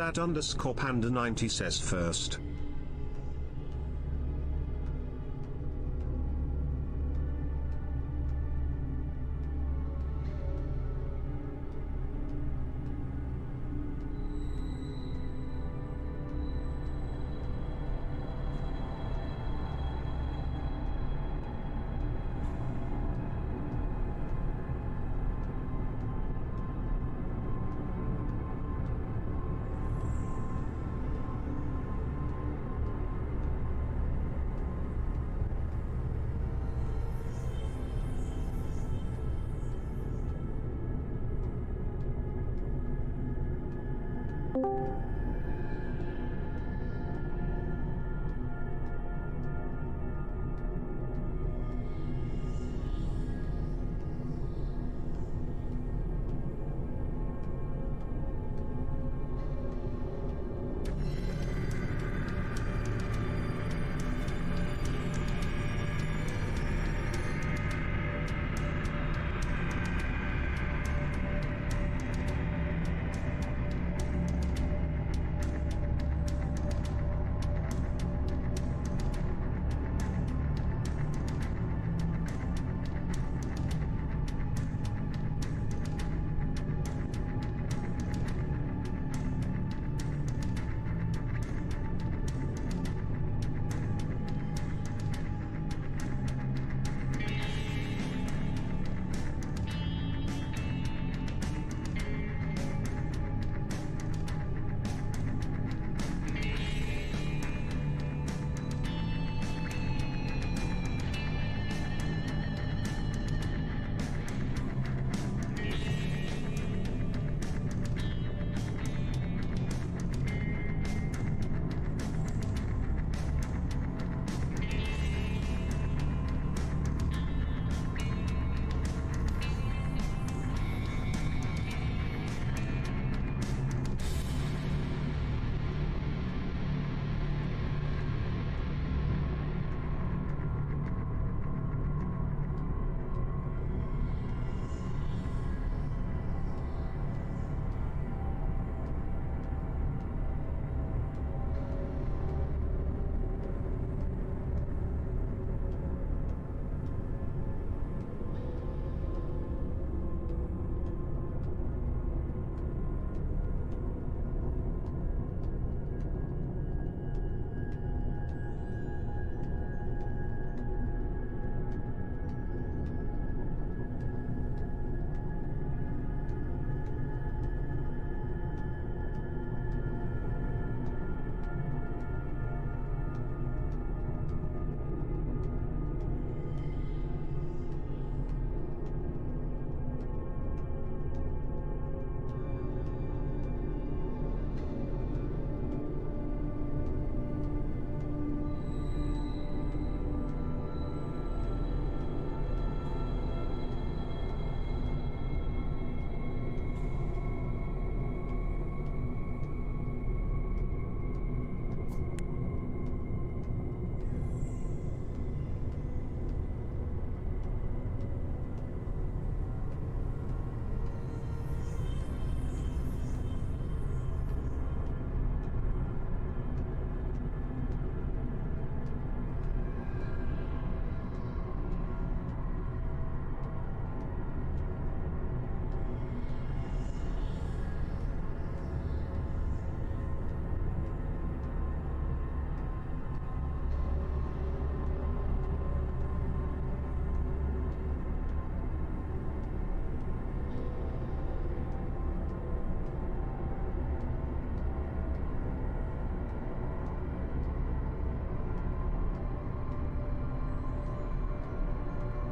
@_panda90 says first.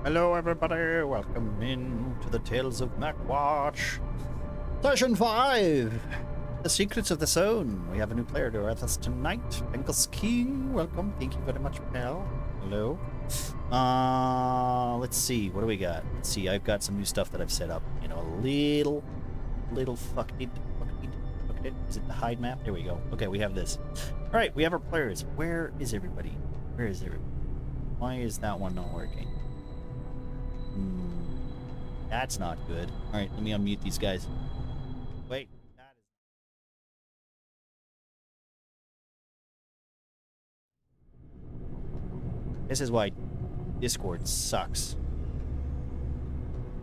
Hello everybody, welcome in to the Tales of Murkwatch Session 5! The Secrets of the Sown. We have a new player to with us tonight. Penkel's King, welcome. Thank you very much, pal. Hello. Let's see, what do we got? Let's see, I've got some new stuff that I've set up. You know, a little fucked it. Is it the hide map? There we go. Okay, we have this. Alright, we have our players. Where is everybody? Where is everybody? Why is that one not working? That's not good. Alright, let me unmute these guys. Wait. This is why Discord sucks.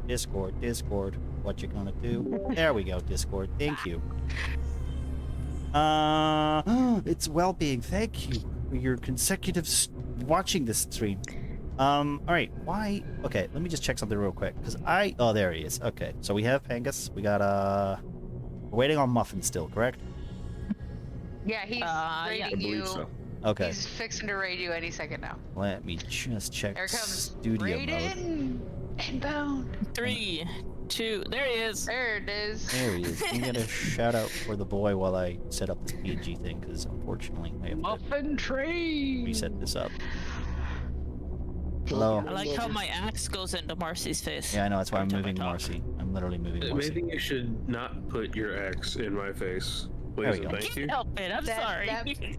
Discord. What you gonna do? There we go, Discord. Thank you. It's well-being. Thank you for your consecutive watching this stream. All right. Why? Okay, let me just check something real quick. Oh, there he is. Okay, so we have Pangus. We got, we're waiting on Muffin still, correct? Yeah, he's raiding you. So. Okay. He's fixing to raid you any second now. Let me just check There comes studio mode. Inbound. 3, 2, there he is. There it is. There he is. I'm gonna shout out for the boy while I set up this PNG thing, because unfortunately I have Muffin tree. reset this up. Hello. I like how my axe goes into Marcy's face. Yeah, I know. That's why I'm moving Marcy. I'm literally moving Marcy. Maybe you should not put your axe in my face. Please, go. thank you. Can't help it. I'm sorry.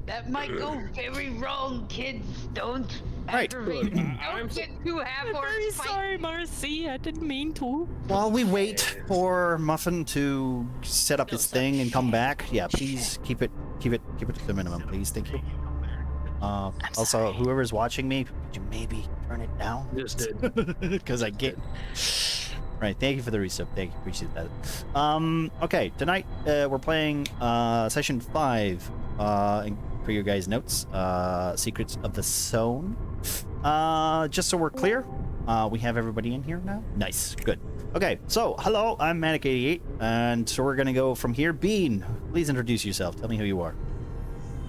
That might go very wrong, kids. Don't Right. aggravate me. Don't get too I'm half-horse very fight. sorry, Marcy. I didn't mean to. While we wait for Muffin to set up his thing and come back, yeah, please keep it to the minimum, please. Thank you. Also, sorry. whoever's watching me, could you maybe turn it down? Just did. Because I get. Right, thank you for the resub. Thank you, appreciate that. Okay, tonight we're playing session 5. For your guys' notes, Secrets of the Sown. Just so we're clear, we have everybody in here now. Nice, good. Okay, so hello, I'm Manic88, and so we're gonna go from here. Bean, please introduce yourself. Tell me who you are.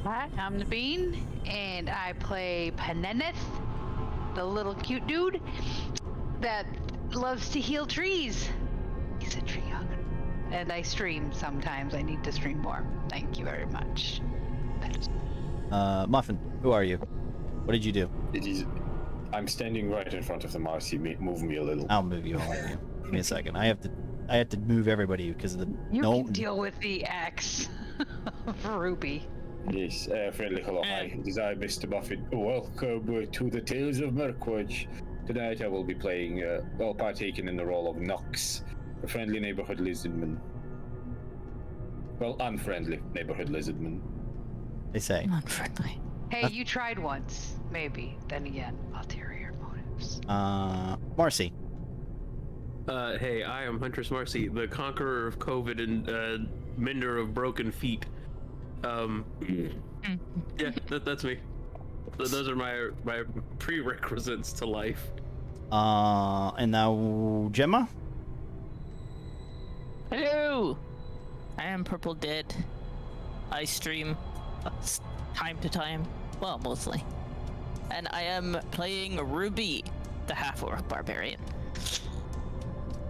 Hi, I'm the Bean, and I play Paneneth, the little cute dude that loves to heal trees. He's a tree hugger. And I stream sometimes. I need to stream more. Thank you very much. Muffin, who are you? What did you do? I'm standing right in front of the Marcy. Move me a little. I'll move you. Give me a second. I have to move everybody because of the You can deal with the axe, Ruby. Yes, friendly hello. Hi, this is Mr. Buffett. Welcome to the Tales of Murkwatch. Tonight I will be playing, partaking in the role of Nox, a friendly neighborhood lizardman. Well, unfriendly neighborhood lizardman. They say. Unfriendly. Hey, you tried once. Maybe. Then again, ulterior motives. Marcy. Hey, I am Huntress Marcy, the conqueror of COVID and mender of broken feet. Yeah, that's me. Those are my prerequisites to life. And now Gemma. Hello. I am Purple Dead. I stream time to time. Well, mostly. And I am playing Ruby, the half-orc barbarian.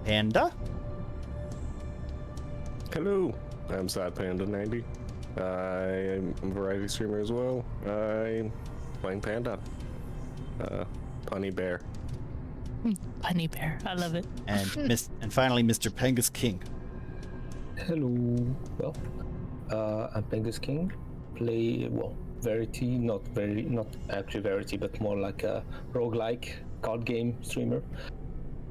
Panda. Hello, I'm Sad Panda 90. I'm a variety streamer as well. I'm playing Panda. Punny Bear. Bunny Bear, I love it. And finally, Mr. Pangus King. Hello. Well, I'm Pengus King. Play Verity, not actually Verity, but more like a roguelike card game streamer.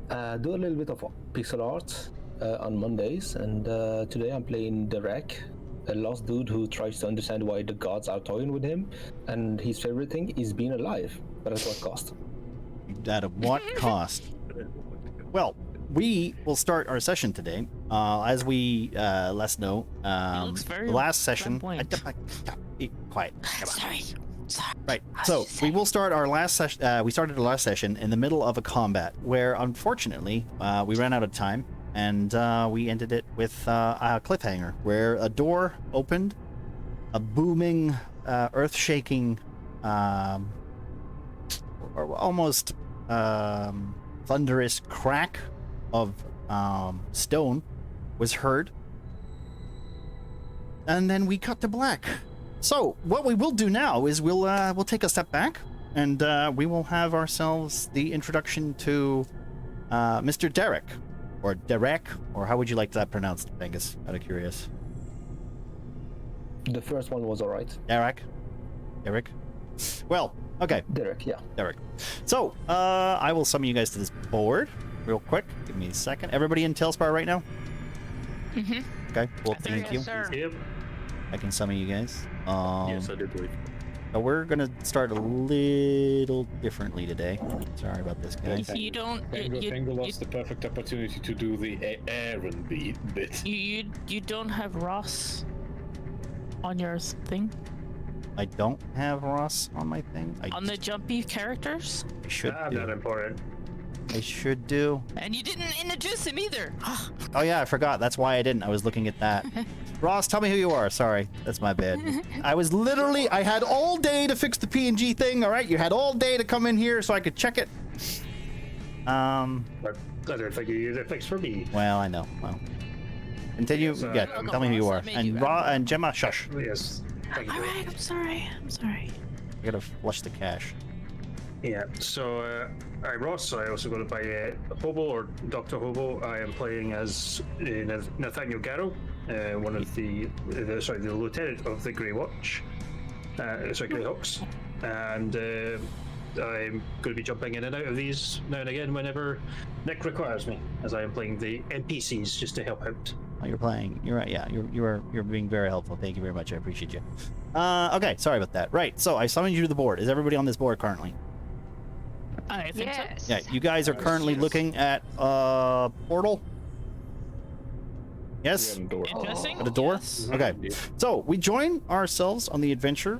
Do a little bit of pixel art on Mondays, and today I'm playing Derek, a lost dude who tries to understand why the gods are toying with him, and his favorite thing is being alive, but at what cost? At what cost? Well, we will start our session today. As we last know, looks very the last session. Be quiet. Sorry. Right. So we will start our last session. We started the last session in the middle of a combat where, unfortunately, we ran out of time, and we ended it with a cliffhanger where a door opened, a booming, earth-shaking, or almost thunderous crack of stone was heard, and then we cut to black. So what we will do now is we'll take a step back, and we will have ourselves the introduction to Mr. Derek, or how would you like that pronounced, Angus? Out of curious. The first one was alright. Derek. Well, okay. Derek, yeah. Derek. So I will summon you guys to this board real quick. Give me a second. Everybody in Tailspire right now? Okay. Well, thank you. Yes, sir. Yep. I can summon you guys. Yes, I did believe. So we're gonna start a little differently today. Sorry about this, guys. You don't. Tango lost the perfect opportunity to do the Aaron bit. You don't have Ross on your thing? I don't have Ross on my thing. On the jumpy characters? I should do. Not important. I should do. And you didn't introduce him either. Oh yeah, I forgot. That's why I didn't. I was looking at that. Ross, tell me who you are. Sorry, that's my bad. I had all day to fix the PNG thing. All right, you had all day to come in here so I could check it. But I don't think you use it fixed for me. Well, I know. Well, continue. Yes, Yeah, welcome, tell me who you are. Ross. I made And you and Gemma, shush. Yes. Thank you. All right, I'm sorry. I gotta flush the cash. Yeah, so I'm Ross. I also go by Hobo or Dr. Hobo. I am playing as Nathaniel Garrow, one of the lieutenant of the Grey Watch, Grey Hawks, and I'm going to be jumping in and out of these now and again whenever Nick requires me, as I am playing the NPCs just to help out. Oh, you're playing. You're right. Yeah, you're being very helpful. Thank you very much. I appreciate you. Okay, sorry about that. Right. So I summoned you to the board. Is everybody on this board currently? I think Yes. Yeah, you guys are currently looking at portal. Yes. Yeah, door. so. Interesting. At a door? Yes. Okay. So we join ourselves on the adventure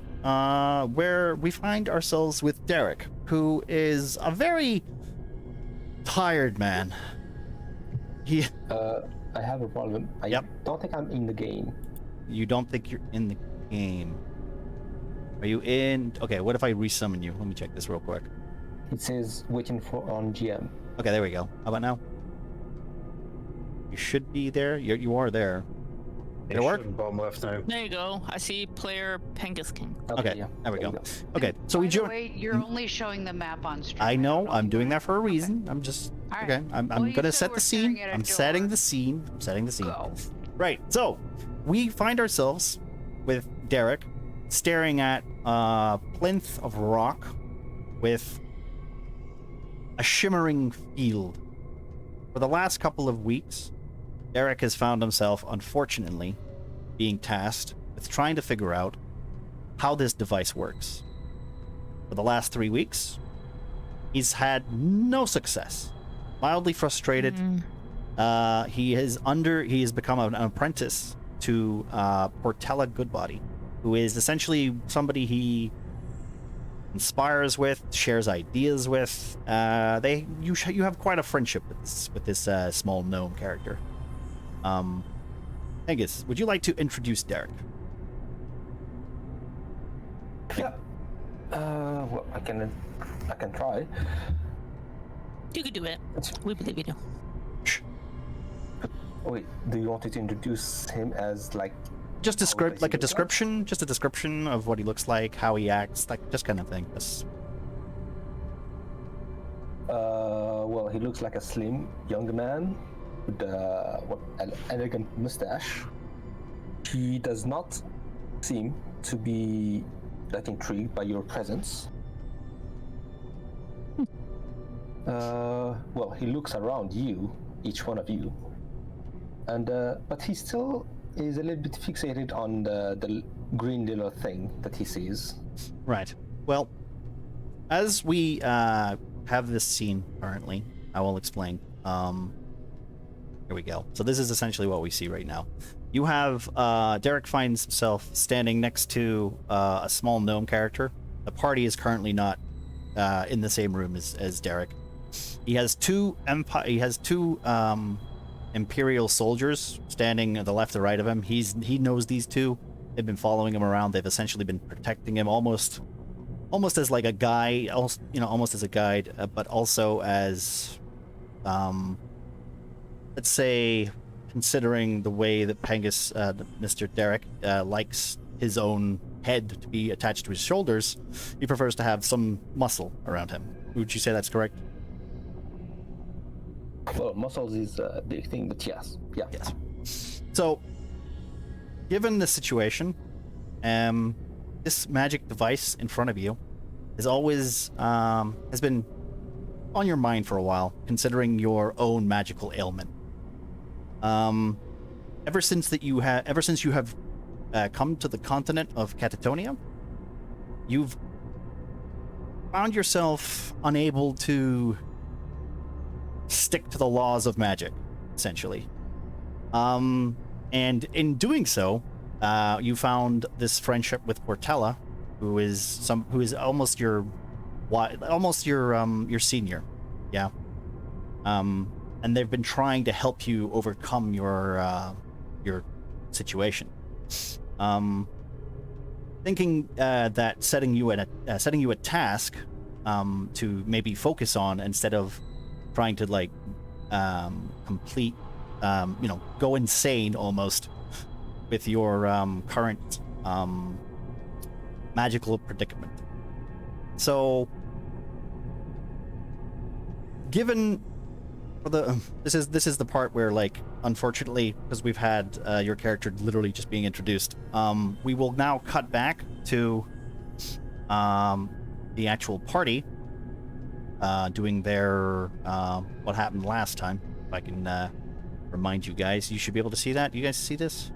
where we find ourselves with Derek, who is a very tired man. He. I have a problem. I Yep. don't think I'm in the game. You don't think you're in the game? Are you in? Okay. What if I resummon you? Let me check this real quick. It says waiting for on GM. Okay, there we go. How about now? You should be there. You are there. Did it work? Bottom left now. There you go. I see player Pengus King. Okay, yeah, there we go. you Okay, so we By the join. way, you're only showing the map on stream. I know. don't I'm doing that for a reason. I'm just All right. okay. I'm Well, you gonna said set we're the staring scene. at a I'm door. setting the scene. I'm setting the scene. Go. Right. So we find ourselves with Derek staring at a plinth of rock with a shimmering field. For the last couple of weeks, Derek has found himself, unfortunately, being tasked with trying to figure out how this device works. For the last 3 weeks, he's had no success. Mildly frustrated. He has become an apprentice to Portella Goodbody, who is essentially somebody he inspires with, shares ideas with. You have quite a friendship with this small gnome character. Angus, would you like to introduce Derek? Yeah. Well, I can try. You can do it. We believe in you. Wait, do you want me to introduce him as like? Just How just a would I description of what he looks like, how he acts, like just kind of thing. Well, he looks like a slim young man with an elegant mustache. He does not seem to be that intrigued by your presence. Well, he looks around you, each one of you, and but he still is a little bit fixated on the green little thing that he sees. Right. Well, as we have this scene currently, I will explain. Here we go. So this is essentially what we see right now. You have Derek finds himself standing next to a small gnome character. The party is currently not in the same room as Derek. He has two Imperial soldiers standing to the left or right of him. He knows these two. They've been following him around. They've essentially been protecting him almost as like a guy, almost as a guide, but also as, let's say, considering the way that Pengus, Mr. Derek, likes his own head to be attached to his shoulders, he prefers to have some muscle around him. Would you say that's correct? Well, muscles is a big thing, but yes, yeah. Yes. So, given the situation, this magic device in front of you is always has been on your mind for a while, considering your own magical ailment. Ever since you have come to the continent of Catatonia, you've found yourself unable to stick to the laws of magic, essentially. And in doing so, you found this friendship with Portella, who is almost your senior, yeah. And they've been trying to help you overcome your situation. Thinking that setting you a task to maybe focus on instead of trying to like complete, go insane almost with your current magical predicament. So, given this is the part where, like, unfortunately, because we've had your character literally just being introduced, we will now cut back to the actual party doing their what happened last time. If I can remind you guys, you should be able to see that. You guys see this?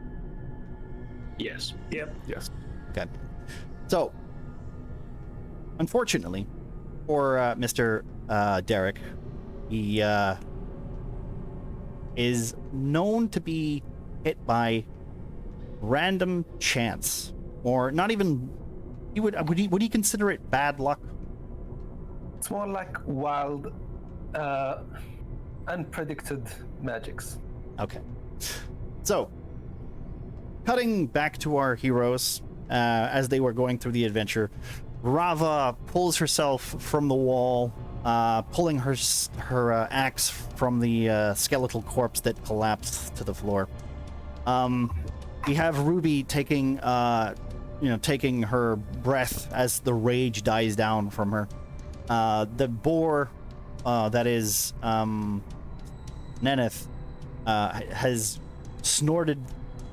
Yes. Yep. Yes. Okay. So, unfortunately, for Mr. Derek, he is known to be hit by random chance, or not even. Would he consider it bad luck? It's more like wild, unpredicted magics. Okay. So, cutting back to our heroes, as they were going through the adventure, Rava pulls herself from the wall, pulling her axe from the skeletal corpse that collapsed to the floor. We have Ruby taking her breath as the rage dies down from her. The boar, that is Neneth, has snorted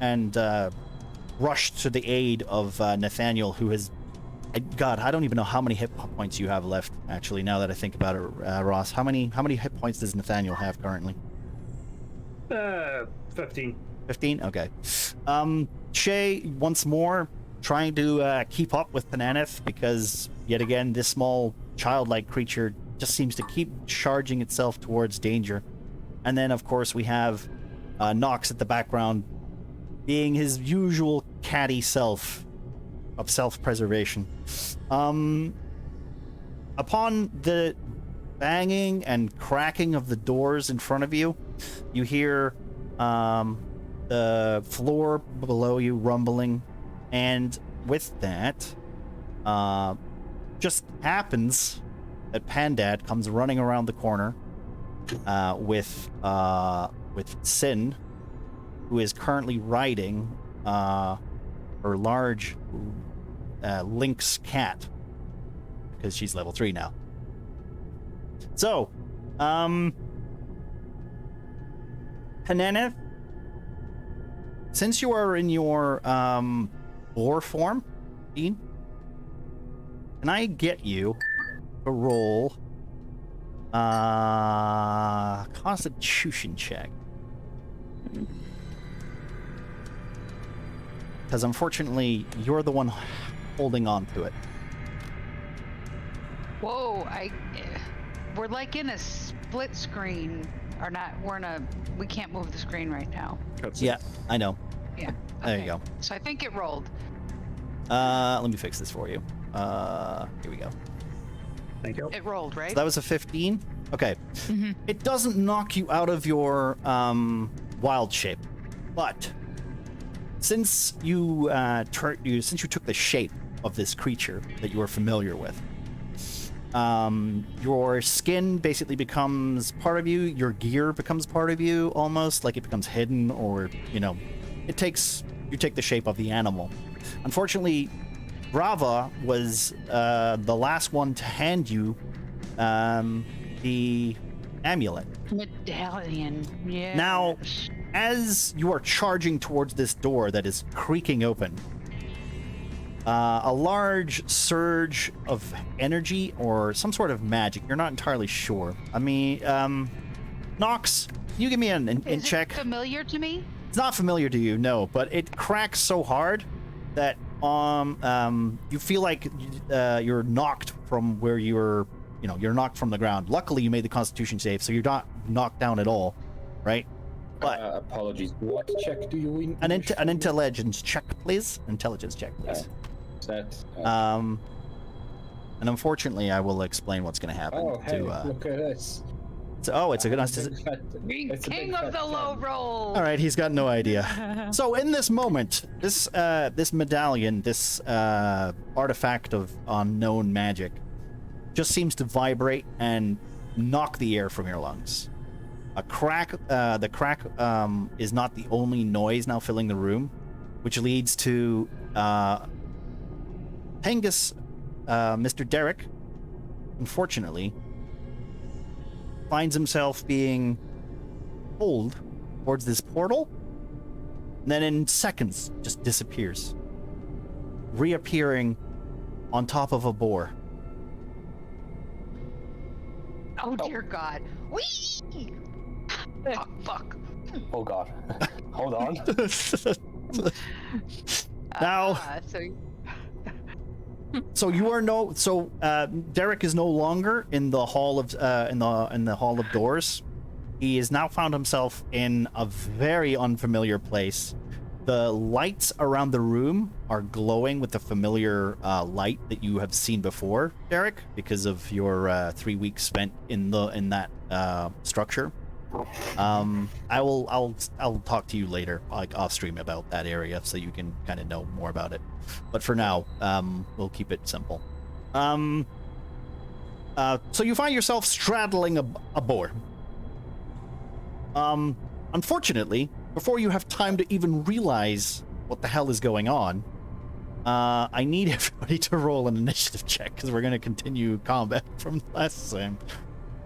and rushed to the aid of Nathaniel, who has... God, I don't even know how many hit points you have left, actually, now that I think about it, Ross. How many hit points does Nathaniel have currently? 15. 15? Okay. Shay, once more, trying to keep up with Pananeth, because, yet again, this small, childlike creature just seems to keep charging itself towards danger. And then, of course, we have Nox at the background, being his usual catty self of self-preservation. Upon the banging and cracking of the doors in front of you, you hear the floor below you rumbling, and with that, just happens that Pandad comes running around the corner with Sin, who is currently riding her large lynx cat, because she's level 3 now. So, Pananeth, since you are in your boar form, Dean, can I get you to roll Constitution check? Because unfortunately, you're the one holding on to it. Whoa, we're like in a split screen, or not? We can't move the screen right now. Yeah, I know. Yeah. There okay. you go. So I think it rolled. Let me fix this for you. Here we go. Thank you. It rolled, right? So that was a 15. Okay. Mm-hmm. It doesn't knock you out of your wild shape, but since you took the shape of this creature that you are familiar with, your skin basically becomes part of you. Your gear becomes part of you, almost like it becomes hidden, or you take the shape of the animal. Unfortunately, Rava was the last one to hand you the amulet. Medallion. Yeah. Now, as you are charging towards this door that is creaking open, a large surge of energy or some sort of magic, you're not entirely sure. I mean, Nox, can you give me an check? Is it familiar to me? It's not familiar to you, no, but it cracks so hard that you feel like you're knocked from where you're knocked from the ground. Luckily, you made the Constitution save, so you're not knocked down at all, right? But apologies. What check do you win? an intelligence check, please. Intelligence check, please. And unfortunately, I will explain what's going to happen. Oh, hey, look at this. It's a good. King of the low roll. All right, he's got no idea. So in this moment, this medallion, this artifact of unknown magic, just seems to vibrate and knock the air from your lungs. A crack. The crack is not the only noise now filling the room, which leads to Pengus, Mr. Derek, unfortunately, finds himself being pulled towards this portal, and then in seconds just disappears, reappearing on top of a boar. Oh dear God! Whee! Fuck! Oh God! Hold on. Now, so you are Derek is no longer in the hall of in the hall of doors. He has now found himself in a very unfamiliar place. The lights around the room are glowing with the familiar light that you have seen before, Derek, because of your 3 weeks spent in that structure. I'll talk to you later, like off stream, about that area, so you can kind of know more about it. But for now, we'll keep it simple. So you find yourself straddling a boar. Unfortunately, before you have time to even realize what the hell is going on, I need everybody to roll an initiative check, because we're going to continue combat from last time.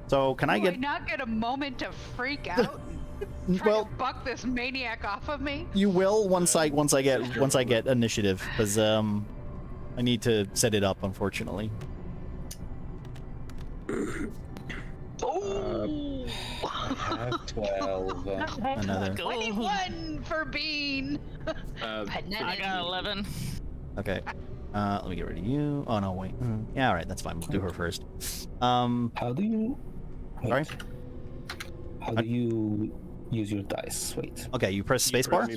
So can I not get a moment to freak out? Try to buck this maniac off of me? You will once I get initiative, because I need to set it up, unfortunately. I have 12. Another 21 for Bean. I got 11. Okay. Let me get rid of you. Oh no, wait. Yeah, all right, that's fine. We'll do her first. How do you? Sorry. How do you use your dice? Wait. Okay, you press spacebar.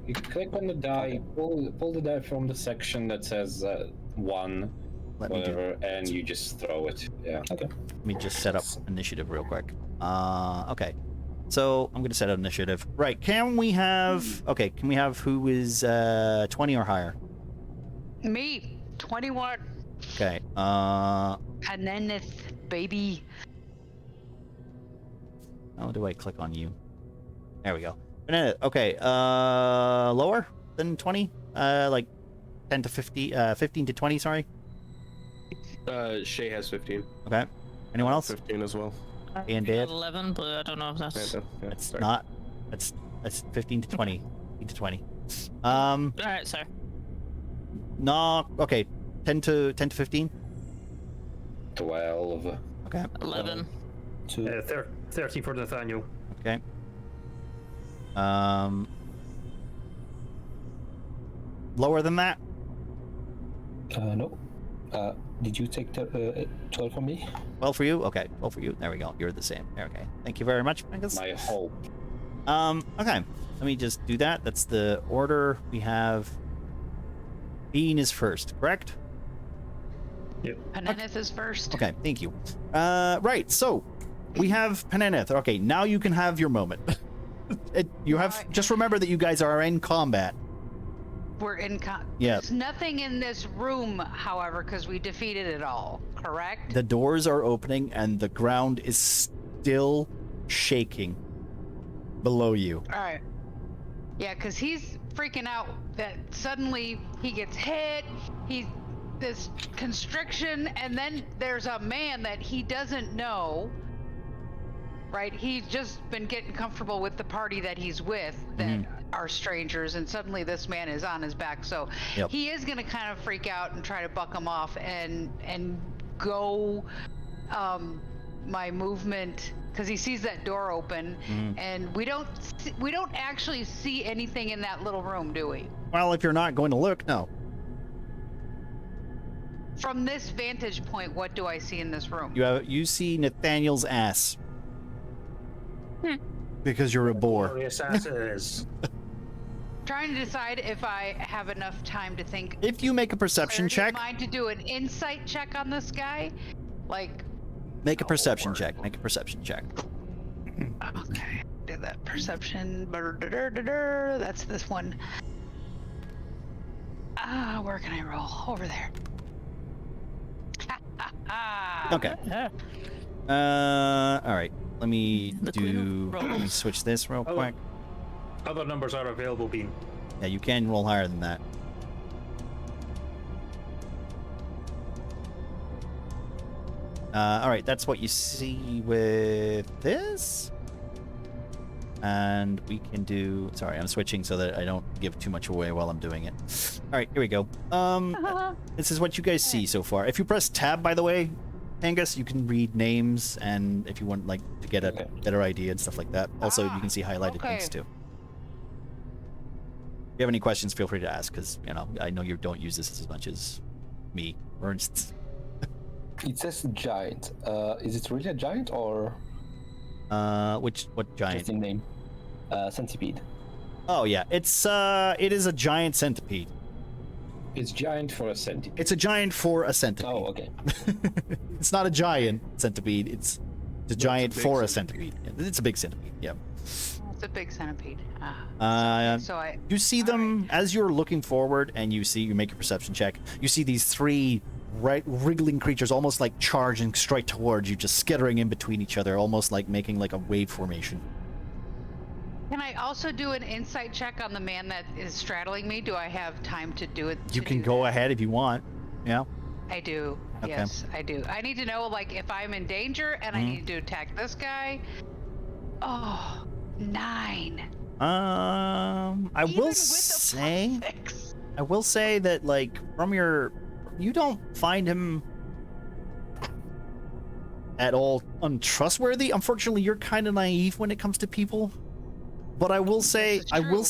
You click on the die, pull the die from the section that says 1, whatever, and you just throw it. Yeah. Okay. Let me just set up initiative real quick. Okay. So I'm gonna set up initiative. Right. Can we have who is 20 or higher? Me, 21. Okay. Panenith, baby. How do I click on you? There we go. Okay. Lower than 20? Like 10 to 50, 15 to 20, sorry. Shay has 15. Okay. Anyone else? 15 as well. And Dave? 11, but I don't know if that's... That's not... That's 15 to 20. 15 to 20. Alright, sorry. No, okay. 10 to 15? 12. Okay. 11. 30 for Nathaniel. Okay. Lower than that? No. Did you take 12 from me? 12 for you? Okay, 12 for you. There we go. You're the same. Okay. Thank you very much, Angus. My hope. Okay. Let me just do that. That's the order. We have... Bean is first, correct? Yep. Panenith is first. Okay, thank you. Right, so we have Panenith. Okay, now you can have your moment. Just remember that you guys are in combat. We're in Yeah. There's nothing in this room, however, because we defeated it all, correct? The doors are opening and the ground is still shaking below you. All right. Yeah, because he's freaking out that suddenly he gets hit, this constriction, and then there's a man that he doesn't know, right? He's just been getting comfortable with the party that he's with that are strangers, and suddenly this man is on his back. So he is going to kind of freak out and try to buck him off and go my movement, because he sees that door open, and we don't actually see anything in that little room, do we? Well, if you're not going to look, no. From this vantage point, what do I see in this room? You see Nathaniel's ass. Because you're a boar. The assassin is. Trying to decide if I have enough time to think. If you make a perception check, Mind to do an insight check on this guy, like. make a perception check. Make a perception check. Okay, did that perception. That's this one. Where can I roll? Over there. Okay. All right. Let me The queen of let me rolls. switch this real Oh. quick. Other numbers are available, Bean. Yeah, you can roll higher than that. All right, that's what you see with this. And we can do... Sorry, I'm switching so that I don't give too much away while I'm doing it. All right, here we go. This is what you guys see so far. If you press tab, by the way, Angus, you can read names, and if you want like to get a better idea and stuff like that. Also, you can see highlighted things too. If you have any questions, feel free to ask, because I know you don't use this as much as me, for instance. It says giant. Is it really a giant or What giant? just in name? Centipede. Oh yeah, it is a giant centipede. It's giant for a centipede. It's a giant for a centipede. Oh, okay. It's not a giant centipede. It's a giant big for a centipede. centipede. Yeah, it's a big centipede. Yeah. It's a big centipede. So You see them as you're looking forward, and you make a perception check. You see these three wriggling creatures almost like charging straight towards you, just skittering in between each other, almost like making like a wave formation. Can I also do an insight check on the man that is straddling me? Do I have time to do it? You can go ahead if you want. Yeah. I do. Okay. Yes, I do. I need to know, like, if I'm in danger and I need to attack this guy. Oh, 9. I Even will with a say, +6. I will say that like you don't find him at all untrustworthy. Unfortunately, you're kind of naive when it comes to people. But I will say, This is I will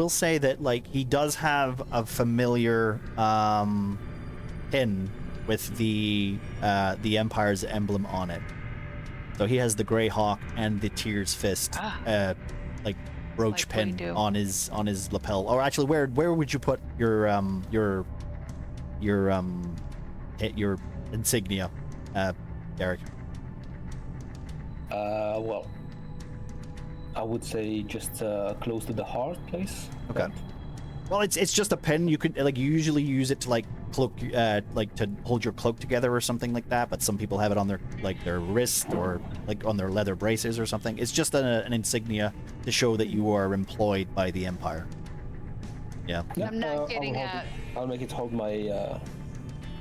say that like he does have a familiar pin with the Empire's emblem on it. So he has the Grey Hawk and the Tears Fist like brooch Like we pin do. on his lapel. Or actually, where would you put your insignia, Derek? Well, I would say just close to the heart place. Okay. Well, it's just a pin. You could you usually use it to like cloak, like to hold your cloak together or something like that. But some people have it on their wrist or like on their leather braces or something. It's just an insignia to show that you are employed by the Empire. Yeah. I'm not getting I'll make it hold my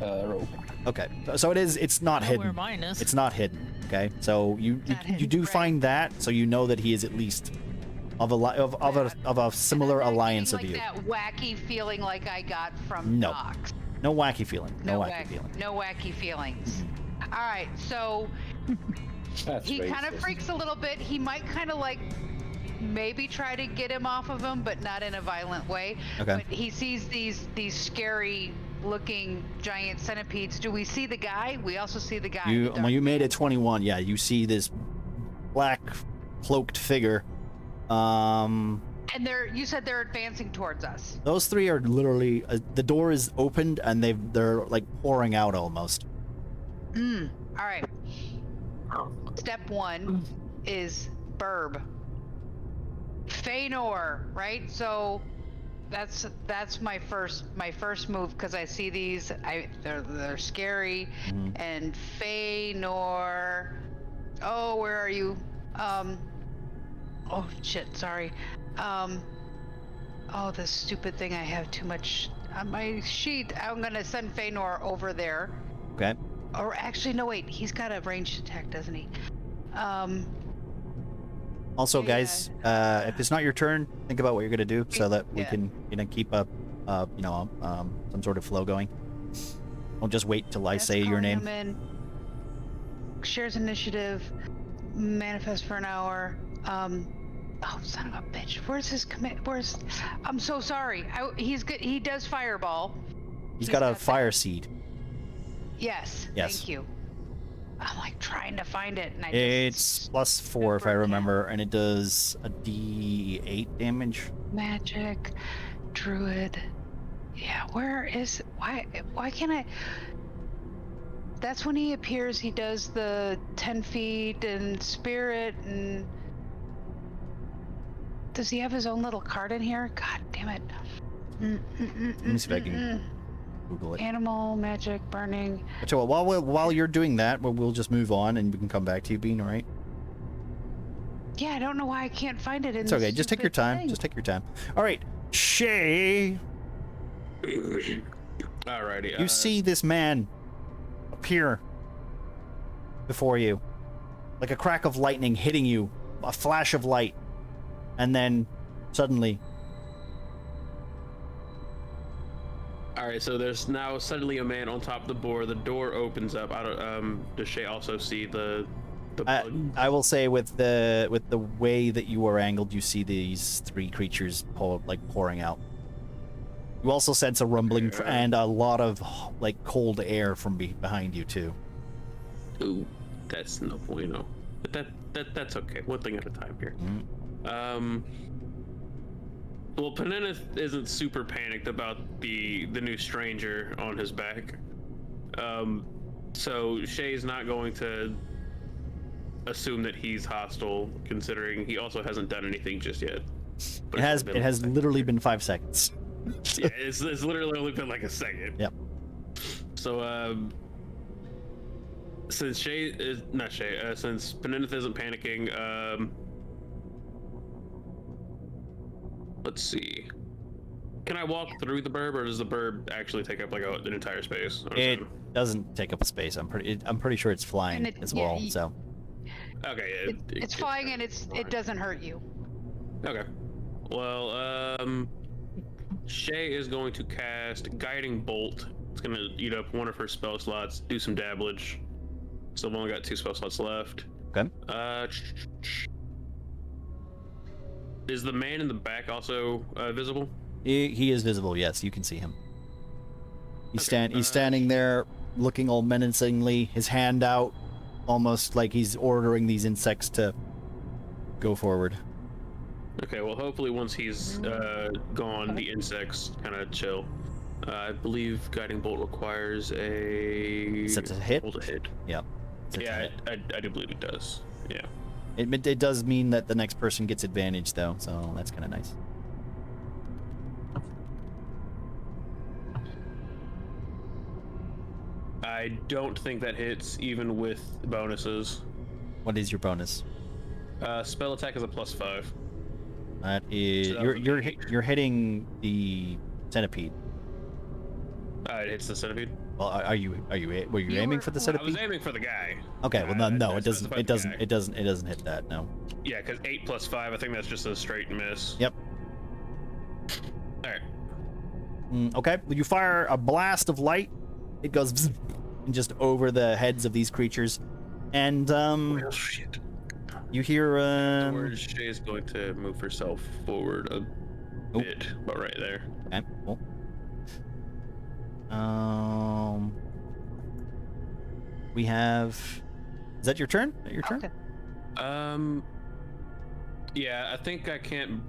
rope. Okay. So it's not Where hidden. mine is. It's not hidden. Okay. So you do right. find that, so you know that he is at least of a similar I'm not alliance of getting, you. like that wacky feeling like I got from No. Nox. No wacky feeling. No wacky feeling. No wacky feelings. All right, so That's he kind of racist. freaks a little bit. He might kind of like maybe try to get him off of him, but not in a violent way. Okay. But he sees these scary looking giant centipedes. Do we see the guy? We also see the guy. When you made it 21, yeah, you see this black cloaked figure. And you said they're advancing towards us. Those three are literally the door is opened and they're like pouring out almost. All right. Step 1 is Burb. Feanor, right? So that's my first move because I see these. They're scary. And Feanor. Oh, where are you? Oh shit, sorry. Oh, this stupid thing. I have too much on my sheet. I'm gonna send Feanor over there. Okay. Or actually, no, wait. He's got a ranged attack, doesn't he? Also, Yeah. guys, if it's not your turn, think about what you're gonna do so that we Yeah. can keep some sort of flow going. Don't just wait till I That's say your calling name. him in. Shares initiative. Manifest for an hour. Oh, son of a bitch. Where's his commit? I'm so sorry. He's good. He does fireball. He's got a that. fire seed. Yes. Yes. Thank you. I'm like trying to find it, and I It's just +4 if I Yeah. remember, and it does a D8 damage. magic, druid. Yeah, where is? Why can't I? That's when he appears. He does the 10 feet and spirit, and does he have his own little card in here? God damn it! Let me see if I can Google it. Animal, magic, burning. So while you're doing that, we'll just move on and we can come back to you, Bean. All right? Yeah, I don't know why I can't find it in. It's okay. Just take your time. Thing. Just take your time. All right, Shay. Alrighty. You see this man appear before you, like a crack of lightning hitting you, a flash of light, and then suddenly. Alright, so there's now suddenly a man on top of the board. The door opens up. I don't. Does Shay also see the bug? I will say with the way that you are angled, you see these 3 creatures pouring out. You also sense a rumbling and a lot of like cold air from behind you too. Ooh, that's no bueno. But that's okay. One thing at a time here. Well, Peneneth isn't super panicked about the new stranger on his back. So Shay's not going to assume that he's hostile, considering he also hasn't done anything just yet. But It has literally been 5 seconds. Yeah, it's literally only been like a second. Yep. So since since Peneneth isn't panicking, let's see. Can I walk through the burb, or does the burb actually take up like an entire space? It doesn't take up a space. I'm pretty sure it's flying as well. So. Okay. It's flying and it doesn't hurt you. Okay. Well, Shay is going to cast Guiding Bolt. It's going to eat up one of her spell slots, do some dabblage. So I've only got 2 spell slots left. Okay. Is the man in the back also visible? He is visible. Yes, you can see him. He's Okay, standing there, looking all menacingly, his hand out, almost like he's ordering these insects to go forward. Okay, well, hopefully once he's gone, the insects kind of chill. I believe Guiding Bolt requires a... Is that a hit? Roll to hit. Yep. Yeah, I do believe it does. Yeah. It does mean that the next person gets advantage, though, so that's kind of nice. I don't think that hits, even with bonuses. What is your bonus? Spell attack is a +5. That is So you're hitting the centipede. It hits the centipede. Well, were you aiming for the I centipede? was aiming for the guy. Okay, well no, I it doesn't. specified It the doesn't. guy. It doesn't hit that. No. Yeah, because 8 + 5, I think that's just a straight miss. Yep. All right. Okay, you fire a blast of light. It goes bzz, and just over the heads of these creatures, and Well, shit. you hear Afterwards, Shay is going to move herself forward a bit, but right there. Okay, cool. We have. Is that your turn? Is that your turn? Okay. Yeah, I think I can't.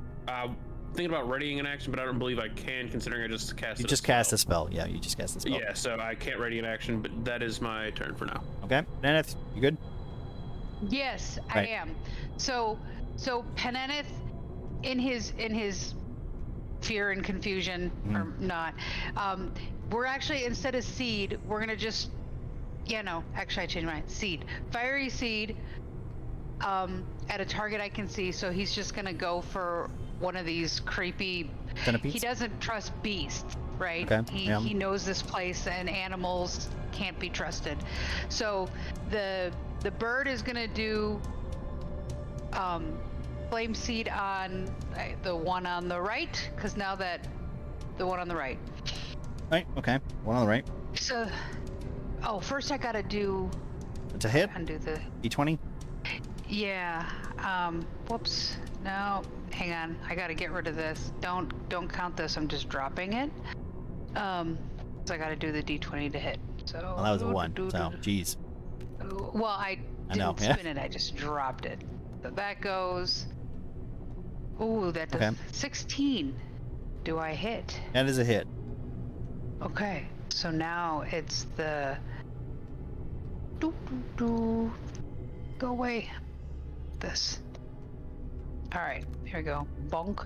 Thinking about readying an action, but I don't believe I can, considering I just cast. You just cast a spell. Yeah, you just cast a spell. Yeah, so I can't ready an action, but that is my turn for now. Okay, Naneth, you good? Yes, Right. I am. So Peneneth, in his fear and confusion, or not, we're actually, instead of seed, we're gonna just, actually I changed my seed, fiery seed, at a target I can see. So he's just gonna go for one of these creepy. Centipedes? He doesn't trust beasts, right? Okay, yeah. He knows this place, and animals can't be trusted. So the bird is gonna do flame seed on the one on the right, because now that the one on the right. Right. Okay. One on the right. So, first I gotta do. It's a hit. Undo the. D20. Yeah. Whoops. No. Hang on. I gotta get rid of this. Don't count this. I'm just dropping it. So I got to do the d20 to hit. So. Well, that was a 1. So, geez. Well, I didn't know, yeah. spin it. I just dropped it. So that goes. Ooh, that does 16. Do I hit? That is a hit. Okay. So now it's the. Go away. This. All right. Here we go. Bonk.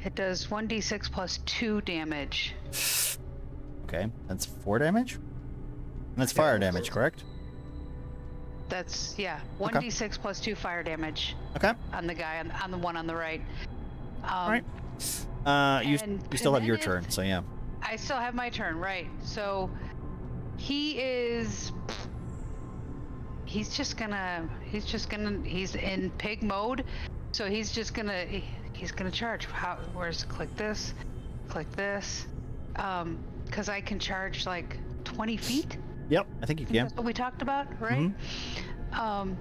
It does 1d6 plus 2 damage. Okay, that's 4 damage? And that's fire damage, correct? That's, yeah, 1d6 plus 2 fire damage. Okay. On the guy, on the one on the right. Alright. You still have your turn, so yeah. I still have my turn, right. So, he's in pig mode, so he's gonna charge. Click this, because I can charge like 20 feet. Yep, I think you can. That's what we talked about, right? Mm-hmm.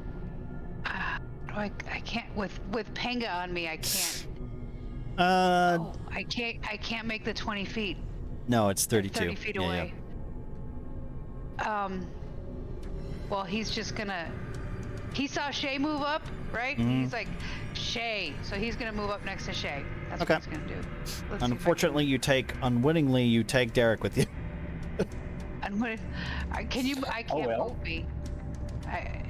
I can't with Panga on me. I can't. I can't make the 20 feet. No, it's 32. 30 feet away. Well, he's just gonna. He saw Shay move up, right? Mm-hmm. He's like, Shay. So he's gonna move up next to Shay. That's okay. what he's gonna do. Unfortunately, unwittingly, you take Derek with you. I can't move me.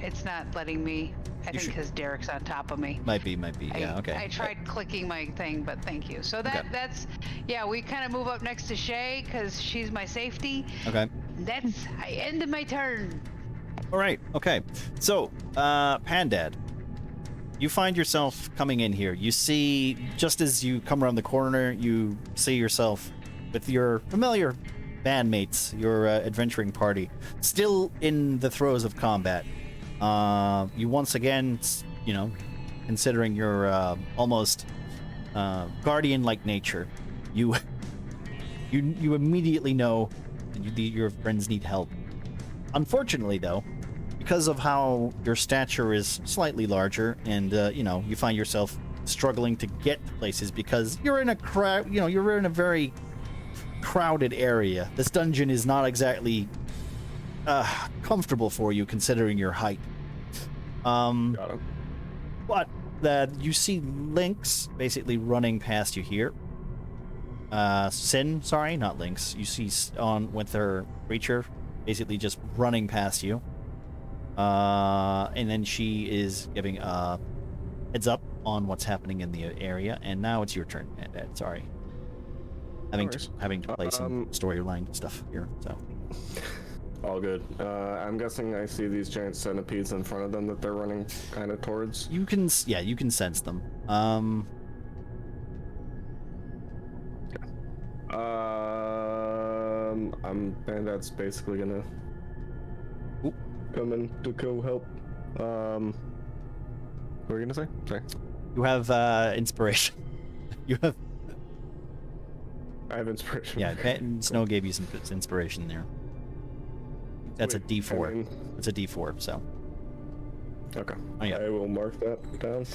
It's not letting me. I think because Derek's on top of me. Might be. Yeah, okay. I tried clicking my thing, but thank you. So that's, yeah, we kind of move up next to Shay because she's my safety. Okay. I ended my turn. All right. Okay. So, Pandad, you find yourself coming in here. You see, just as you come around the corner, you see yourself with your familiar bandmates, your adventuring party, still in the throes of combat. You once again, considering your almost guardian-like nature, you immediately know that your friends need help. Unfortunately, though, because of how your stature is slightly larger, and you find yourself struggling to get to places because you're in a crowd. You're in a very crowded area. This dungeon is not exactly comfortable for you considering your height. Got it. But you see Lynx basically running past you here. Sin, sorry, not Lynx. You see on with her creature basically just running past you. And then she is giving a heads up on what's happening in the area. And now it's your turn, Ed. Sorry. Having to play some storyline stuff here, so. All good. I'm guessing I see these giant centipedes in front of them that they're running kind of towards. You can sense them. And that's basically gonna come in to go help. What were you gonna say? Sorry. You have inspiration. I have inspiration. Yeah, Snow gave you some inspiration there. That's a D4. It's a D4, so. Okay. Oh, yeah. I will mark that down.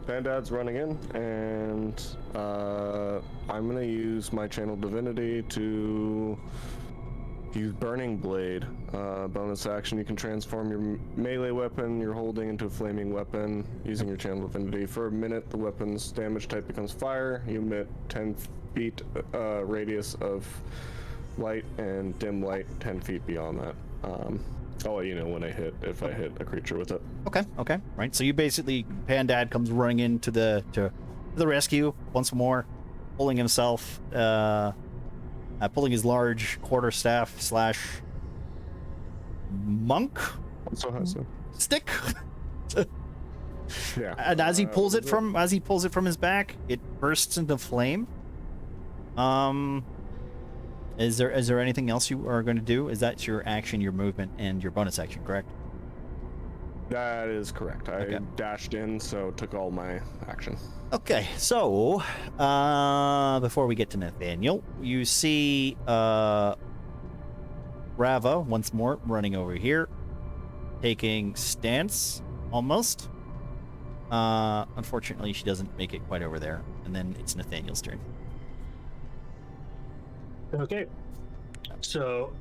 Bandad's running in, and I'm gonna use my channel divinity to use Burning Blade. Bonus action, you can transform your melee weapon you're holding into a flaming weapon using your channel divinity. For a minute, the weapon's damage type becomes fire. You emit 10 feet radius of light and dim light 10 feet beyond that. I'll let you know when if I hit a creature with it. Okay. Right. So you basically, Pandad comes running into the rescue once more, pulling himself, pulling his large quarterstaff / monk stick. Yeah. And as he pulls it from his back, it bursts into flame. Is there anything else you are going to do? Is that your action, your movement, and your bonus action, correct? That is correct. I dashed in, so took all my action. Okay, so before we get to Nathaniel, you see Rava once more running over here, taking stance almost. Unfortunately, she doesn't make it quite over there, and then it's Nathaniel's turn. Okay. So,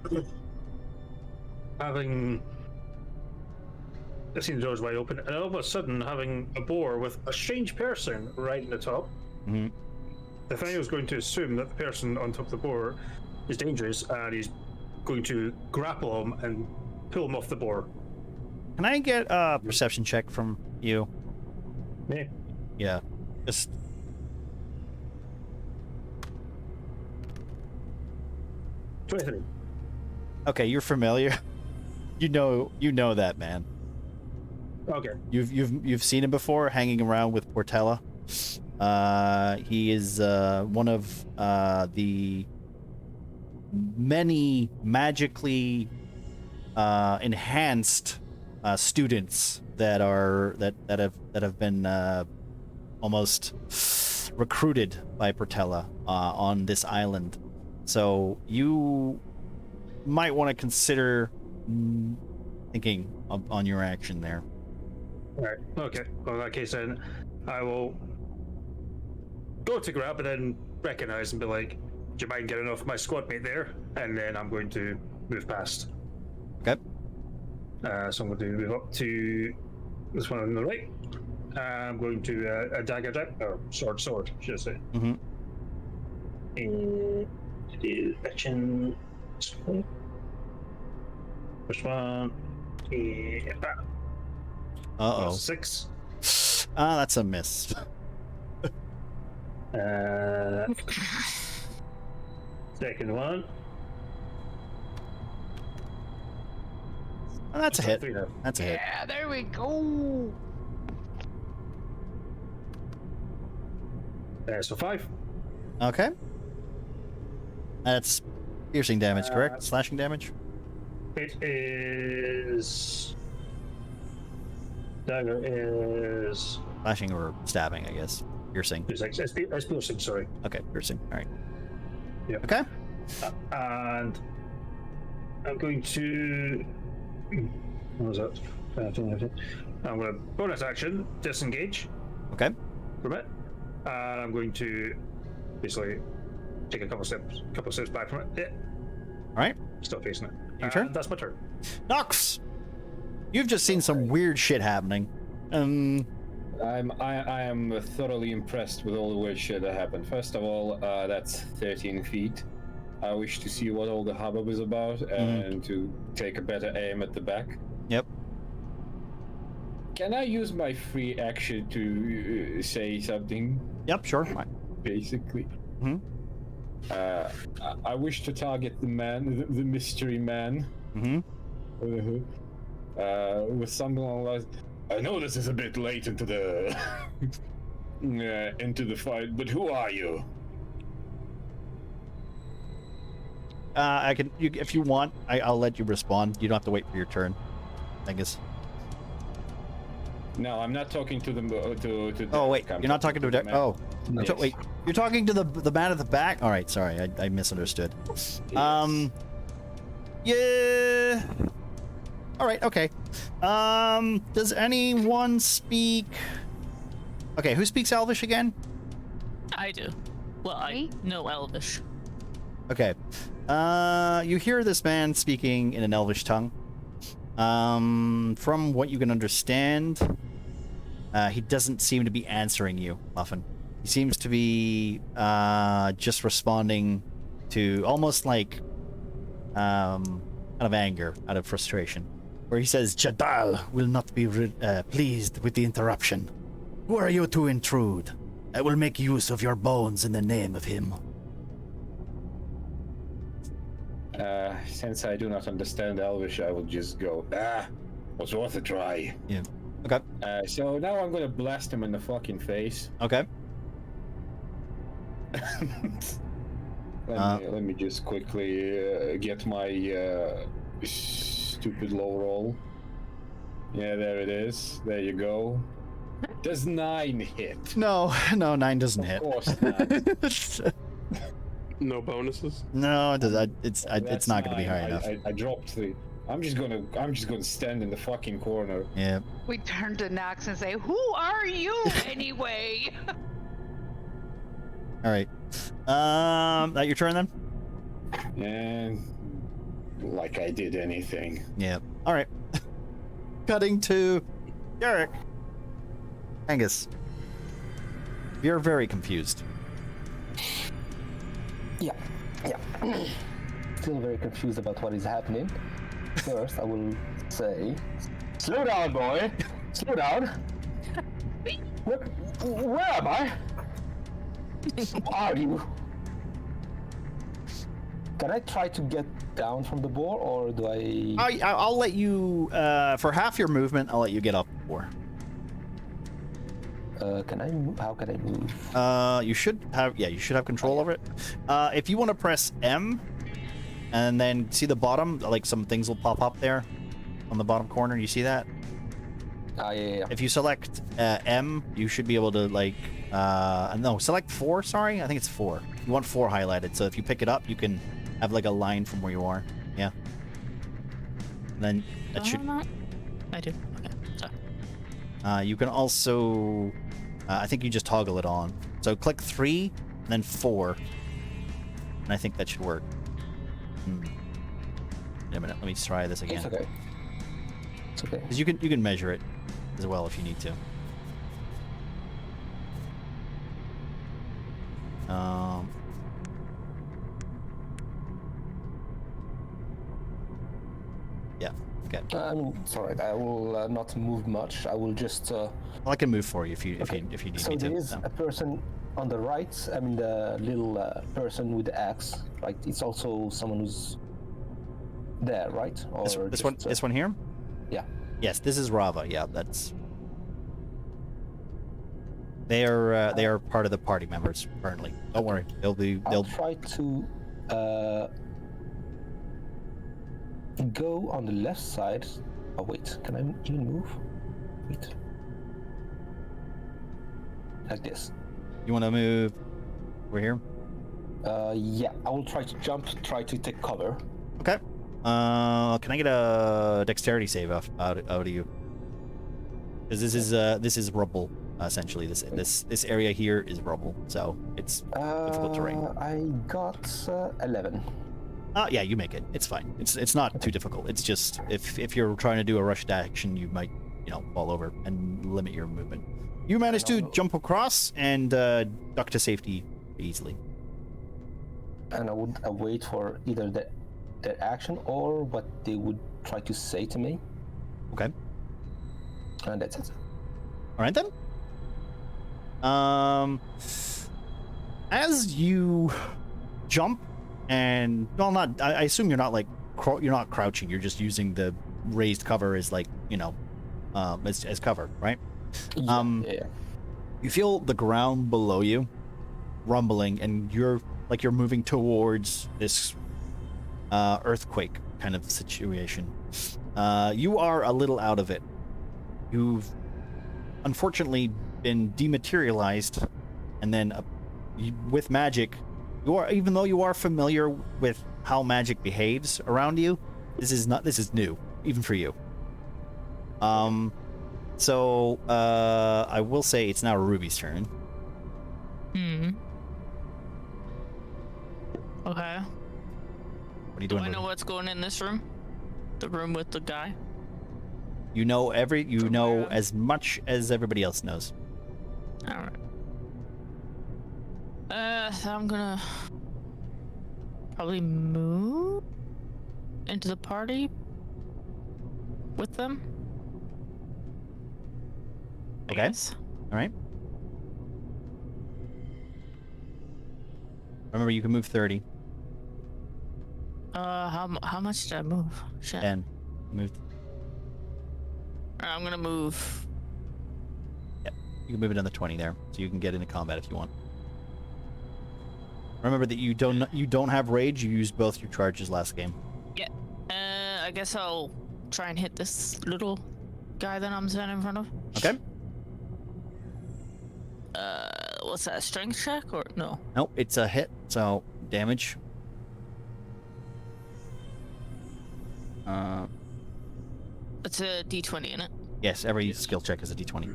having I've seen the doors wide open, and all of a sudden having a boar with a strange person right in the top. Mm-hmm. Nathaniel's going to assume that the person on top of the boar is dangerous, and he's going to grapple him and pull him off the boar. Can I get a perception check from you? Me? Yeah. Just. Okay, you're familiar. You know that man. Okay. You've seen him before, hanging around with Portella. He is one of the many magically enhanced students that have been almost recruited by Portella on this island. So you might want to consider thinking on your action there. Alright, okay. Well, in that case, then I will go to grab and then recognize and be like, do you mind getting off my squad mate there? And then I'm going to move past. Okay. So I'm going to move up to this one on the right. I'm going to a dagger, or sword, should I say. Mm-hmm. Action. Which one? Uh-oh. 6. That's a miss. Second one. Oh, that's a hit. That's a hit. Yeah, there we go. So 5. Okay. That's piercing damage, correct? Slashing damage? It is. Dagger is. Slashing or stabbing, I guess. Piercing. It's piercing, sorry. Okay, piercing. All right. Yeah. Okay. And I'm going to. What was that? I'm going to bonus action, disengage Okay. from it. And I'm going to basically take a couple steps back from it. Yeah. All right. Still facing it. Your turn? That's my turn. Nox! You've just seen some weird shit happening. I am thoroughly impressed with all the weird shit that happened. First of all, that's 13 feet. I wish to see what all the hubbub is about and to take a better aim at the back. Yep. Can I use my free action to say something? Yep, sure. Fine. Basically. Mm-hmm. I wish to target the man, the mystery man. Mm-hmm. With something along those. I know this is a bit late into the into the fight, but who are you? I can, if you want, I'll let you respond. You don't have to wait for your turn, I guess. No, I'm not talking to the to. Oh wait, you're not talking to the a man. oh. Yes. Wait, you're talking to the man at the back. All right, sorry, I misunderstood. Yes. Yeah. All right, okay. Does anyone speak? Okay, who speaks Elvish again? I do. Well, Me? I know Elvish. Okay. You hear this man speaking in an Elvish tongue. From what you can understand, he doesn't seem to be answering you, Muffin. He seems to be just responding to almost like out of anger, out of frustration, where he says, "Jadal will not be pleased with the interruption. Who are you to intrude? I will make use of your bones in the name of him." Since I do not understand Elvish, I will just go, was worth a try. Yeah. Okay. So now I'm gonna blast him in the fucking face. Okay. Let me just quickly get my stupid low roll. Yeah, there it is. There you go. Does 9 hit? No, 9 doesn't hit. Of course not. No bonuses. No, it's That's not going to be 9. high enough. I dropped the. I'm just gonna stand in the fucking corner. Yeah. We turn to Nox and say, "Who are you anyway?" All right. That your turn then? And like I did anything. Yeah. All right. Cutting to Derek. Angus. You're very confused. Yeah. Still very confused about what is happening. First, I will say, slow down, boy. Slow down. Where am I? Who are you? Can I try to get down from the boar, or do I? I'll let you, for half your movement, I'll let you get up more. Can I move? How can I move? You should have control over it. If you want to press M, and then see the bottom, like some things will pop up there on the bottom corner. You see that? Yeah. If you select M, you should be able to no, select 4. Sorry, I think it's 4. You want 4 highlighted, so if you pick it up, you can have like a line from where you are. Yeah. And then that should. I do. Okay. Sorry. You can also, I think you just toggle it on. So click 3, and then 4, and I think that should work. Wait a minute, let me try this again. It's okay. It's okay. Because you can measure it as well if you need to. Yeah. Okay. I mean, it's alright. I will not move much. I will just. Well, I can move for you if you need So me to. there is So. a person on the right. I mean, the little person with the axe. Right. It's also someone who's there, right? Or This one here? Yeah. Yes, this is Rava. Yeah, that's. They are part of the party members currently. Don't worry, I'll try to go on the left side. Oh wait, can I even move? Wait. Like this. You want to move? We're here. Yeah, I will try to jump. Try to take cover. Okay. Can I get a dexterity save out of you? Because this is rubble essentially. This area here is rubble, so it's difficult terrain. I got 11. Yeah, you make it. It's fine. It's not too difficult. It's just if you're trying to do a rushed action, you might fall over and limit your movement. You managed to jump across and duck to safety easily. And I would wait for either their action or what they would try to say to me. Okay. And that's it. All right then. As you jump and I assume you're not you're not crouching. You're just using the raised cover as as cover, right? Yeah. You feel the ground below you rumbling, and you're moving towards this earthquake kind of situation. You are a little out of it. You've unfortunately been dematerialized, and then with magic, even though you are familiar with how magic behaves around you, this is new, even for you. So I will say it's now Ruby's turn. Okay. What are you doing? Do I know Ruby? what's going in this room? The room with the guy? You know as much as everybody else knows. Alright. So I'm gonna probably move into the party with them. Okay. I guess. All right. Remember, you can move 30. How much did I move? Shit. 10. Move. I'm gonna move. Yep. You can move another 20 there, so you can get into combat if you want. Remember that you don't have rage. You used both your charges last game. Yeah. I guess I'll try and hit this little guy that I'm standing in front of. Okay. What's that? A strength check or no? Nope, it's a hit. So damage. It's a D20, isn't it? Yes, every skill check is a D20.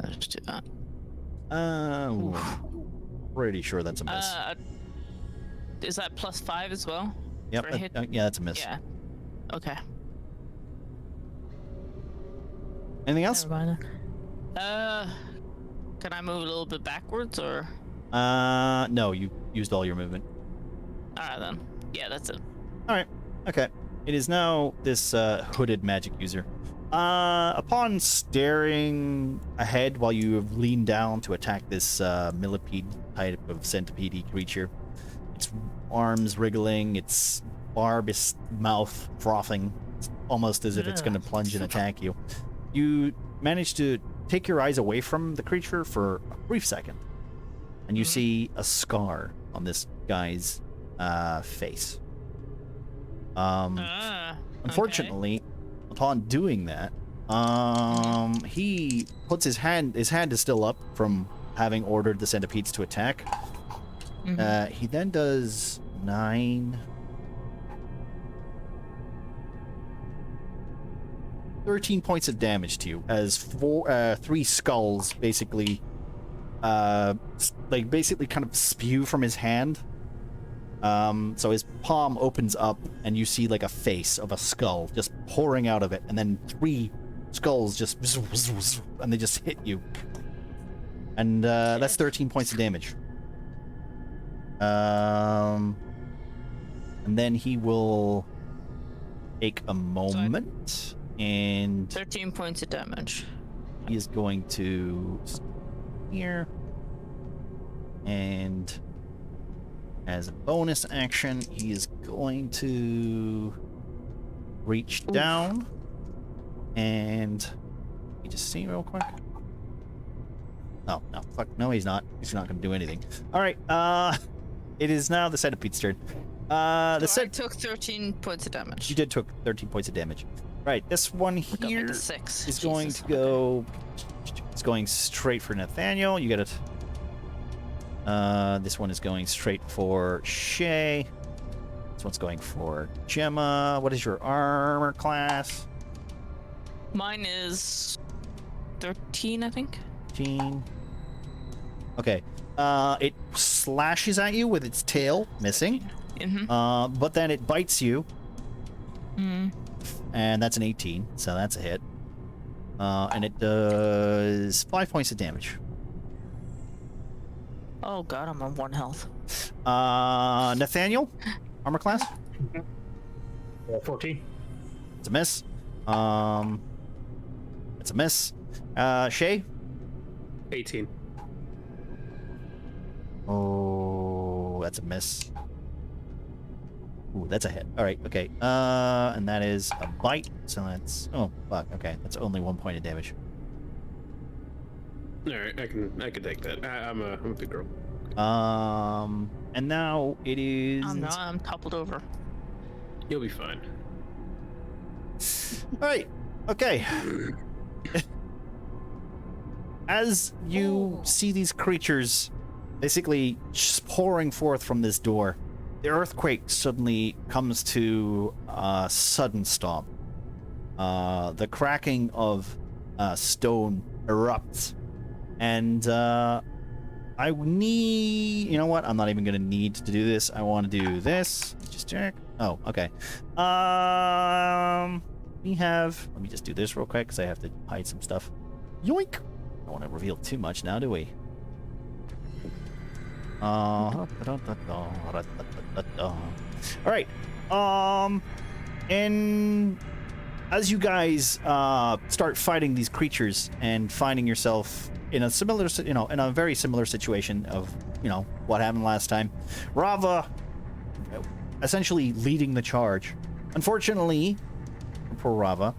Let's do that. Pretty sure that's a miss. is that +5 as well? Yep. For a hit? Yeah, that's a miss. Yeah. Okay. Anything else? Never mind. Can I move a little bit backwards or? No, you used all your movement. Alright then. Yeah, that's it. All right. Okay. It is now this hooded magic user. Upon staring ahead while you have leaned down to attack this millipede type of centipede creature, its arms wriggling, its barbous mouth frothing, almost as if it's going to plunge and attack you. You manage to take your eyes away from the creature for a brief second, and you see a scar on this guy's face. Unfortunately, upon doing that, he puts his hand is still up from having ordered the centipedes to attack. He then does 13 points of damage to you as 3 skulls basically kind of spew from his hand. So his palm opens up and you see like a face of a skull just pouring out of it, and then 3 skulls just and they just hit you. And that's 13 points of damage. And then he will take a moment and 13 points of damage. he is going to here, and as a bonus action he is going to reach down and let me just see real quick. Oh no, fuck no, he's not gonna do anything. All right, it is now the centipede's turn. I took 13 points of damage. You did took 13 points of damage. Right, this one here is 6. going to go. It's going straight for Nathaniel. You get it. This one is going straight for Shay. This one's going for Gemma. What is your armor class? Mine is 13, I think. 13. Okay. It slashes at you with its tail, missing. But then it bites you. And that's an 18, so that's a hit. And it does 5 points of damage. Oh god, I'm on 1 health. Nathaniel, armor class? 14. It's a miss. It's a miss. Shay? 18. Oh, that's a miss. Ooh, that's a hit. All right, okay. And that is a bite, so that's... Oh, fuck, okay. That's only 1 point of damage. All right, I can take that. I'm a big girl. And now it is... I'm toppled over. You'll be fine. All right, okay. As you see these creatures basically just pouring forth from this door, the earthquake suddenly comes to a sudden stop. The cracking of stone erupts. And I need... You know what? I'm not even going to need to do this. I want to do this. Just check. Oh, okay. We have... Let me just do this real quick because I have to hide some stuff. Yoink! I don't want to reveal too much now, do we? All right. And as you guys start fighting these creatures and finding yourself in a similar, in a very similar situation of, what happened last time, Rava essentially leading the charge. Unfortunately, poor Rava,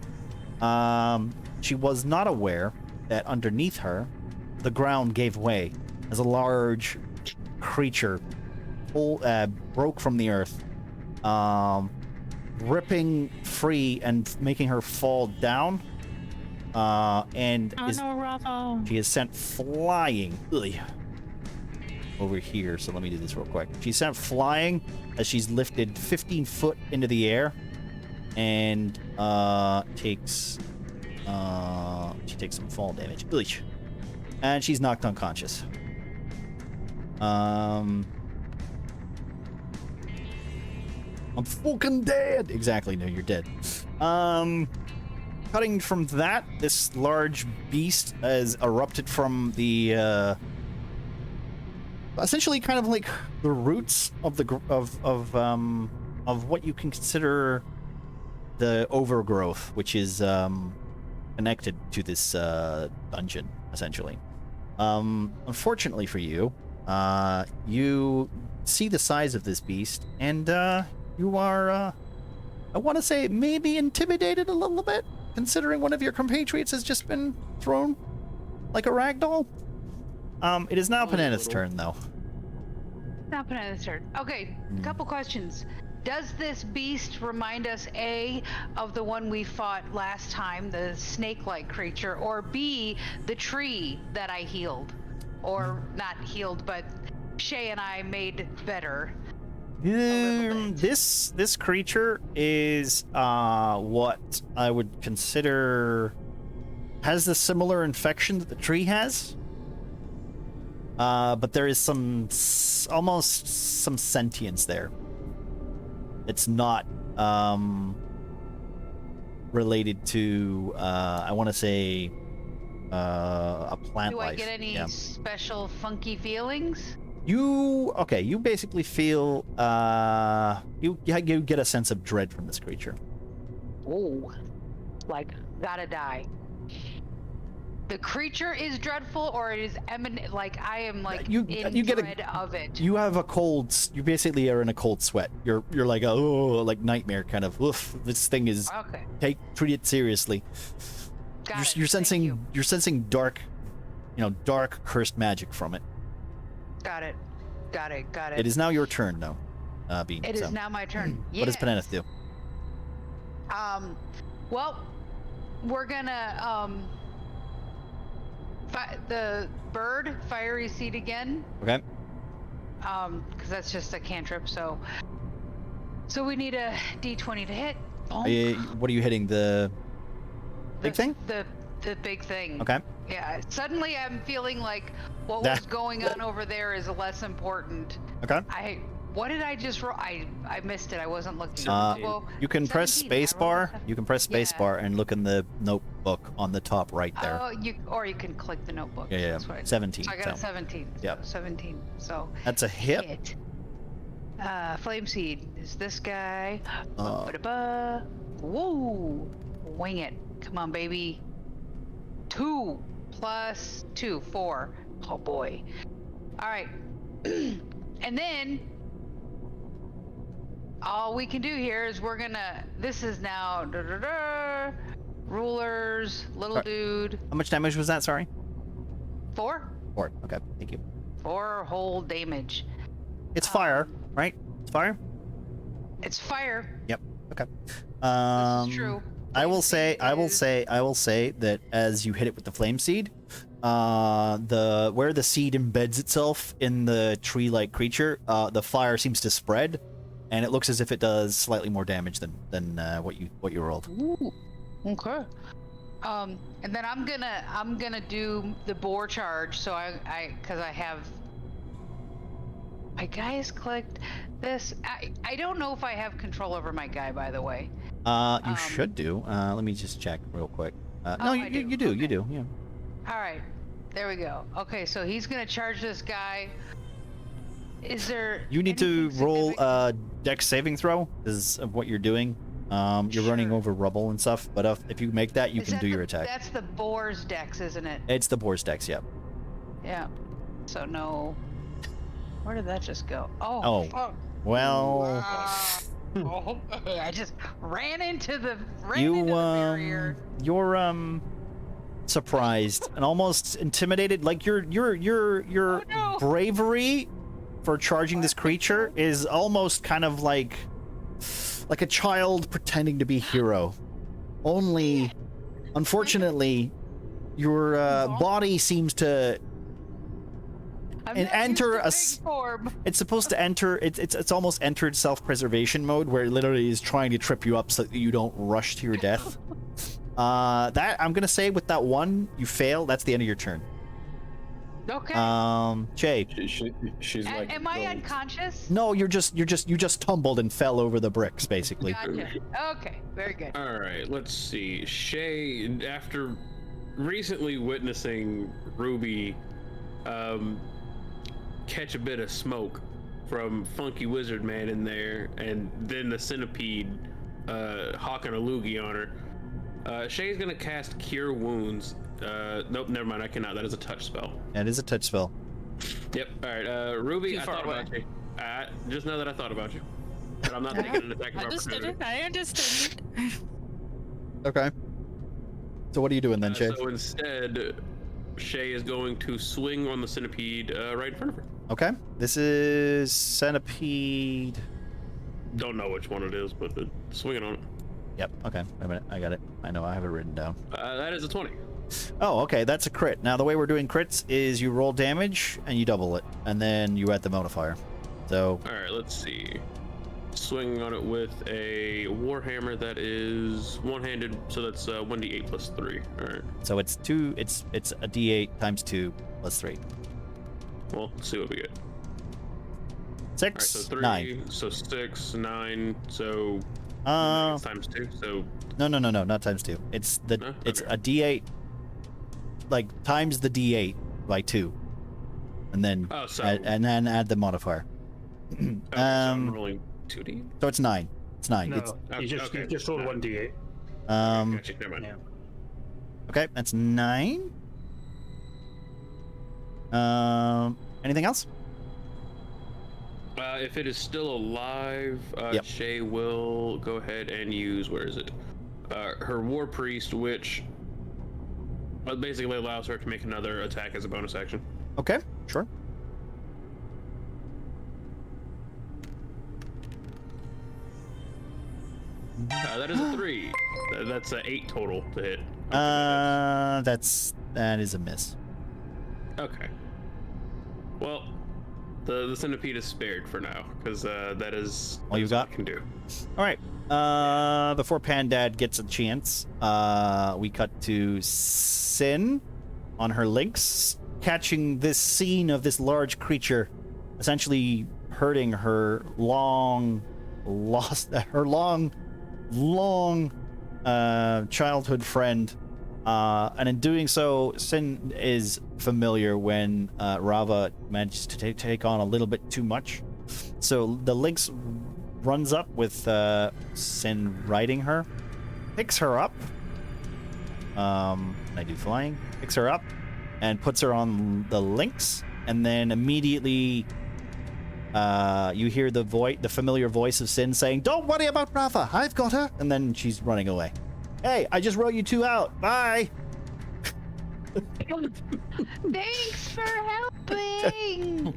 she was not aware that underneath her, the ground gave way as a large creature broke from the earth, ripping free and making her fall down, and she is sent flying over here. So let me do this real quick. She's sent flying as she's lifted 15 foot into the air, and takes some fall damage. And she's knocked unconscious. I'm fucking dead. Exactly. No, you're dead. Cutting from that, this large beast has erupted from the essentially kind of like the roots of the of what you can consider the overgrowth, which is connected to this dungeon, essentially. Unfortunately for you, you see the size of this beast, and you are, I want to say, maybe intimidated a little bit, considering one of your compatriots has just been thrown like a ragdoll. It is now Panana's turn, though. Not Panana's turn. Okay, couple questions. Does this beast remind us, A, of the one we fought last time, the snake-like creature, or B, the tree that I healed? Or not healed, but Shay and I made better. This creature is what I would consider has the similar infection that the tree has, but there is almost some sentience there. It's not related to I want to say a plant life. Do I get any special funky feelings? You basically feel you get a sense of dread from this creature. Oh, like gotta die. The creature is dreadful, or it is eminent. Like I am like you get dread of it. You have a cold. You basically are in a cold sweat. You're like like nightmare kind of. Oof, this thing is treat it seriously. You're sensing dark, dark cursed magic from it. Got it. It is now your turn, though, Bean. It is now my turn. What does Panana's do? Well, we're gonna the bird fiery seed again. Okay. Because that's just a cantrip. So we need a D20 to hit. What are you hitting? The big thing? The big thing. Okay. Yeah. Suddenly I'm feeling like what was going on over there is less important. Okay. What did I just roll? I missed it. I wasn't looking. You can press spacebar. You can press spacebar and look in the notebook on the top right there. Oh, you can click the notebook. Yeah. 17. So I got a 17. Yeah. 17. So that's a hit. Flame seed is this guy. Whoa! Wing it. Come on, baby. 2 plus 2, 4. Oh boy. All right. And then all we can do here is this is now rulers, little dude. How much damage was that? Sorry. 4. 4. Okay, thank you. 4 whole damage. It's fire, right? It's fire. It's fire. Yep. Okay. This is true. I will say that as you hit it with the flame seed, where the seed embeds itself in the tree-like creature, the fire seems to spread, and it looks as if it does slightly more damage than what you rolled. Ooh, okay. And then I'm gonna do the boar charge. So because I have my guy is clicked. This I don't know if I have control over my guy, by the way. You should do. Let me just check real quick. No, you do. You do. Yeah. All right. There we go. Okay, so he's gonna charge this guy. Is there? You need to roll a dex saving throw. Is of what you're doing. You're running over rubble and stuff, but if you make that, you can do your attack. That's the boar's dex, isn't it? It's the boar's dex. Yeah. Yeah. So no. Where did that just go? Oh. Fuck. Well. Oh, I just ran into the barrier. You're surprised and almost intimidated. Like your bravery for charging this creature is almost kind of like a child pretending to be hero. Only, unfortunately, your body seems to enter a form. It's supposed to enter it's almost entered self-preservation mode, where it literally is trying to trip you up so that you don't rush to your death. That I'm gonna say with that one you fail. That's the end of your turn. Okay. Shay. She's like. Am I gold. unconscious? No, you just tumbled and fell over the bricks, basically. Gotcha. Okay, very good. All right, let's see. Shay, after recently witnessing Ruby catch a bit of smoke from Funky Wizard Man in there, and then the centipede hawking a loogie on her, Shay's gonna cast Cure Wounds. Nope, never mind. I cannot. That is a touch spell. That is a touch spell. Yep. All right. Ruby, Too I far thought away. about you. Just know that I thought about you, but I'm not taking an attack of Understood opportunity. it. I understood it. Okay. So what are you doing then, Shay? So instead, Shay is going to swing on the centipede right in front of her. Okay. This is centipede. Don't know which one it is, but swinging on it. Yep. Okay. Wait a minute. I got it. I know. I have it written down. That is a 20. Oh, okay. That's a crit. Now the way we're doing crits is you roll damage and you double it, and then you add the modifier. So. All right. Let's see. Swinging on it with a warhammer that is one-handed, so that's 1d8 plus 3. All right. So it's two. It's a D8 times 2 plus 3. Well, let's see what we get. All 6. right. So 3. 9. So 6, 9. So it's times 2. So No, not times 2. It's the No? it's Okay. a D8, like times the D8 by 2, and then Oh, so- and then add the modifier. okay, so I'm rolling 2d. So it's 9. It's 9. No, It's Okay. you just rolled No. 1d8. Gotcha. Never mind. Yeah. okay. That's 9. Anything else? If it is still alive, Yep. Shay will go ahead and use, where is it? Her War Priest, which basically allows her to make another attack as a bonus action. Okay, sure. That is a 3. That's a 8 total to hit. That is a miss. Okay. Well, the centipede is spared for now, because that is All you got? I can do. All right. Before Pandad gets a chance, we cut to Sin on her lynx, catching this scene of this large creature, essentially hurting her long childhood friend. And in doing so, Sin is familiar when Rava manages to take on a little bit too much. So the lynx runs up with Sin riding her, picks her up. I do flying. Picks her up and puts her on the lynx, and then immediately you hear the familiar voice of Sin saying, "Don't worry about Rava, I've got her." And then she's running away. Hey, I just wrote you 2 out. Bye. Thanks for helping.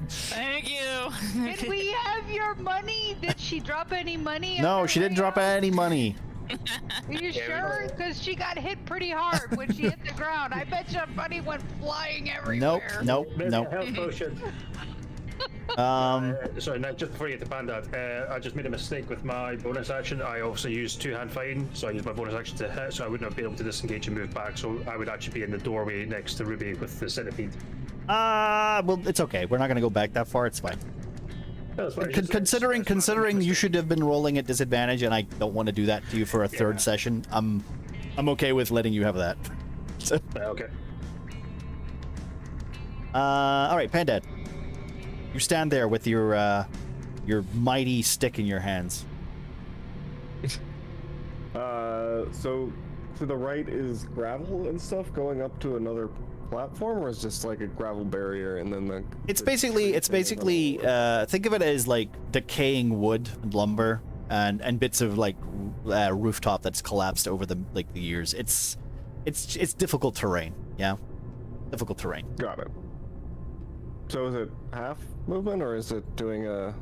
Thank you. Did we have your money? Did she drop any money? No, on her she didn't way drop out? any money. Are you sure? Because she got hit pretty hard when she hit the ground. I bet your money went flying everywhere. Nope. Maybe a health potion. Sorry, now just before you get to Bandad, I just made a mistake with my bonus action. I also used two-hand fighting, so I used my bonus action to hit, so I wouldn't have been able to disengage and move back. So I would actually be in the doorway next to Ruby with the centipede. Well, it's okay. We're not gonna go back that far. It's fine. That's fine. Considering you should have been rolling at disadvantage, and I don't want to do that to you for a third session. I'm okay with letting you have that. So, Okay. all right, Pandad. You stand there with your mighty stick in your hands. So to the right is gravel and stuff going up to another platform, or is just like a gravel barrier and then the. It's basically think of it as like decaying wood and lumber and bits of like rooftop that's collapsed over the years. It's difficult terrain. Yeah, difficult terrain. Got it. So is it half movement, or is it doing a?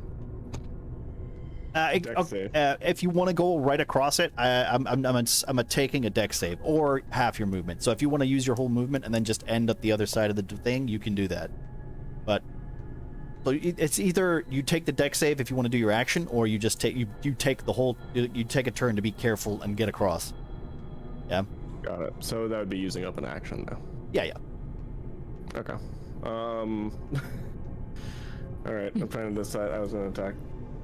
Dex save. If you want to go right across it, I'm taking a dex save or half your movement. So if you want to use your whole movement and then just end at the other side of the thing, you can do that. But so it's either you take the dex save if you want to do your action, or you just take you take a turn to be careful and get across. Yeah. Got it. So that would be using up an action though. Yeah. Okay. All right, I'm trying to decide. I was gonna attack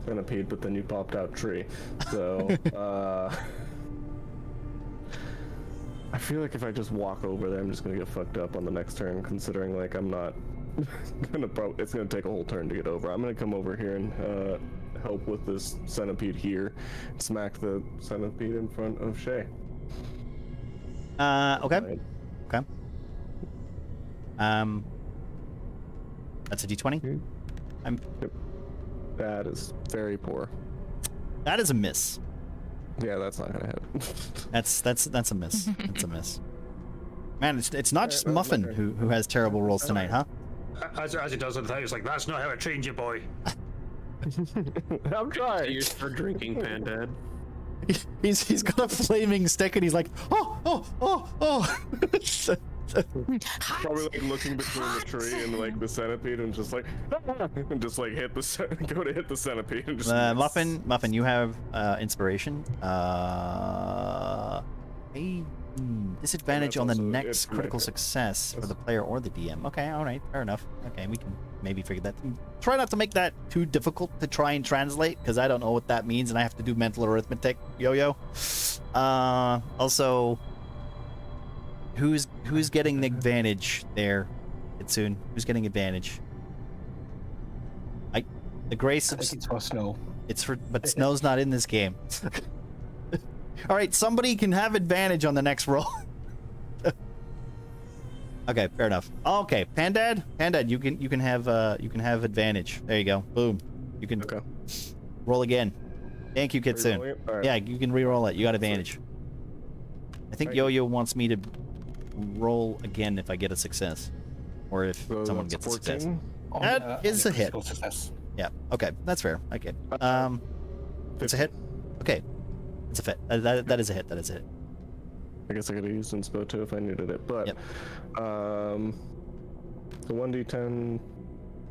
Centipede, but then you popped out tree. So, I feel like if I just walk over there, I'm just gonna get fucked up on the next turn, considering like I'm not it's gonna take a whole turn to get over. I'm gonna come over here and help with this Centipede here, smack the Centipede in front of Shay. Okay. Okay. That's a D20. Yep. That is very poor. That is a miss. Yeah, that's not gonna hit. That's a miss. That's a miss. Man, it's not just Muffin who has terrible rolls tonight, huh? As he does on the thing, it's like, that's not how I trained you, boy. I'm trying. You're for drinking, Pandad. He's got a flaming stick and he's like, oh. Probably like looking between the tree and like the centipede and just like and just like go to hit the centipede and just Muffin, you have inspiration. Disadvantage on the also- next it's critical medical. success for the player or the DM. Okay, all right, fair enough. Okay, we can maybe figure that. Try not to make that too difficult to try and translate, because I don't know what that means and I have to do mental arithmetic. Yo-yo. Also, who's getting the advantage there, Kitsune? Who's getting advantage? The grace I of think it's for Snow. but Snow's not in this game. All right, somebody can have advantage on the next roll. Okay, fair enough. Okay, Pandad, you can have advantage. There you go. Boom. You can roll again. Thank you, Kitsune. Right. Yeah, you can re-roll it. You got advantage. I think Yo-Yo wants me to roll again if I get a success, or if So someone that's gets a success. 14. That is a hit. critical success. Yeah. Okay, that's fair. Okay. It's a hit. Okay. It's a fit. That is a hit. That is a hit. I guess I could have used inspo too if I needed it, but Yep. the 1d10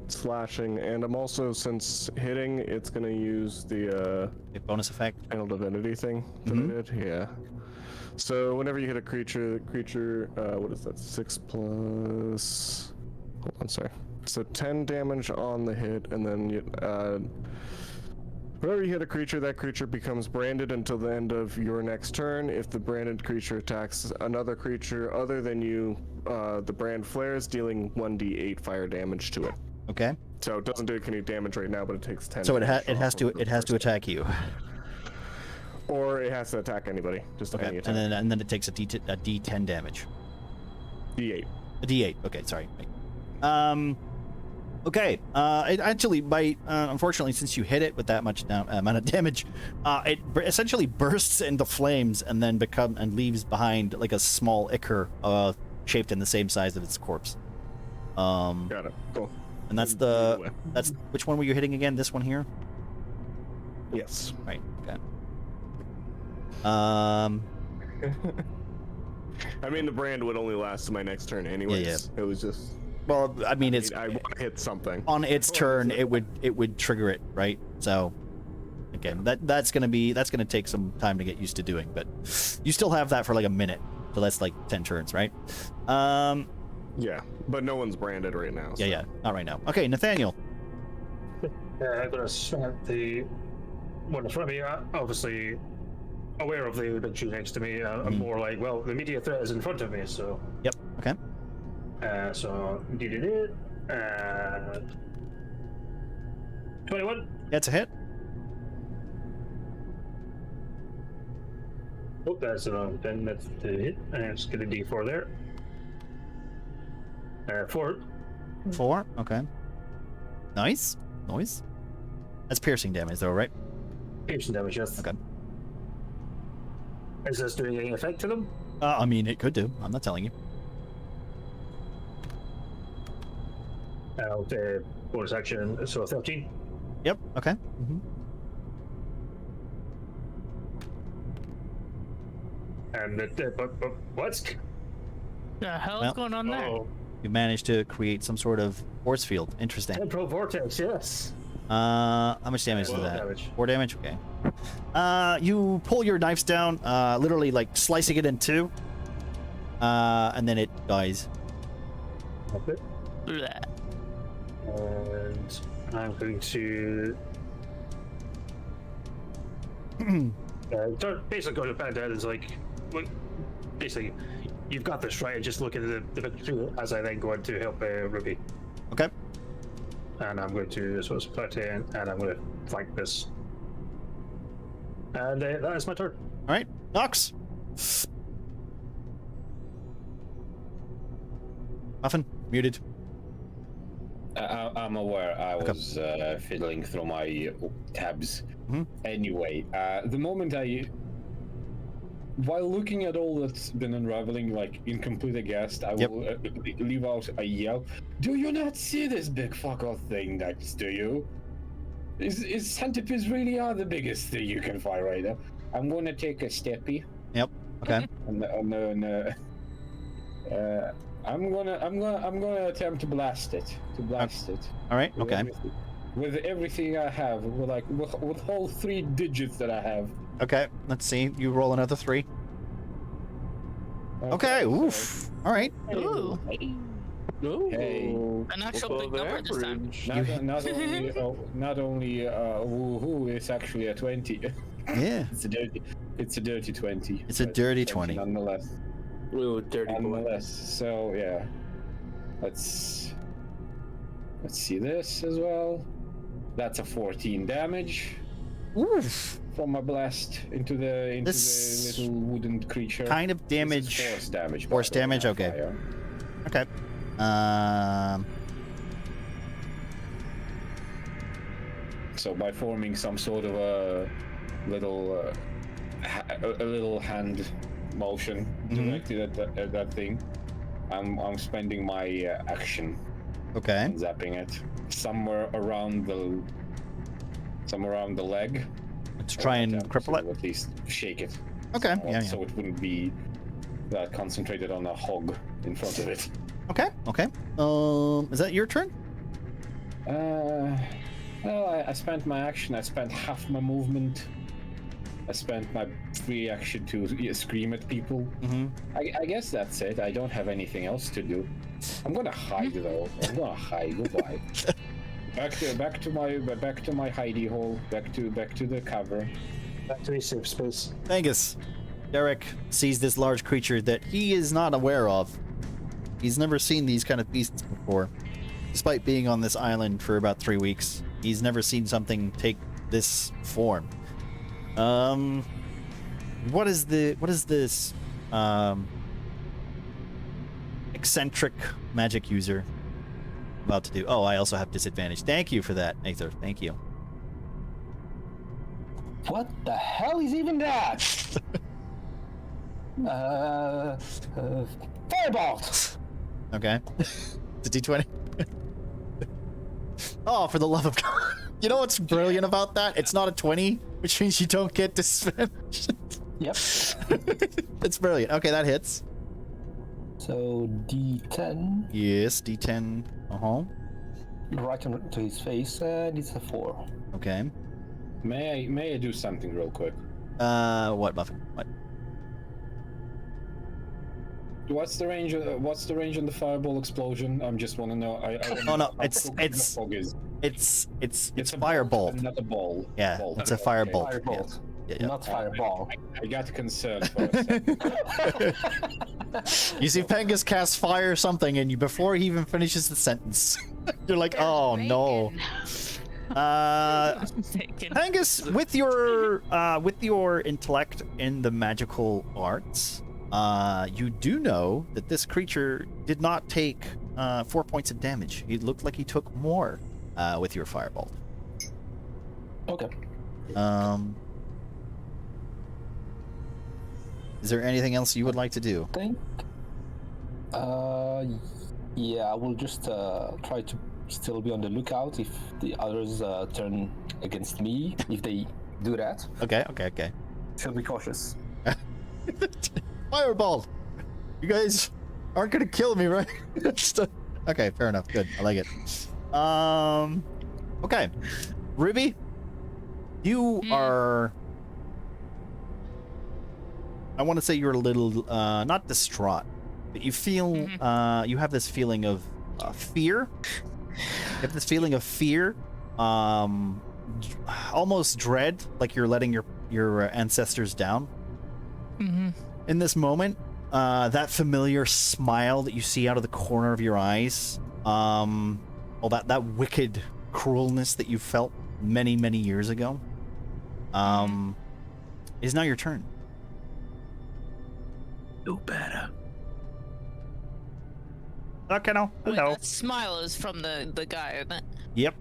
slashing, and I'm also, since hitting, it's gonna use the A bonus effect. channel divinity thing that I did. Yeah. So whenever you hit a creature, what is that? 6 plus. Hold on, sorry. So 10 damage on the hit, and then whenever you hit a creature, that creature becomes branded until the end of your next turn. If the branded creature attacks another creature other than you, the brand flares, dealing 1d8 fire damage to it. Okay. So it doesn't do any damage right now, but it takes 10. So it damage has off of the to first attack you. Or it has to attack anybody. Just Okay. any attack. And then it takes a D10 damage. D8. A D8. Okay, sorry. Okay. It actually, unfortunately, since you hit it with that much amount of damage, it essentially bursts into flames and then leaves behind like a small ichor, shaped in the same size of its corpse. Got it. Cool. And that's which one were you hitting again? This one here? Yes. Right. Okay. I mean, the brand would only last to my next turn anyways. Yeah. It was just... Well, I mean, it's I want to hit something. on its turn. It would trigger it, right? So, again, that's gonna take some time to get used to doing, but you still have that for like a minute, so that's like 10 turns, right? Yeah, but no one's branded right now. So. Yeah, not right now. Okay, Nathaniel. I'm gonna swing at the one in front of me. Obviously, aware of the big tree next to me. I'm more like, well, the immediate threat is in front of me, so. Yep. Okay. So did it. 21. That's a hit. Oh, that's around 10. That's the hit. And let's get a D4 there. 4. 4. Okay. Nice. That's piercing damage, though, right? Piercing damage, yes. Okay. Is this doing any effect to them? I mean, it could do. I'm not telling you. Bonus action, so 13. Yep. Okay. And but what? The hell's Well- going on there? Oh, You managed to create some sort of force field. Interesting. temporal vortex, yes. How much damage is 12 that? damage. 4 damage. Okay. You pull your knives down, literally like slicing it in two, and then it dies. Okay. do that. And I'm going to basically go to Panda and is like, look, basically, you've got this right, and just look at the picture as I then go on to help Ruby. Okay. And I'm going to sort of split in, and I'm going to flank this. And that is my turn. All right. Nox. Muffin, muted. I'm aware I was fiddling through my tabs. Mhm. Anyway, the moment while looking at all that's been unraveling, like in complete aghast, I will leave out a yell. Do you not see this big fuck-off thing next to you? Is centipedes really are the biggest thing you can find right now? I'm gonna take a steppy. Yep. Okay. I'm gonna attempt to blast it. All right. With Okay. everything- With everything I have, with all 3 digits that I have. Okay. Let's see. You roll another 3. Okay. so- Oof. All right. Ooh, Hey. an actual big number this time. Not only woohoo, it's actually a 20. Yeah. It's a dirty 20. It's a but dirty 20. nonetheless. Ooh, dirty boy. Nonetheless, so yeah, let's see this as well. That's a 14 damage Oof. from a blast into the This little wooden creature. Kind of This is damage. force damage. by Force the way, damage, not okay. fire. Okay. So by forming some sort of a little a little hand motion directed at that thing, I'm spending my action Okay. and zapping it somewhere around the leg. Let's try and Attempt cripple to it. at least shake it. Okay. Yeah. So it wouldn't be that concentrated on a hog in front of it. Okay. Okay. Is that your turn? Well, I spent my action. I spent half my movement. I spent my free action to scream at people. Mm-hmm. I guess that's it. I don't have anything else to do. I'm gonna hide though. I'm gonna hide. Goodbye. Back to my hidey hole. Back to the cover. Back to a safe space. Angus. Derek sees this large creature that he is not aware of. He's never seen these kind of beasts before. Despite being on this island for about 3 weeks, he's never seen something take this form. What is this eccentric magic user about to do? Oh, I also have disadvantage. Thank you for that, Aether. Thank you. What the hell is even that? Firebolt! Okay. It's a D20. Oh, for the love of God. You know what's brilliant about that? It's not a 20, which means you don't get disadvantage. Yep. It's brilliant. Okay, that hits. So D10 Yes, D10. Uh-huh. right onto his face, and it's a 4. Okay. May I do something real quick? What, Muffin? What? What's the range on the fireball explosion? I just want to know. I Oh, no, how it's- quick the it's- fog is. It's It's a firebolt. not a ball. Yeah, Bolt. it's a Okay. firebolt. Firebolt, Yeah. not fireball. I got concerned for a second. You see Pengus cast fire something, and before he even finishes the sentence, you're like, oh no. Taken. Pengus, with your intellect in the magical arts, you do know that this creature did not take 4 points of damage. It looked like he took more with your firebolt. Okay. Is there anything else you would like to do? Think. Yeah, I will just try to still be on the lookout if the others turn against me. If they do that, Okay. should be cautious. Fireball! You guys aren't gonna kill me, right? Okay, fair enough. Good. I like it. Okay. Ruby, you are... I want to say you're a little, not distraught, but you feel, you have this feeling of fear. You have this feeling of fear, almost dread, like you're letting your ancestors down. Mm-hmm. In this moment, that familiar smile that you see out of the corner of your eyes, all that wicked cruelness that you felt many, many years ago, is now your turn. No better. Okay, no. Wait, Hello. that smile is from the guy, isn't it? Yep.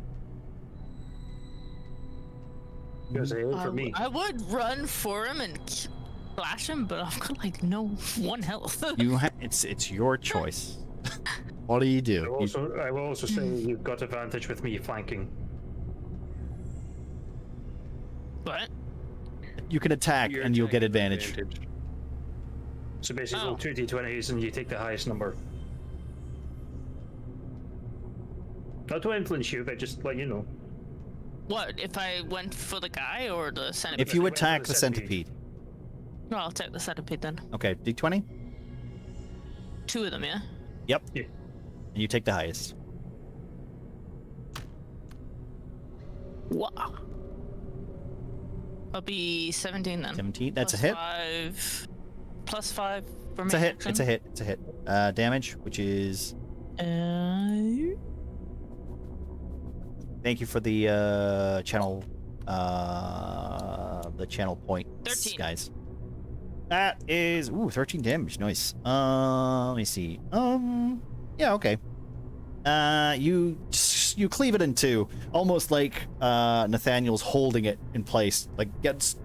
Because they look for me. I would run for him and slash him, but I've got like no one health. It's your choice. What do you do? I will also say you've got advantage with me flanking. What? You can attack Your and you'll attack get is advantage. So basically, roll Oh. 2 d20s and you take the highest number. Not to influence you, but just let you know. What if I went for the guy or the centipede? If you went for attack the the centipede. No, I'll take the centipede then. Okay, D20? 2 of them, yeah. Yep. Yeah. And you take the highest. Wow. I'll be 17 then. 17. That's a Plus hit. 5 plus 5 for It's me. a hit. It's a hit. It's a hit. Damage, which is. Thank you for the channel. The channel point, 13. guys. That is 13 damage. Nice. Let me see. Yeah, okay. You cleave it in two, almost like Nathaniel's holding it in place, like gets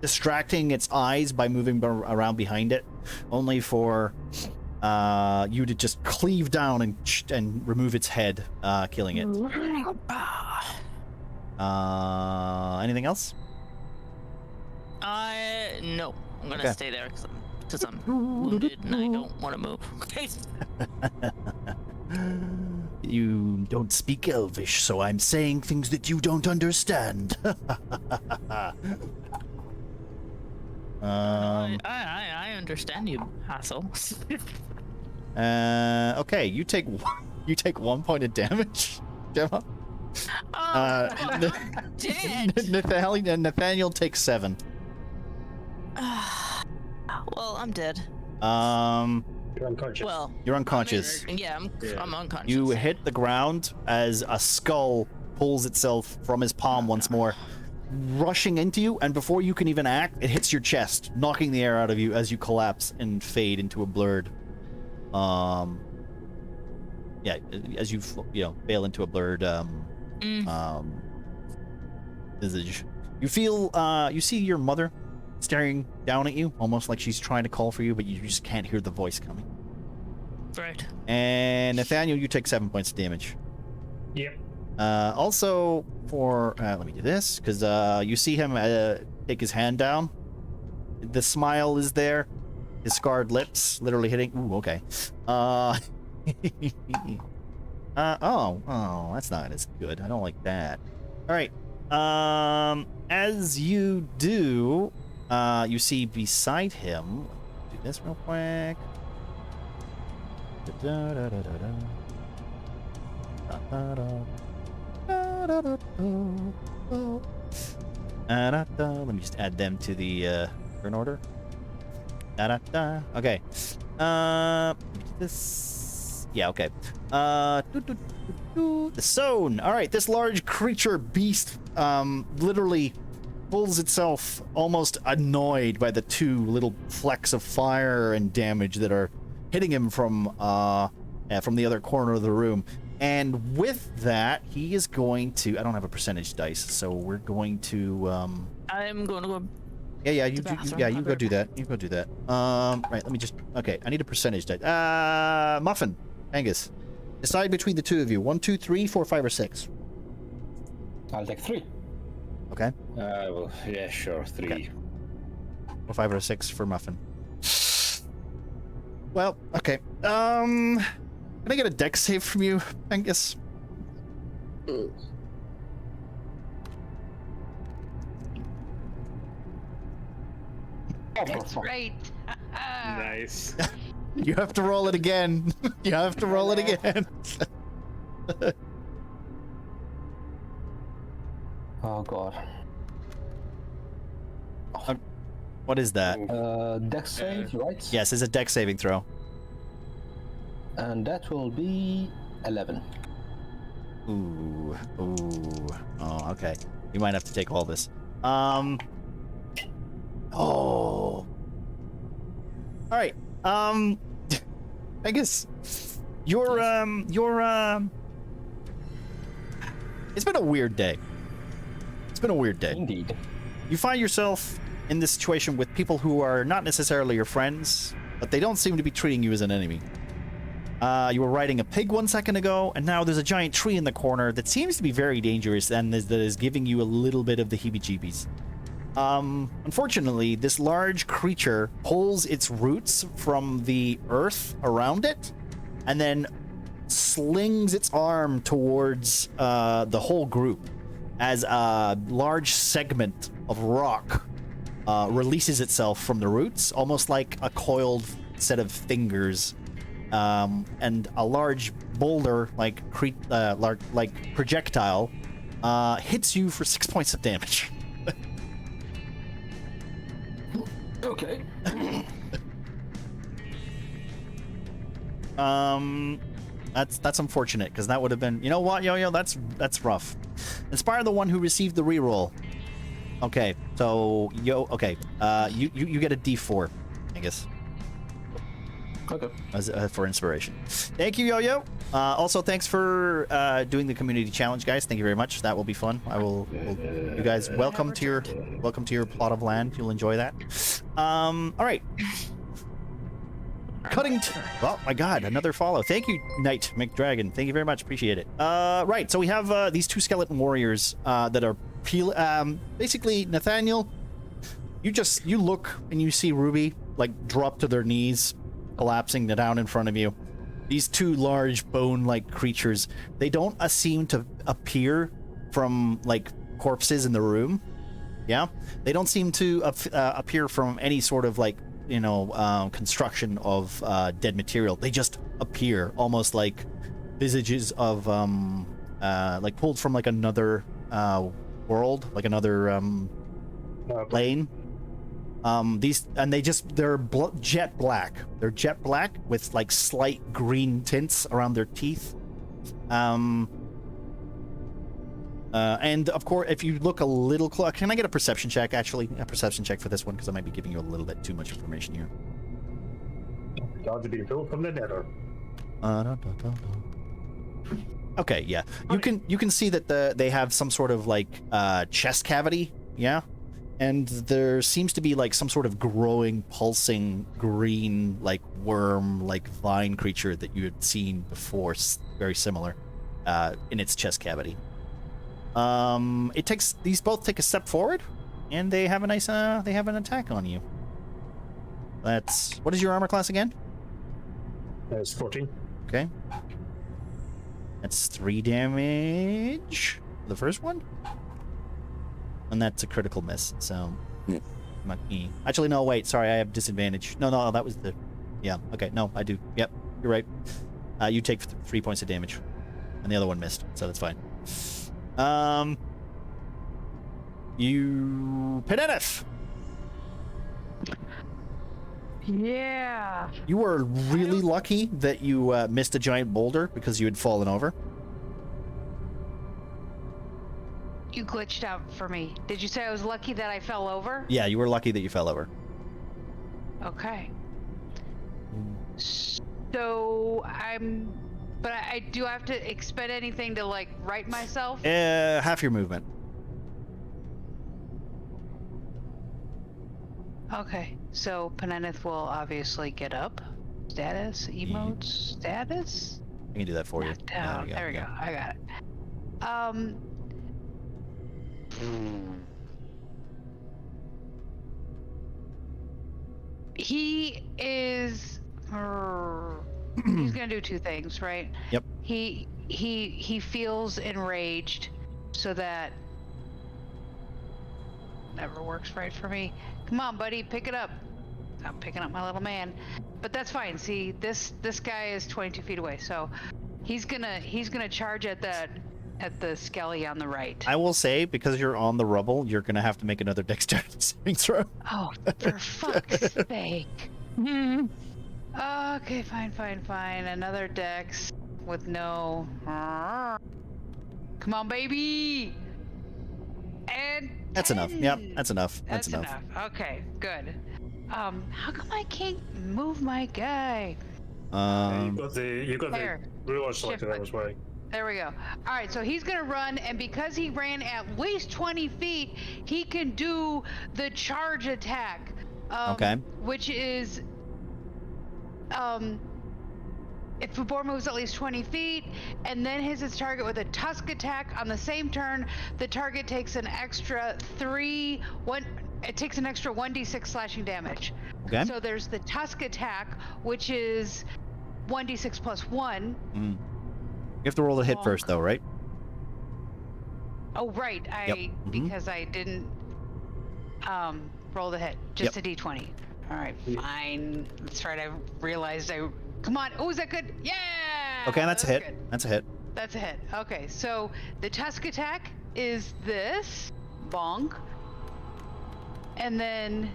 distracting its eyes by moving around behind it, only for you to just cleave down and remove its head, killing it. Anything else? No. I'm gonna Okay. stay there because I'm wounded and I don't want to move. Okay. You don't speak Elvish, so I'm saying things that you don't understand. I understand you, asshole. Okay, you take 1 point of damage, Gemma. Dead. Nathaniel takes 7. Well, I'm dead. You're unconscious. Well, You're unconscious. I'm unconscious. You hit the ground as a skull pulls itself from his palm once more, rushing into you, and before you can even act, it hits your chest, knocking the air out of you as you collapse and fade into a blurred as you fail into a blurred visage. You feel you see your mother staring down at you, almost like she's trying to call for you, but you just can't hear the voice coming. Right. And Nathaniel, you take 7 points of damage. Yep. Also, for let me do this because you see him take his hand down. The smile is there. His scarred lips, literally hitting. Ooh, okay. Oh, that's not as good. I don't like that. All right. As you do, you see beside him. Do this real quick. Let me just add them to the turn order. Okay. This. Yeah. Okay. The Sown. All right. This large creature beast, literally pulls itself, almost annoyed by the two little flecks of fire and damage that are hitting him from the other corner of the room. And with that, he is going to. I don't have a percentage dice, so we're going to. I'm going to go. Yeah, you go do that. You go do that. Right, let me just. Okay, I need a percentage dice. Muffin, Angus, decide between the two of you. 1, 2, 3, 4, 5, or 6. I'll take 3. Okay. Well, yeah, sure, 3. Okay. 4, 5, or 6 for Muffin. Well, okay. Can I get a dex save from you, Angus? That's right. Nice. You have to roll it again. You have to roll it again. Oh god. What is that? Dex save, right? Yes, it's a dex saving throw. And that will be 11. Ooh. Oh, okay. You might have to take all this. Oh. All right. I guess you're it's been a weird day. It's been a weird day. Indeed. You find yourself in this situation with people who are not necessarily your friends, but they don't seem to be treating you as an enemy. You were riding a pig 1 second ago, and now there's a giant tree in the corner that seems to be very dangerous and that is giving you a little bit of the heebie-jeebies. Unfortunately, this large creature pulls its roots from the earth around it and then slings its arm towards the whole group as a large segment of rock releases itself from the roots, almost like a coiled set of fingers. And a large boulder, like projectile, hits you for 6 points of damage. Okay. That's unfortunate because that would have been. You know what, Yo-Yo? That's rough. Inspire the one who received the reroll. Okay, so okay. You get a D4, I guess. Okay. As, for inspiration. Thank you, Yo-Yo. Also, thanks for doing the community challenge, guys. Thank you very much. That will be fun. You guys, welcome to your plot of land. You'll enjoy that. All right. Oh my God, another follow. Thank you, Knight McDragon. Thank you very much. Appreciate it. Right. So we have these two skeleton warriors that are basically Nathaniel. You look and you see Ruby like drop to their knees, collapsing down in front of you. These two large bone-like creatures, they don't seem to appear from like corpses in the room. Yeah, they don't seem to appear from any sort of like construction of dead material. They just appear almost like visages of like pulled from like another world, like another plane. They're jet black. They're jet black with like slight green tints around their teeth. And of course, if you look a little close, can I get a perception check? Actually, a perception check for this one because I might be giving you a little bit too much information here. Gods are being built from the nether. Okay, yeah, you can see that they have some sort of like chest cavity, yeah. And there seems to be like some sort of growing, pulsing green, like worm, like vine creature that you had seen before, very similar, in its chest cavity. These both take a step forward, and they have an attack on you. What is your armor class again? It's 14. Okay. That's 3 damage. The first one? And that's a critical miss, so... Actually, no, wait, sorry, I have disadvantage. No, that was the... Yeah, okay, no, I do. Yep, you're right. You take 3 points of damage. And the other one missed, so that's fine. Peneneth! Yeah. You were really lucky that you missed a giant boulder because you had fallen over. You glitched out for me. Did you say I was lucky that I fell over? Yeah, you were lucky that you fell over. Okay. So but I do have to expend anything to like right myself? Half your movement. Okay, so Peneneth will obviously get up. Status, emotes, status? I can do that for you. Down. There we go. I got it. He is... he's gonna do two things, right? Yep. He feels enraged, so that never works right for me. Come on, buddy, pick it up. Stop picking up my little man. But that's fine. See, this guy is 22 feet away, so he's gonna charge at the skelly on the right. I will say, because you're on the rubble, you're gonna have to make another dexterity saving throw. Oh, for fuck's sake. Okay, fine. Another dex with no. Come on, baby. And That's 10. enough. Yep, that's enough. That's enough. Okay, good. How come I can't move my guy? You've got There. the ruler selected. That was why. There we go. All right, so he's gonna run, and because he ran at least 20 feet, he can do the charge attack. Okay. Which is, if a boar moves at least 20 feet and then hits its target with a tusk attack on the same turn, the target takes an extra 1d6 slashing damage. Okay. So there's the tusk attack, which is 1d6 plus 1. You have to roll the hit first, though, right? Oh, right. Because I didn't roll the hit. Just a d20. All right, fine. That's right. I realized Come on. Oh, is that good? Yeah! Okay, that's a hit. Good. That's a hit. That's a hit. Okay, so the tusk attack is this. Bonk. And then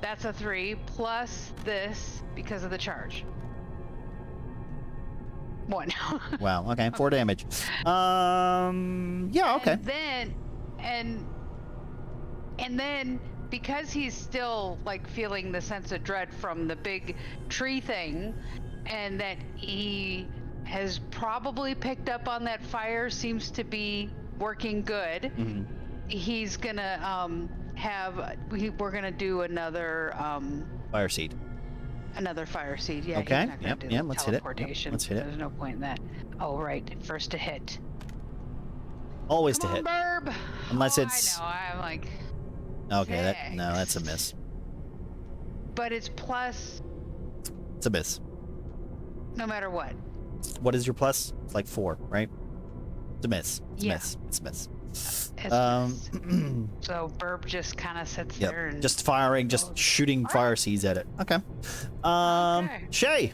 that's a 3 plus this because of the charge. 1. Wow. Okay, 4 damage. Yeah. Okay. And then because he's still like feeling the sense of dread from the big tree thing, and that he has probably picked up on that fire seems to be working good. He's gonna we're gonna do another Fire seed. Another fire seed. Yeah. Okay. He's not gonna do the Let's hit it. Yep, teleportation. let's hit it. There's no point in that. Oh, right. First to hit. Always Come to on, hit. Burb. Unless Oh, it's. I know. I'm like. Okay. That's a miss. But it's plus It's a miss. no matter what. What is your plus? It's like 4, right? It's a miss. It's a Yeah. miss. It's a miss. It's so Burb just kind of sits there and Just firing, just shooting fire seeds at it. Okay. Okay. Shay.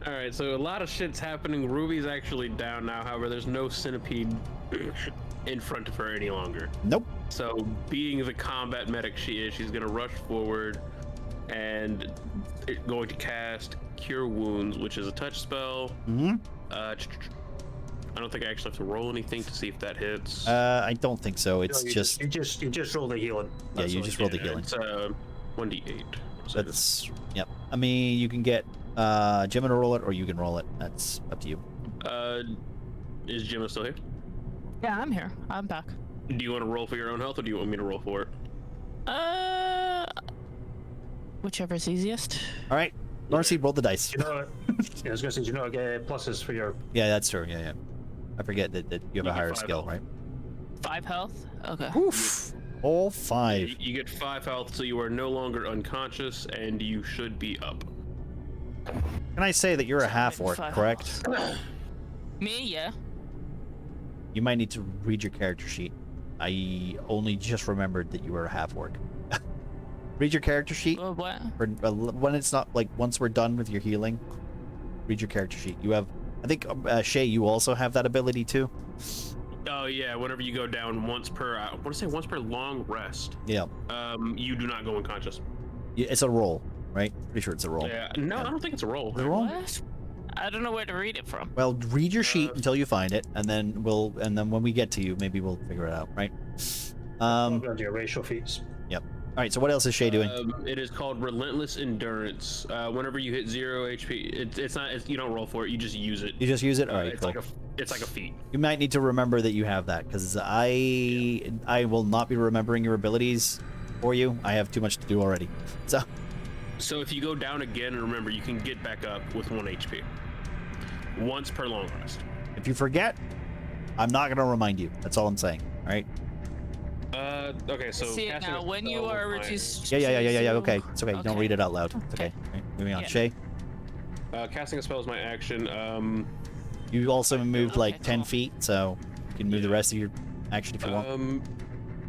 All right, so a lot of shit's happening. Ruby's actually down now. However, there's no centipede in front of her any longer. Nope. So, being the combat medic she is, she's gonna rush forward and going to cast Cure Wounds, which is a touch spell. I don't think I actually have to roll anything to see if that hits. I don't think so. It's No, you just roll the healing. yeah, you just roll the healing. It's 1d8. That's yep. I mean, you can get Gemma to roll it, or you can roll it. That's up to you. Is Gemma still here? Yeah, I'm here. I'm back. Do you want to roll for your own health, or do you want me to roll for it? Whichever's easiest. All right, Marcy, roll the dice. You know what? Yeah, I was gonna say, you know, get pluses for your. Yeah, that's true. Yeah. I forget that you have a get higher 5 skill, health. right? 5 health? Okay. Oof. All 5. You get 5 health, so you are no longer unconscious, and you should be up. Can I say that you're a half orc, 5 correct? Me, yeah. You might need to read your character sheet. I only just remembered that you were a half orc. Read your character sheet. What? When it's not like once we're done with your healing, read your character sheet. You have, I think, Shay, you also have that ability too. Oh yeah, whenever you go down once per, I want to say once per long rest. Yeah. You do not go unconscious. It's a roll, right? Pretty sure it's a roll. Yeah. No, I don't think it's a roll. Is it a roll? What? I don't know where to read it from. Well, read your sheet until you find it, and then when we get to you, maybe we'll figure it out, right? Under your racial feats. Yep. All right. So what else is Shay doing? It is called Relentless Endurance. Whenever you hit 0 HP, it's not. You don't roll for it. You just use it. You just use it. All right. It's Cool. it's like a feat. You might need to remember that you have that, because I will not be remembering your abilities for you. I have too much to do already. So if you go down again, and remember, you can get back up with 1 HP. Once per long rest. If you forget, I'm not going to remind you. That's all I'm saying. All right. Okay, so See it casting now. a When you spell are with my- reduced. Yeah. to Okay. It's okay. zero- Don't read it out loud. It's okay. All right. Moving on. Yeah. Shay, Casting a spell is my action. you also moved like Okay, 10 cool. feet, so you can move the rest of your action if you want.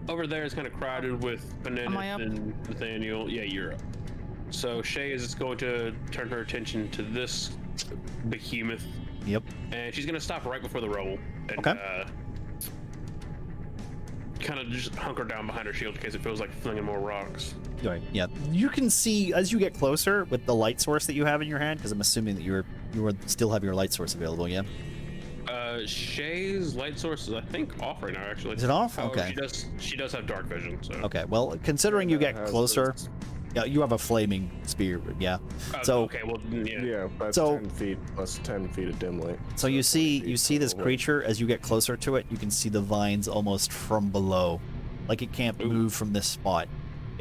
over there is kind of crowded with Am I Bananas up? and Nathaniel. Yeah, you're up. So Shay is going to turn her attention to this behemoth, Yep. and she's gonna stop right before the rubble and Okay. kind of just hunker down behind her shield in case it feels like flinging more rocks. Right. Yeah. You can see as you get closer with the light source that you have in your hand, because I'm assuming that you still have your light source available. Yeah. Shay's light source is, I think, off right now. Actually, Is it off? However, Okay. She does have dark vision. So. Okay. Well, considering you get Has closer, this- yeah, you have a flaming spear. Yeah. So okay, well, yeah. Yeah, that's So- 10 feet plus 10 feet of dim light. So you see this total. creature as you get closer to it. You can see the vines almost from below, like it can't move from this spot.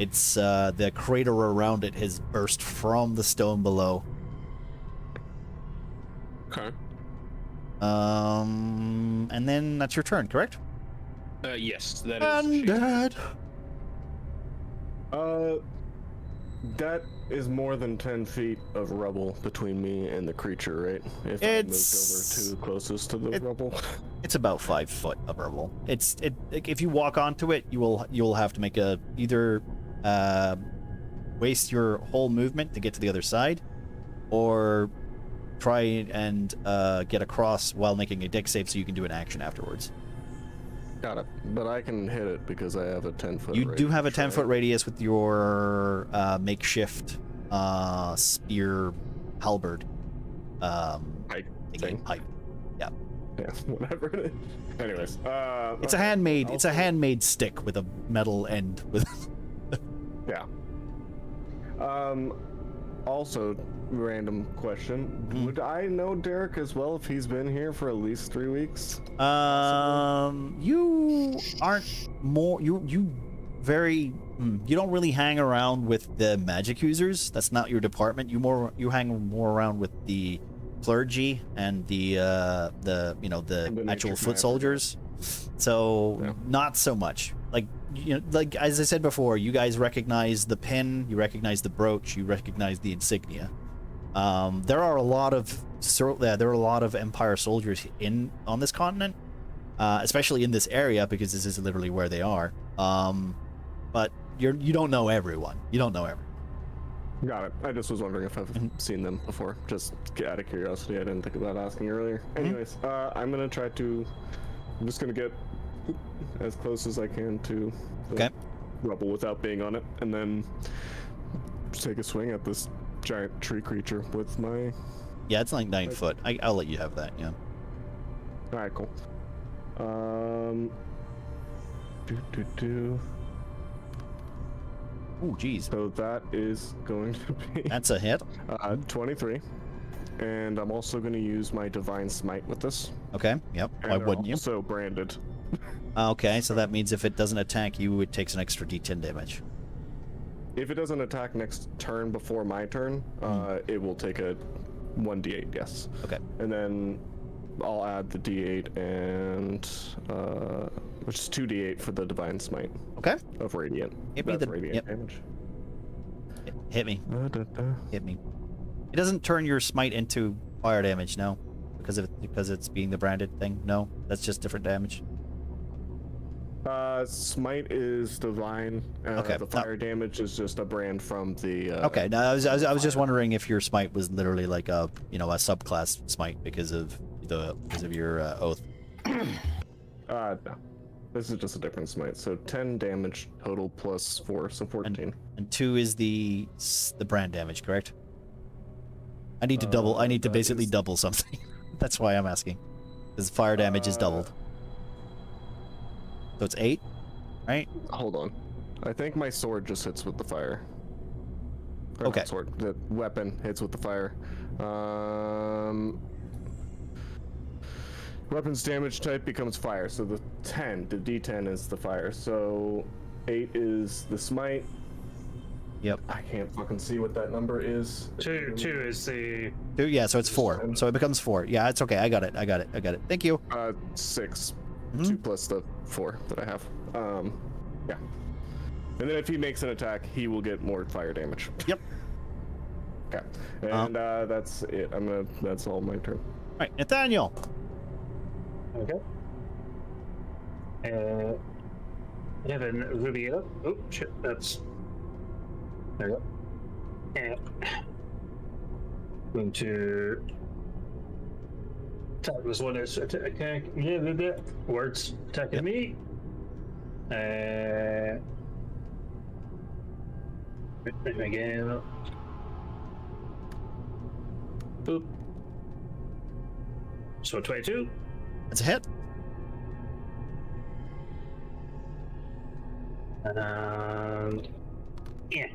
It's the crater around it has burst from the stone below. Okay. And then that's your turn, correct? Yes, that is. Shay. Undead. That is more than 10 feet of rubble between me and the creature, right? If I moved It's- over too closest to the rubble. It's about 5 foot of rubble. If you walk onto it, you'll have to make either waste your whole movement to get to the other side, or try and get across while making a dex save so you can do an action afterwards. Got it. But I can hit it because I have a 10-foot You do have a 10-foot right? radius with your makeshift spear halberd. Pipe thing. Pipe. Yeah, whatever it is. Anyways, It's a handmade stick with a metal end with. yeah. Also, random question. Mhm. Would I know Derek as well if he's been here for at least 3 weeks? You aren't more you very you don't really hang around with the magic users. That's not your department. You hang more around with the clergy and the actual nature foot map. soldiers. So Yeah. not so much. Like as I said before, you guys recognize the pin, you recognize the brooch, you recognize the insignia. There are a lot of Empire soldiers on this continent, especially in this area because this is literally where they are. But you don't know everyone. You don't know everyone. Got it. I just was wondering if I've seen them before. Just out of curiosity. I didn't think about asking earlier. Anyways, I'm just gonna get as close as I can to the Okay. rubble without being on it, and then take a swing at this giant tree creature with my. Yeah, it's like 9 foot. I'll let you have that. Yeah. All right, cool. Oh, geez. So that is going to be That's a hit. 23, and I'm also going to use my divine smite with this. Okay. Yep. And Why they're wouldn't you? Also branded. Okay, so that means if it doesn't attack you, it takes an extra D10 damage. If it doesn't attack next turn before my turn, it will take a 1d8, yes. Okay. And then I'll add the d8 and which is 2d8 for the divine smite Okay. of radiant. Hit me That's the- radiant yep. damage. Hit me. Da-da-da. Hit me. It doesn't turn your smite into fire damage, no, because it's being the branded thing. No, that's just different damage. Smite is divine. Okay, The fire damage is just a brand from the. Okay. Now I was just wondering if your smite was literally like a subclass smite because of your oath. No. This is just a different smite. So 10 damage total plus 4, so 14. And 2 is the brand damage, correct? I need to double. I need to that basically is- double something. That's why I'm asking. Because fire damage is doubled. So it's 8, right? Hold on. I think my sword just hits with the fire. Or not Okay. Sword. The weapon hits with the fire. Weapons damage type becomes fire. So the D10 is the fire. So 8 is the smite. Yep. I can't fucking see what that number is. Two is the 2, yeah. So it's 4. So it becomes 4. Yeah, it's okay. I got it. Thank you. 6. Mhm. 2 plus the 4 that I have. Yeah. And then if he makes an attack, he will get more fire damage. Yep. Okay. And that's it. That's all my turn. All right, Nathaniel. Having Ruby up. Oh shit, that's there we go. And going to attack this one that's attacking. Yeah, the words attacking me. Again. Boop. So 22. That's a hit. And yeah,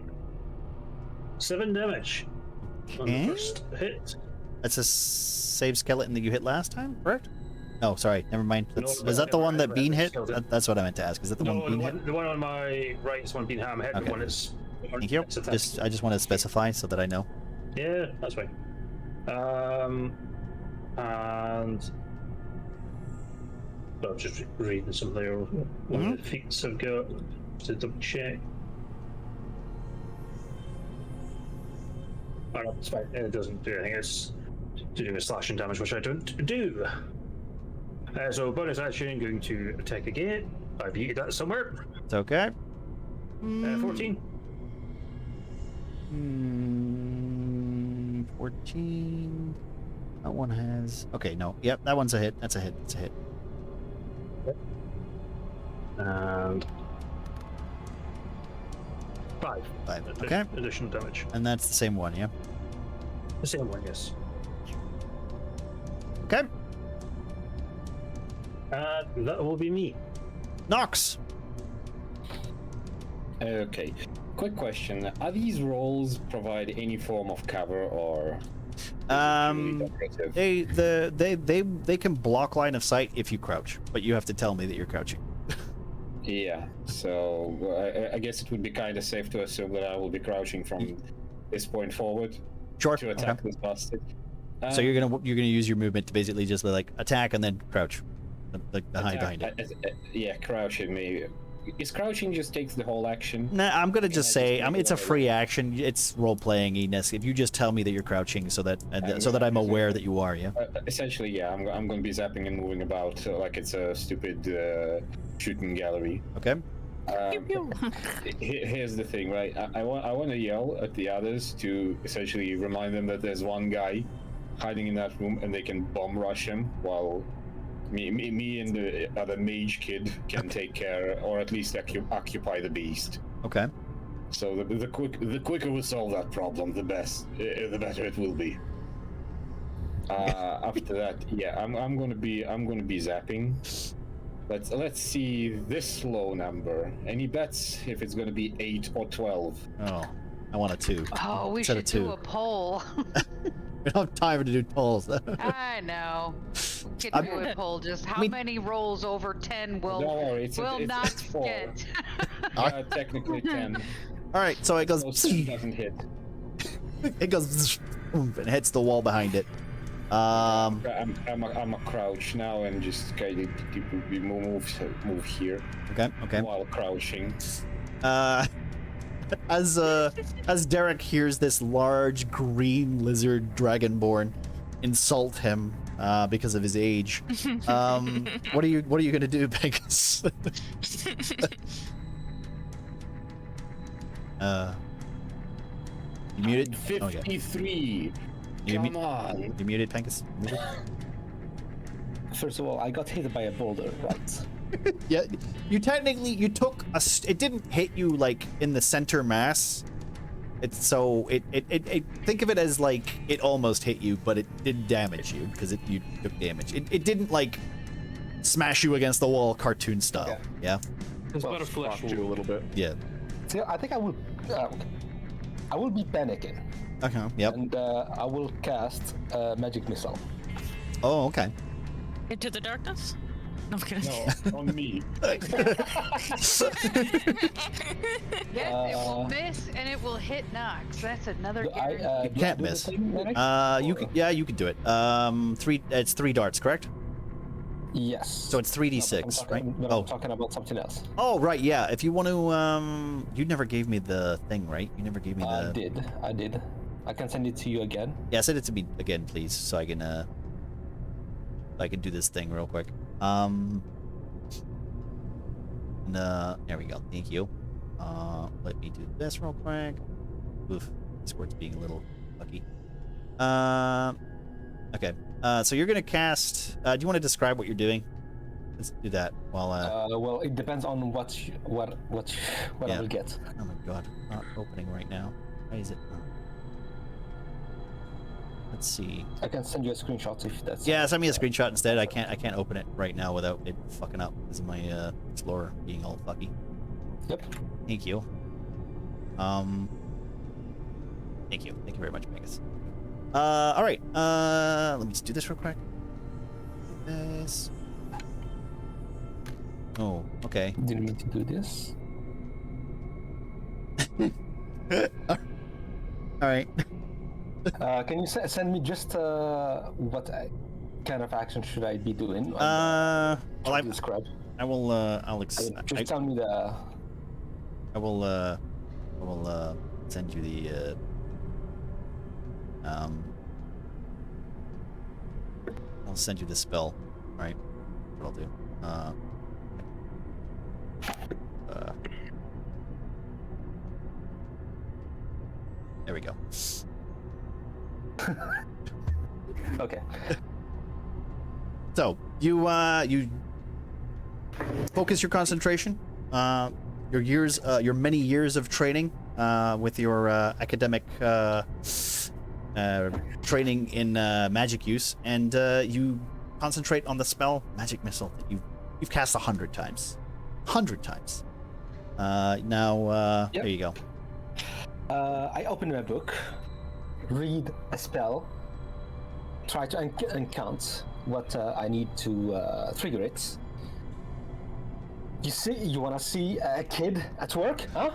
7 damage on the Okay. first hit. That's a save skeleton that you hit last time, correct? Oh, sorry. Never mind. That's, No, is that the no, one that I Bean hit? skeleton. That's what I meant to ask. Is that the No, one Bean hit? the one on my right is one being ham hit. Okay. The one is. Thank you. I just want to specify so that I know. Yeah, that's fine. And I'm just reading some there. What the feats I've got to double check. Oh, no, it's fine. It doesn't do anything. It's doing a slashing damage, which I don't do. So bonus action, going to attack again. I've eaten that somewhere. It's okay. 14. 14. That one has. Okay, no. Yep, that one's a hit. That's a hit. That's a hit. And 5. 5. Okay. Additional damage. And that's the same one, yeah? The same one, yes. Okay. That will be me. Nox! Okay. Quick question: are these rolls provide any form of cover, or? They can block line of sight if you crouch, but you have to tell me that you're crouching. Yeah. So I guess it would be kind of safe to assume that I will be crouching from this point forward Sure. to attack Okay. this bastard. So you're gonna use your movement to basically just like attack and then crouch, like hide behind it. Yeah, crouching maybe. Is crouching just takes the whole action? Nah, I'm gonna just say, make it's a it free action. It's role playing, Enes. If you just tell me that you're crouching, so that I'm aware that you are, yeah. Essentially, yeah. I'm going to be zapping and moving about like it's a stupid shooting gallery. Okay. Here's the thing, right? I want to yell at the others to essentially remind them that there's one guy hiding in that room and they can bomb rush him while me and the other mage kid can take care, or at least occupy the beast. Okay. So the quicker we solve that problem, the better it will be. After that, yeah, I'm gonna be zapping. Let's see this low number. Any bets if it's gonna be 8 or 12? Oh, I want a 2. Oh, we Instead should of 2. do a poll. We don't have time to do polls. I know. We could do a poll. Just how mean- many rolls over 10 will Don't worry, it's not 4. get? Technically 10. All right, so it goes. So 7 doesn't hit. It goes and hits the wall behind it. I'm a crouch now and just kind of move here Okay. while crouching. As Derek hears this large green lizard dragonborn insult him because of his age, what are you gonna do, Pegasus? You muted? Oh, yeah. 53. You Come on. You muted, Pegasus? Muted? First of all, I got hit by a boulder, right? Yeah, you took it didn't hit you like in the center mass. It think of it as like it almost hit you, but it did damage you because you took damage. It didn't like smash you against the wall cartoon style. Okay. Yeah. It's about a flesh Shocked you a little bit. Yeah. So I think I will be panicking, Okay. Yep. and I will cast magic missile. Oh, okay. Into the darkness? No, I'm kidding. No, on me. Yes, it will miss and it will hit Nox. That's another guarantee. Do can't do the miss. thing, Eric? You Or- can you can do it. It's 3 darts, correct? Yes. So it's 3d6, right? I'm Oh. talking about something else. Oh, right. Yeah. If you want to, you never gave me the thing, right? You never gave me the. I did. I can send it to you again. Yeah, send it to me again, please, so I can do this thing real quick. There we go. Thank you. Let me do this real quick. Oof, Discord's being a little fucky. Okay. So you're gonna cast. Do you want to describe what you're doing? Let's do that while. Well, it depends on what Yeah. I will get. Oh my god, not opening right now. Why is it? Oh. Let's see. I can send you a screenshot if that's. Yeah, send me a screenshot instead. I can't open it right now without it fucking up because of my Explorer being all fucky. Yep. Thank you. Thank you very much, Megas. All right. Let me just do this real quick. This. Oh, okay. Didn't mean to do this. All right. Can you send me just what kind of action should I be doing? Well, describe. I will. Just tell me the. I will send you the. I'll send you the spell. All right. What I'll do. There we go. Okay. So you focus your concentration, your many years of training with your academic training in magic use, and you concentrate on the spell magic missile that you've cast 100 times. 100 times. Now Yep. there you go. I open my book, read a spell, try to count what I need to trigger it. You wanna see a kid at work, huh?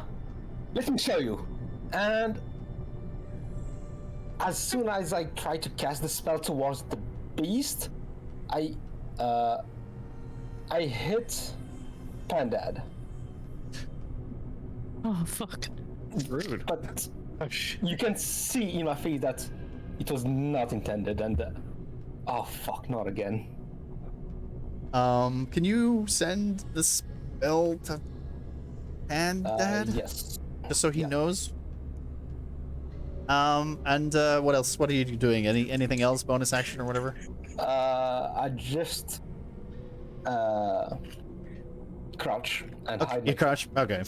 Let me show you. And as soon as I try to cast the spell towards the beast, I hit Pandad. Oh fuck. Rude. But you can see in my face that it was not intended, and oh fuck, not again. Can you send the spell to Pandad? Yes. Just so he Yeah. knows. And what else? What are you doing? Anything else? Bonus action or whatever? I just crouch and Okay, hide. you my- crouch. Okay.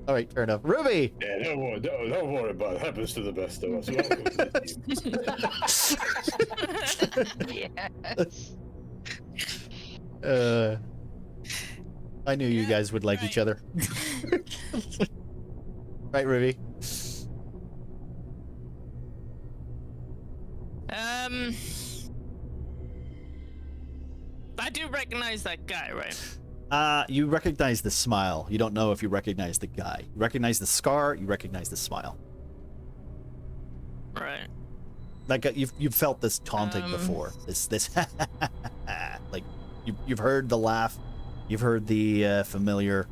All right, fair enough. Ruby. Yeah, don't worry about it. Happens to the best of us. Welcome to the team. Yes. I knew you guys would like each other. Right, Ruby? I do recognize that guy, right? You recognize the smile. You don't know if you recognize the guy. You recognize the scar. You recognize the smile. Right. Like you've felt this taunting before. This like you've heard the laugh. You've heard the familiar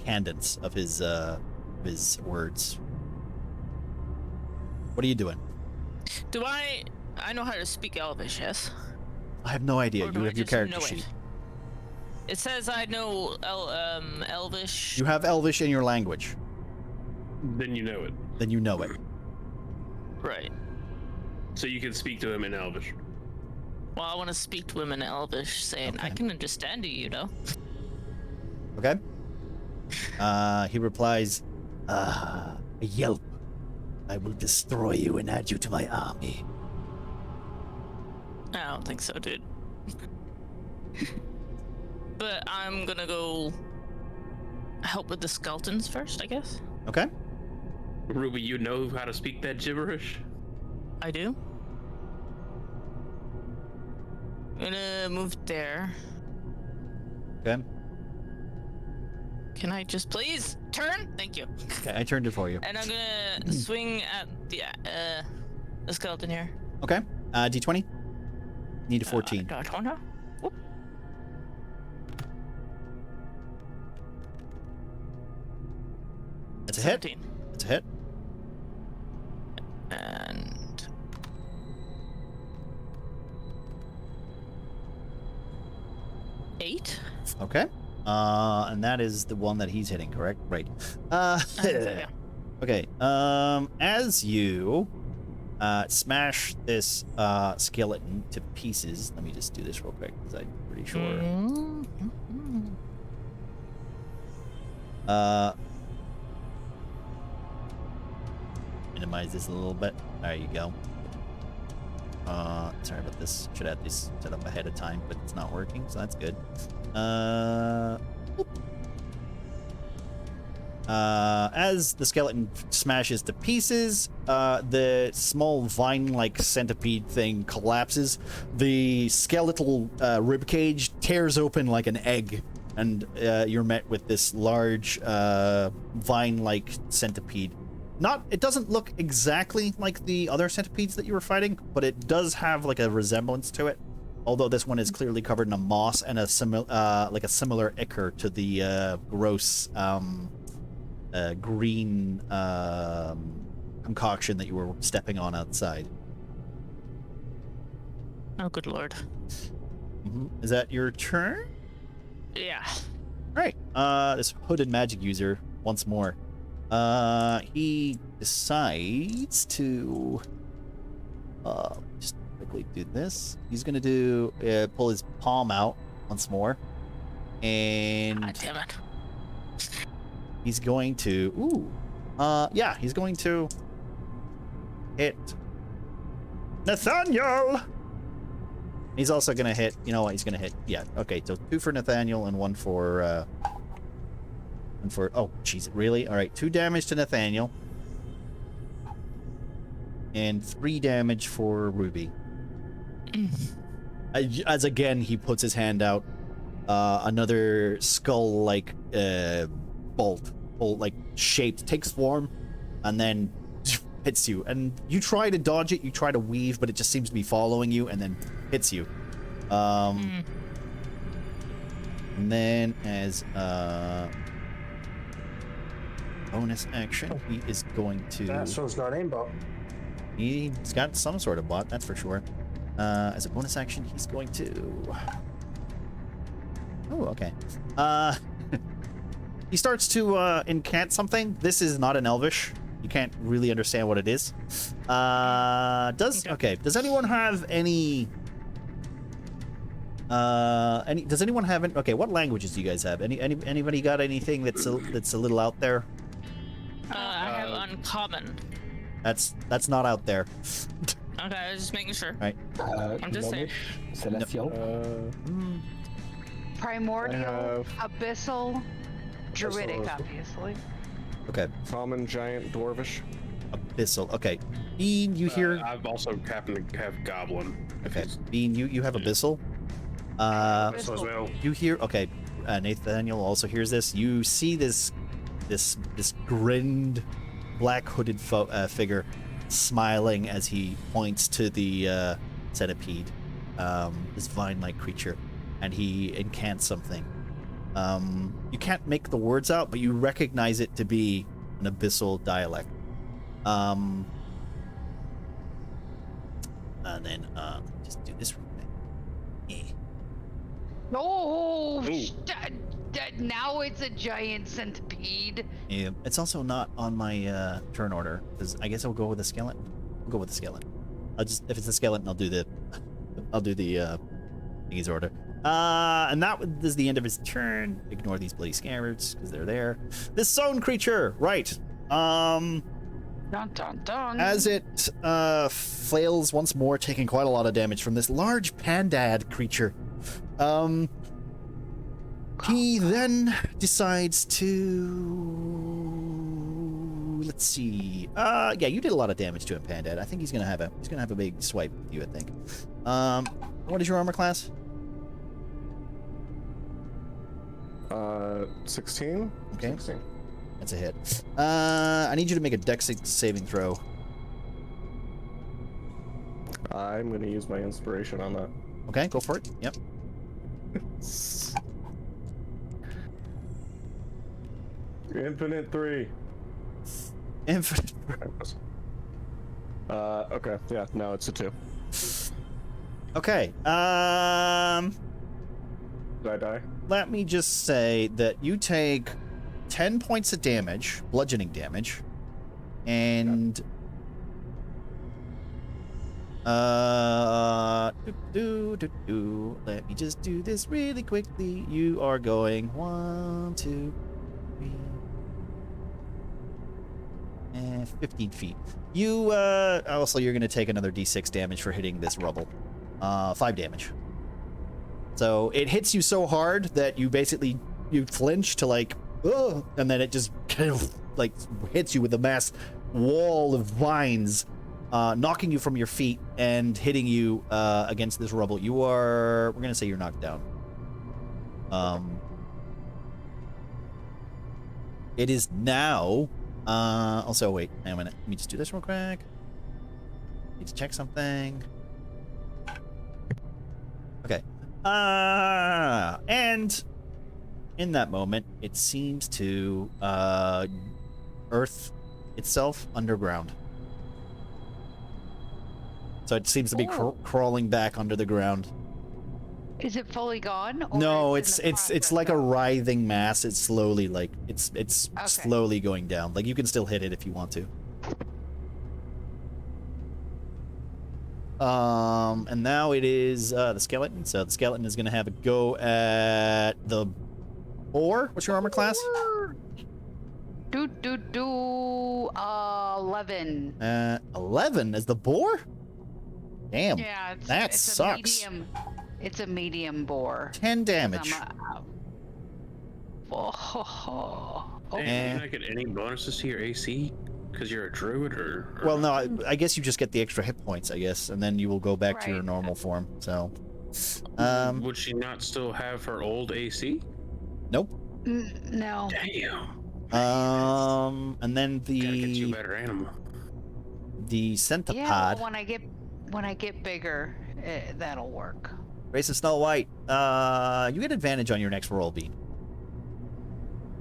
cadence of his words. What are you doing? Do I know how to speak Elvish, yes? I have no idea. Or do You I have your just character know sheet. It says I know Elvish. You have Elvish in your language. Then you know it. Then you know it. Right. So you can speak to him in Elvish. Well, I want to speak to him in Elvish, saying, I Okay. can understand you, you know? Okay. He replies, a yelp. I will destroy you and add you to my army. I don't think so, dude. But I'm gonna go help with the skeletons first, I guess. Okay. Ruby, you know how to speak that gibberish? I do. I'm gonna move there. Okay. Can I just please turn? Thank you. Okay, I turned it for you. And I'm gonna swing at the skeleton here. Okay. D20. Need a 14. I don't know. Whoop. That's a hit. 17. That's a hit. And 8. 8. Okay. And that is the one that he's hitting, correct? Right. Yeah. Okay. As you smash this skeleton to pieces, let me just do this real quick because I'm pretty sure. Minimize this a little bit. There you go. Sorry about this. Should have this set up ahead of time, but it's not working, so that's good. As the skeleton smashes to pieces, the small vine-like centipede thing collapses. The skeletal ribcage tears open like an egg, and you're met with this large vine-like centipede. It doesn't look exactly like the other centipedes that you were fighting, but it does have like a resemblance to it. Although this one is clearly covered in a moss and a similar ichor to the gross green concoction that you were stepping on outside. Oh, good lord. Is that your turn? Yeah. Right. This hooded magic user once more. He decides to just quickly do this. He's gonna do pull his palm out once more, and God damn it. he's going to he's going to hit Nathaniel. He's also gonna hit, you know what, he's gonna hit, okay, so 2 for Nathaniel and 1 for oh jeez, really? All right, 2 damage to Nathaniel and 3 damage for Ruby. As again he puts his hand out, another skull like bolt like shaped takes form and then hits you, and you try to dodge it, you try to weave, but it just seems to be following you and then hits you. And then as bonus action, he is going to... That one's not aimbot. He's got some sort of bot, that's for sure. As a bonus action, he's going to... Oh, okay. He starts to incant something. This is not an Elvish. You can't really understand what it is. Does anyone have any... does anyone have any... Okay, what languages do you guys have? Anybody got anything that's a little out there? I have uncommon. That's not out there. Okay, I was just making sure. Right. I'm just saying. Celestial. Primordial, abyssal, druidic, obviously. Okay. Common, giant, dwarvish. Abyssal. Okay. Bean, you hear... I've also happened to have goblin. Okay. Bean, you have abyssal. So as well. You hear... Okay. Nathaniel also hears this. You see this grinned, black hooded figure smiling as he points to the centipede, this vine-like creature, and he incants something. You can't make the words out, but you recognize it to be an abyssal dialect. And then just do this real quick. Oh, now it's a giant centipede. Yeah, it's also not on my turn order, because I guess I'll go with the skeleton. I'll go with the skeleton. If it's a skeleton, I'll do the thingy's order. And that is the end of his turn. Ignore these bloody scarabs because they're there. This Sown creature, right? Dun dun dun. As it flails once more, taking quite a lot of damage from this large pandad creature. He then decides to... Let's see. Yeah, you did a lot of damage to him, Pandad. I think he's gonna have a big swipe with you, I think. What is your armor class? 16. Okay. 16. That's a hit. I need you to make a dex saving throw. I'm gonna use my inspiration on that. Okay, go for it. Yep. Infinite 3. Infinite. Okay, yeah, no, it's a 2. Okay. Did I die? Let me just say that you take 10 points of damage, bludgeoning damage, and let me just do this really quickly. You are going 1, 2, 3, and 15 feet. You also you're gonna take another d6 damage for hitting this rubble. 5 damage. So it hits you so hard that you basically you flinch to like, ugh, and then it just kind of like hits you with a mass wall of vines, knocking you from your feet and hitting you against this rubble. You are, we're gonna say you're knocked down. It is now. Also, wait a minute. Let me just do this real quick. Need to check something. Okay. And in that moment, it seems to earth itself underground. So it seems to be crawling back under the ground. Is it fully gone? Or No, is it in the it's process like a of- writhing mass. It's slowly like it's Okay. slowly going down. Like you can still hit it if you want to. And now it is the skeleton. So the skeleton is gonna have a go at the boar. What's your armor class? 11. 11 as the boar? Damn. Yeah, that it's sucks. A medium. It's a medium boar. 10 damage. Oh. Damn, you not get any bonuses to your AC because you're a druid, or? Well, no, I guess you just get the extra hit points, I guess, and then you will go back to your Right. normal form. So, Would she not still have her old AC? nope. No. Damn. And then Gotta get you a the better animal. centipede. Yeah, well, when I get bigger, that'll work. Race of Snow White. You get advantage on your next roll, Bean.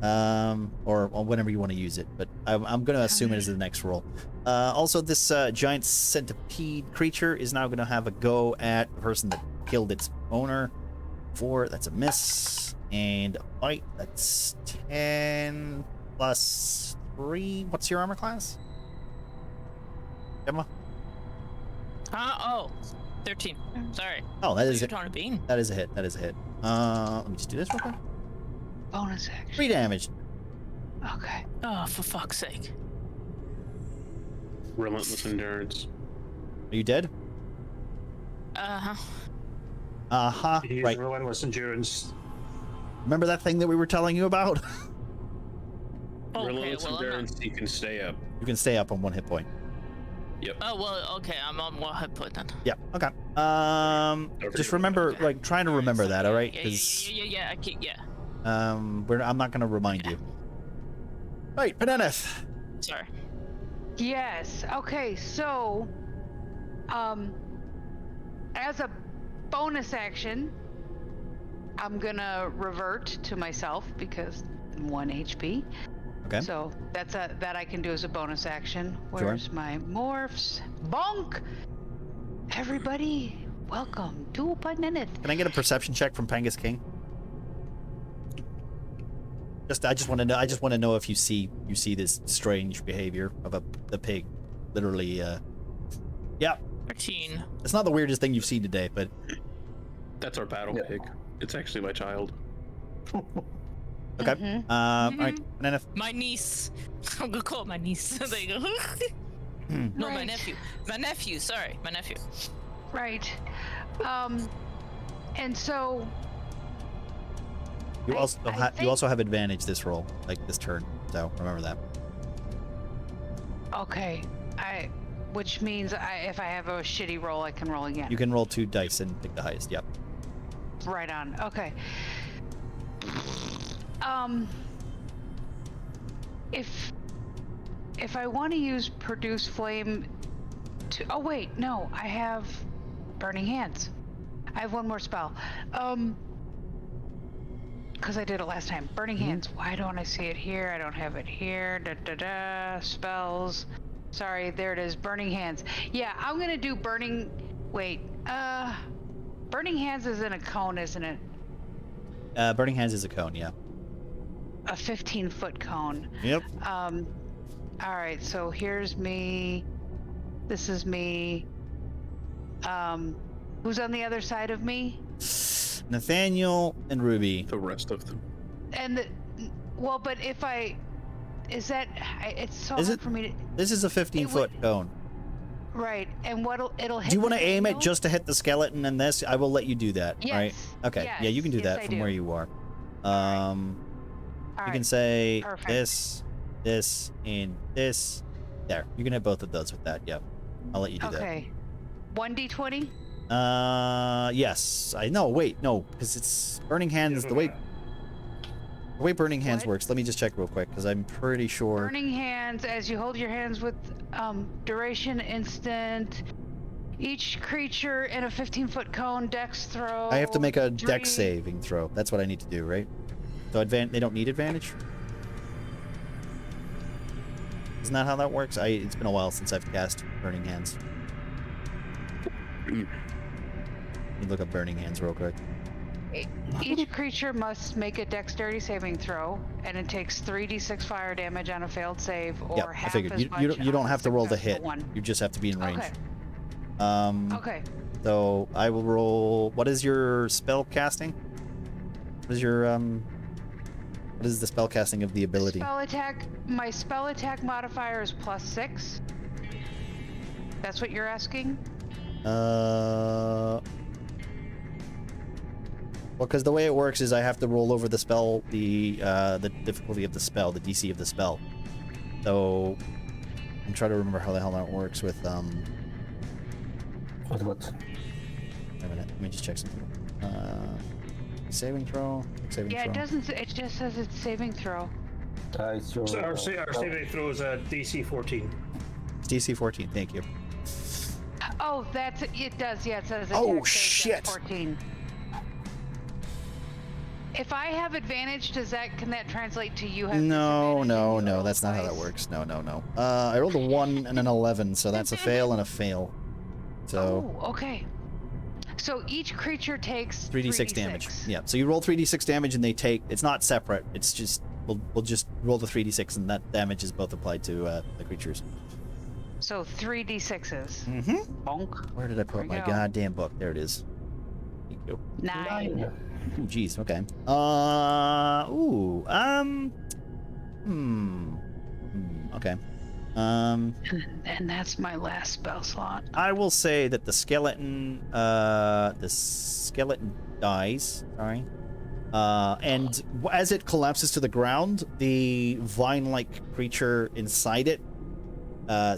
Or whenever you want to use it, but I'm going to assume it is the next roll. Also, this giant centipede creature is now going to have a go at the person that killed its owner. 4, that's a miss, and a bite. That's 10 plus 3. What's your armor class, Emma? 13. Sorry. Oh, that is You're it. talking to Bean. That is a hit. That is a hit. Let me just do this real quick. Bonus action. 3 damage. Okay. Oh, for fuck's sake. Relentless endurance. Are you dead? Uh-huh. He's Right. relentless endurance. Remember that thing that we were telling you about? Okay, Relentless well, I'm not... endurance, you can stay up. You can stay up on 1 hit point. Oh, well, okay, I'm on one hit point then. Yeah. Okay. Just remember, like, trying to remember that. All right? Yeah, Because I can't, yeah. I'm not gonna remind you. Right, Penenneth. Sorry. Yes. Okay. So, as a bonus action, I'm gonna revert to myself because I'm 1 HP. Okay. So that I can do as a bonus action. Sure. Where's my morphs? Bonk! Everybody, welcome to Penenneth. Can I get a perception check from Pengus King? I just want to know if you see this strange behavior of the pig, literally. Yeah. 13. It's not the weirdest thing you've seen today, but That's our battle pig. It's actually my child. okay. Mm-hmm. All right, Penenneth. My niece. I'm gonna call it my niece. There you go. No, my Right. nephew. My nephew, sorry. My nephew. Right. And so You I also have advantage this roll, like this turn. So remember that. okay, which means if I have a shitty roll, I can roll again. You can roll 2 dice and pick the highest. Yep. Right on. Okay. If I want to use produce flame to wait, no, I have burning hands. I have one more spell. Because I did it last time. Burning hands. Why don't I see it here? I don't have it here. Spells. Sorry, there it is. Burning hands. Yeah, I'm gonna do burning. Wait. Burning hands is in a cone, isn't it? Burning Hands is a cone, yeah. A 15-foot cone. Yep. All right, so here's me. This is me. Who's on the other side of me? Nathaniel and Ruby. The rest of them. And well, but if it's so Is hard it- for me to. This is a 15-foot cone. Right, and it'll hit. Do you want to aim it Nathaniel? just to hit the skeleton and this? I will let you do that. Yes. Right? Okay. Yeah, you can do Yes, that I from do. where you are. All You right, can say perfect. this, and this. There. You can hit both of those with that. Yep. I'll let you do Okay. 1d20. that. Yes. I know. Wait, no, because it's Burning Hands. The way Burning Hands What? works. Let me just check real quick, because I'm pretty sure. Burning hands as you hold your hands with duration instant. Each creature in a 15-foot cone dex throw. I have to make a dex 3 saving throw. That's what I need to do, right? So they don't need advantage? Isn't that how that works? It's been a while since I've cast Burning Hands. Let me look up Burning Hands real quick. Each creature must make a dexterity saving throw, and it takes 3d6 fire damage on a failed save, or Yeah, I half figured. as much You don't on a have to roll the successful hit. one. You just have to be in range. Okay. Okay. So I will roll. What is your spell casting? What is your What is the spell casting of the ability? Spell attack. My spell attack modifier is +6. That's what you're asking? Well, because the way it works is I have to roll over the spell, the difficulty of the spell, the DC of the spell. So I'm trying to remember how the hell that works with What? Wait a minute. Let me just check something. Saving throw. Saving Yeah, throw. it doesn't. It just says it's saving throw. It's your. So our saving throw is a DC 14. It's DC 14. Thank you. Oh, it does. Yeah, it says. Oh, attack saves at shit. 14. If I have advantage, can that translate to you have No, disadvantage no, and you no. roll That's not how that dice? works. No, no, no. I rolled a 1 and an 11, so that's a fail and a fail. So Oh, okay. So each creature takes 3d6 damage. Yeah. So you roll 3d6 damage, and they take. It's not separate. It's just we'll just roll the 3d6, and that damage is both applied to the creatures. So 3d6s. Mm-hmm. Bonk. Where did I put There we my go. goddamn book? There it is. There you go. 9. Ooh, geez. Okay. Okay. And that's my last spell slot. I will say that the skeleton dies. Sorry. And as it collapses to the ground, the vine-like creature inside it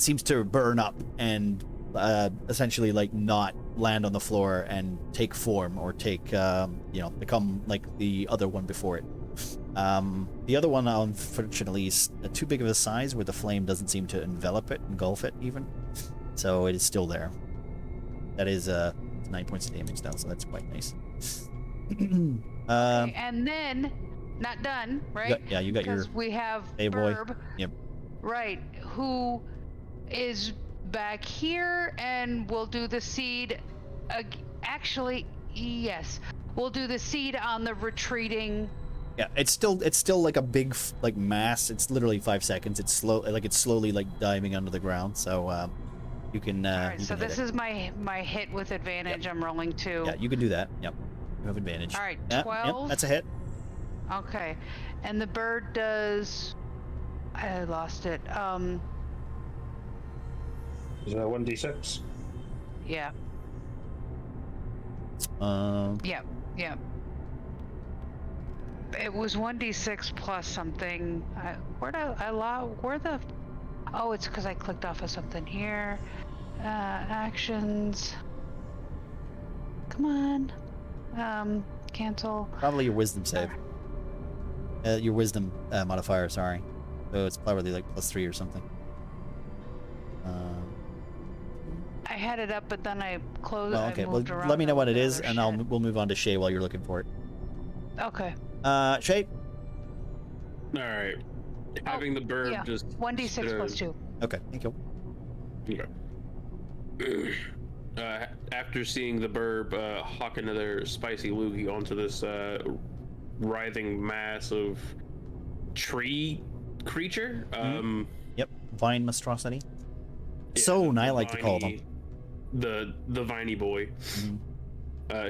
seems to burn up and essentially like not land on the floor and take form or take become like the other one before it. The other one, unfortunately, is too big of a size where the flame doesn't seem to engulf it even. So it is still there. That is 9 points of damage now, so that's quite nice. Okay, and then, not done, right? You got your Because we have A-boy. Burb, Yep. right, who is back here, and we'll do the seed. Actually, yes, we'll do the seed on the retreating. Yeah, it's still like a big like mass. It's literally 5 seconds. It's slowly like diving under the ground. So you can. All right, you so can hit this it. is my hit with advantage. I'm rolling 2. Yeah, you can do that. Yep, you have advantage. All right, Yep, 12. Yep, that's a hit. Okay, and the bird does. I lost it. Is that 1d6? Yeah. Yep. Yep. It was 1d6 plus something. Where the? Oh, it's because I clicked off of something here. Actions. Come on. Cancel. Probably your wisdom save. Your wisdom modifier. Sorry. So it's probably like +3 or something. I had it up, but then I closed. Well, okay. I Well, moved around let me know what it with is, other and shit. we'll move on to Shay while you're looking for it. Okay. Shay. All right. Having the bird Yeah. just 1d6 plus 2. Okay. Thank you. Okay. After seeing the burb hawk another spicy loogie onto this writhing mass of tree creature. Yep, vine monstrosity. Yeah, Sown, I the like to call them. The viney boy.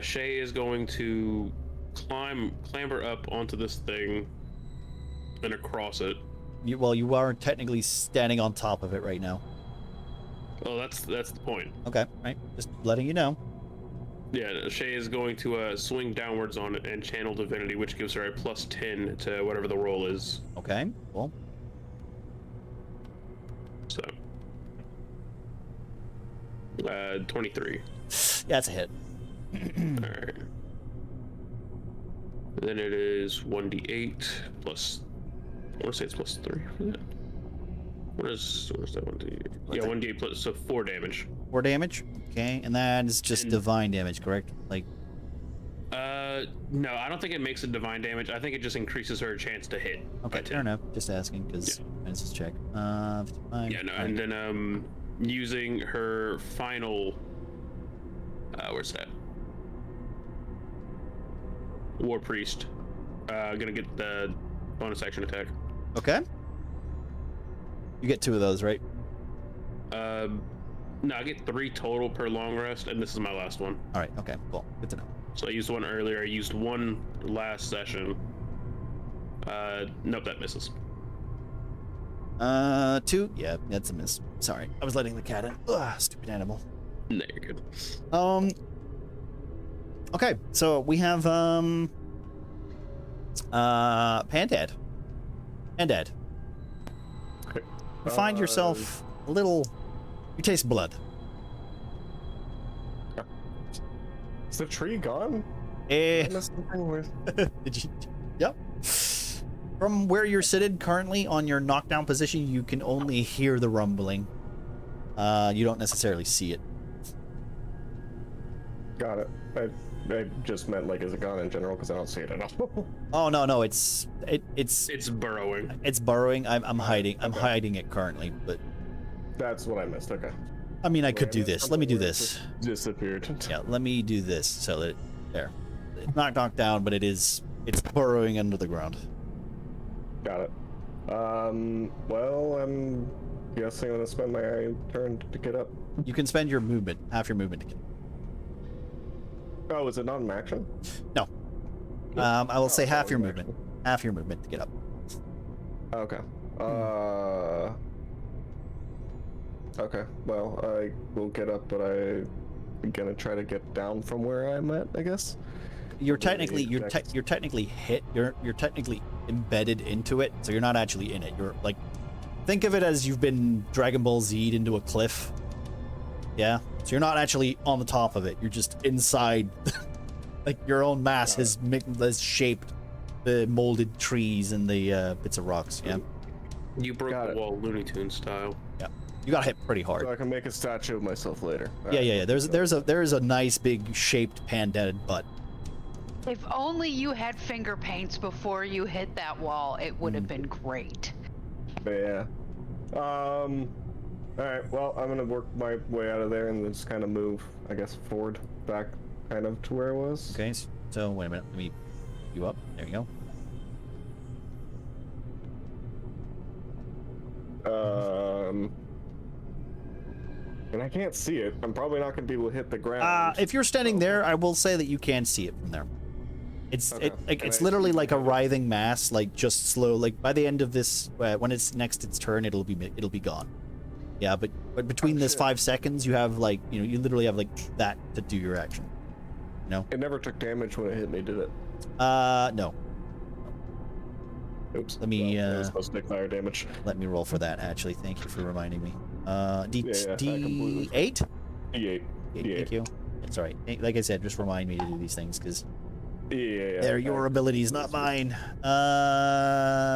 Shay is going to clamber up onto this thing and across it. You are technically standing on top of it right now. Oh, that's the point. Okay, right. Just letting you know. Yeah, Shay is going to swing downwards on it and channel divinity, which gives her a +10 to whatever the roll is. Okay, cool. So, 23. Yeah, it's a hit. All right. Then it is 1d8 plus. I want to say it's +3 for that. What is that 1d8? Yeah, 1d8 plus, so 4 damage. 4 damage. Okay, and that is just divine damage, correct? Like. No, I don't think it makes it divine damage. I think it just increases her chance to hit. Okay, fair enough. Just asking because let's just check. 55. Yeah, no, and then using her final. Where's that? War Priest. Gonna get the bonus action attack. Okay. You get 2 of those, right? No, I get 3 total per long rest, and this is my last one. All right. Okay. Cool. Good to know. So I used one earlier. I used one last session. Nope, that misses. 2. Yeah, that's a miss. Sorry, I was letting the cat in. Ugh, stupid animal. No, you're good. Okay, so we have Pandad. Pandad. Okay. You find yourself a little. You taste blood. Is the tree gone? Eh. I missed something with- Did you? Yep. From where you're seated currently on your knockdown position, you can only hear the rumbling. You don't necessarily see it. Got it. I just meant like is it gone in general because I don't see it at all. Oh no, it's burrowing. It's burrowing. I'm hiding. I'm hiding it currently, but That's what I missed. Okay. I mean, I could do this. Let me do this. Disappeared. Yeah, let me do this so that there. It's not knocked down, but it's burrowing under the ground. Got it. Well, I'm guessing I'm gonna spend my turn to get up. You can spend your movement, half your movement to get. Oh, is it not an action? No. I will say half your an movement. action. Half your movement to get up. Okay. Okay. Well, I will get up, but I'm gonna try to get down from where I'm at, I guess. You're technically you're technically hit. You're technically embedded into it, so you're not actually in it. You're like, think of it as you've been Dragon Ball Z'd into a cliff. Yeah. So you're not actually on the top of it. You're just inside. Like your own mass has shaped the molded trees and the bits of rocks. Yeah. You broke the wall, Looney Tunes style. Yeah. You got hit pretty hard. So I can make a statue of myself later. Yeah. There's a nice big shaped pandad butt. If only you had finger paints before you hit that wall, it would have been great. But yeah. Alright, well, I'm gonna work my way out of there and just kind of move, I guess, forward, back kind of to where it was. Okay, so wait a minute. Let me you up. There you go. And I can't see it. I'm probably not gonna be able to hit the ground. If you're standing there, I will say that you can see it from there. It's Okay. it's literally like a writhing mass, like just slow. Like by the end of this, when it's next its turn, it'll be gone. Yeah, but between this 5 seconds, you have like you literally have like that to do your action. You know. It never took damage when it hit me, did it? No. Oops. Let me Well, it was supposed to take fire damage. Let me roll for that. Actually, thank you for reminding me. I completely D8. D8. Thank you. It's all right. Like I said, just remind me to do these things because Yeah. they're your abilities, not mine.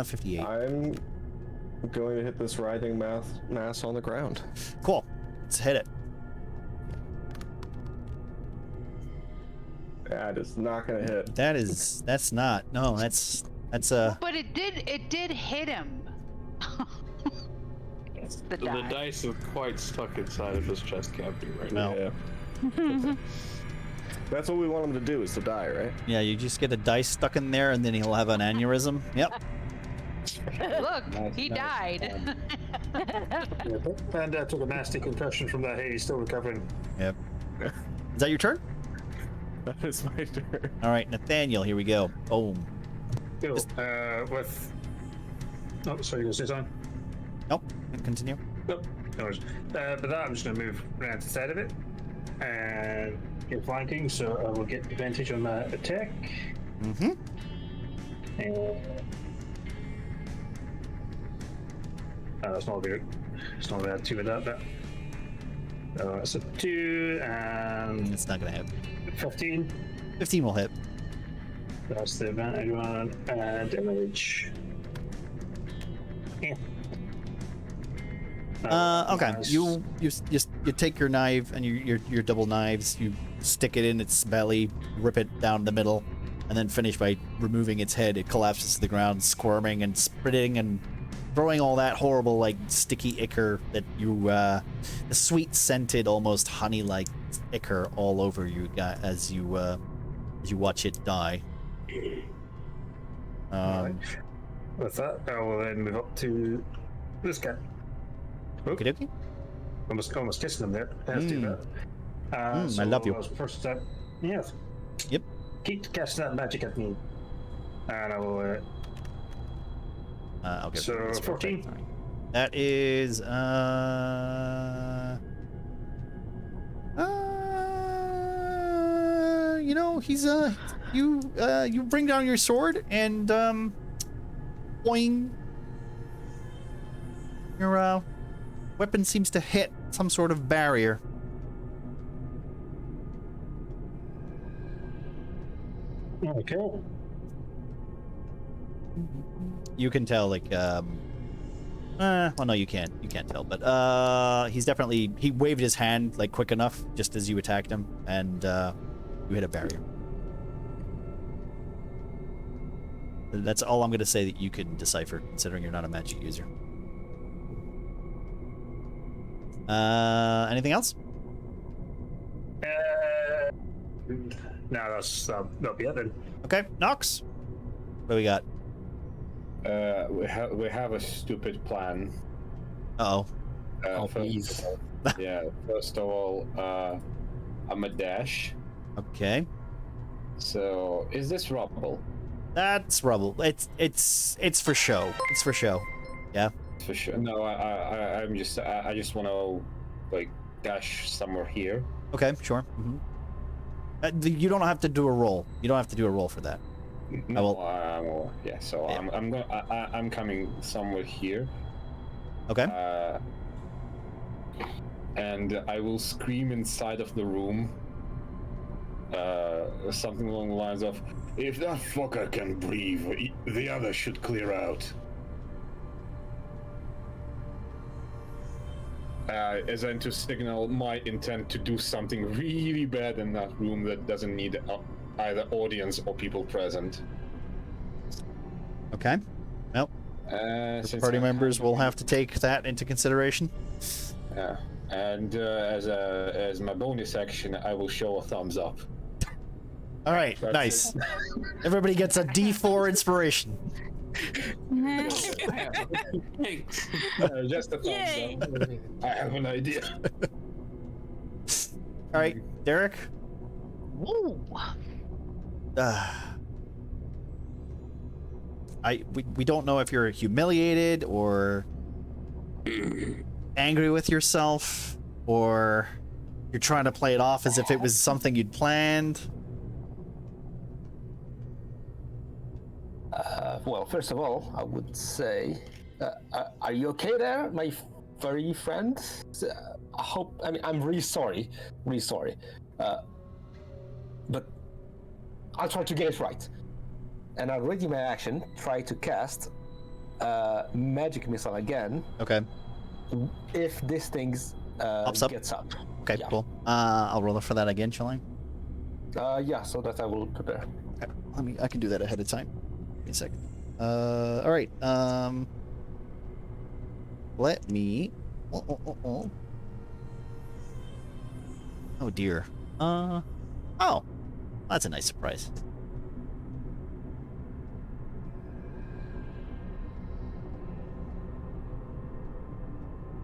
58. I'm going to hit this writhing mass on the ground. Cool. Let's hit it. That is not gonna hit. That's not. No, that's But it did hit him. The The die. dice are quite stuck inside of this chest cavity right now. No. Yeah. That's what we want him to do, is to die, right? Yeah, you just get a dice stuck in there, and then he'll have an aneurysm. Yep. Look, Nice, he nice. died. Yeah, Panda took a nasty concussion from that. Hey, he's still recovering. Yep. Is that your turn? That is my turn. All right, Nathaniel, here we go. Boom. Cool. With. Oh, sorry, you gonna say something? Nope. Continue. Nope. No worries. But that I'm just gonna move around to the side of it and get flanking, so I will get advantage on my attack. Mm-hmm. And that's not very. It's not bad. 2 with that. But it's a 2 and It's not gonna hit. 15. 15 will hit. That's the advantage one. And damage. Yeah. Okay. Nice. You take your knife and your double knives. You stick it in its belly, rip it down the middle, and then finish by removing its head. It collapses to the ground, squirming and spitting and throwing all that horrible, like, sticky ichor that you, the sweet scented, almost honey-like ichor all over you as you watch it die. Alright. With that, I will then move up to this guy. Okie dokie. Almost kissing him there. I have to do that. I love you. that was the first step. Yes. Yep. Keep casting that magic at me. And I will. Okay. So, 14. All right. That is you know, he's you bring down your sword and boing, your weapon seems to hit some sort of barrier. Okay. You can tell, like, well, no, you can't tell, but he waved his hand, like, quick enough just as you attacked him, and you hit a barrier. That's all I'm going to say that you can decipher, considering you're not a magic user. Anything else? No, that'll be it then. Okay, Nox. What do we got? We have a stupid plan. Uh-oh. Oh, First please. of all- yeah. First of all, I'm a dash. Okay. So is this rubble? That's rubble. It's for show. It's for show. Yeah. For sure. No, I just want to like dash somewhere here. Okay, sure. Mm-hmm. You don't have to do a roll. You don't have to do a roll for that. No, yeah. So Yeah. I'm coming somewhere here. Okay. And I will scream inside of the room. Something along the lines of, "If that fucker can breathe, the other should clear out." As in to signal my intent to do something really bad in that room that doesn't need either audience or people present. Okay. Well, Since party I'm members kind of- will have to take that into consideration. Yeah. And as my bonus action, I will show a thumbs up. All right, That's nice. Everybody gets a D4 inspiration. Just a thumbs Yay. up. I have an idea. All right, Derek. Woo! We don't know if you're humiliated or angry with yourself, or you're trying to play it off as if it was something you'd planned. Well, first of all, I would say, are you okay there, my furry friend? I hope. I mean, I'm really sorry, but I'll try to get it right. And I'll ready my action. Try to cast magic missile again. Okay. If this thing Pops up? gets up. Okay, Yeah. cool. I'll roll for that again, shall I? Yeah, so that I will prepare. Okay. I can do that ahead of time. Give me a second. All right. Let me. Oh dear. Oh, That's a nice surprise.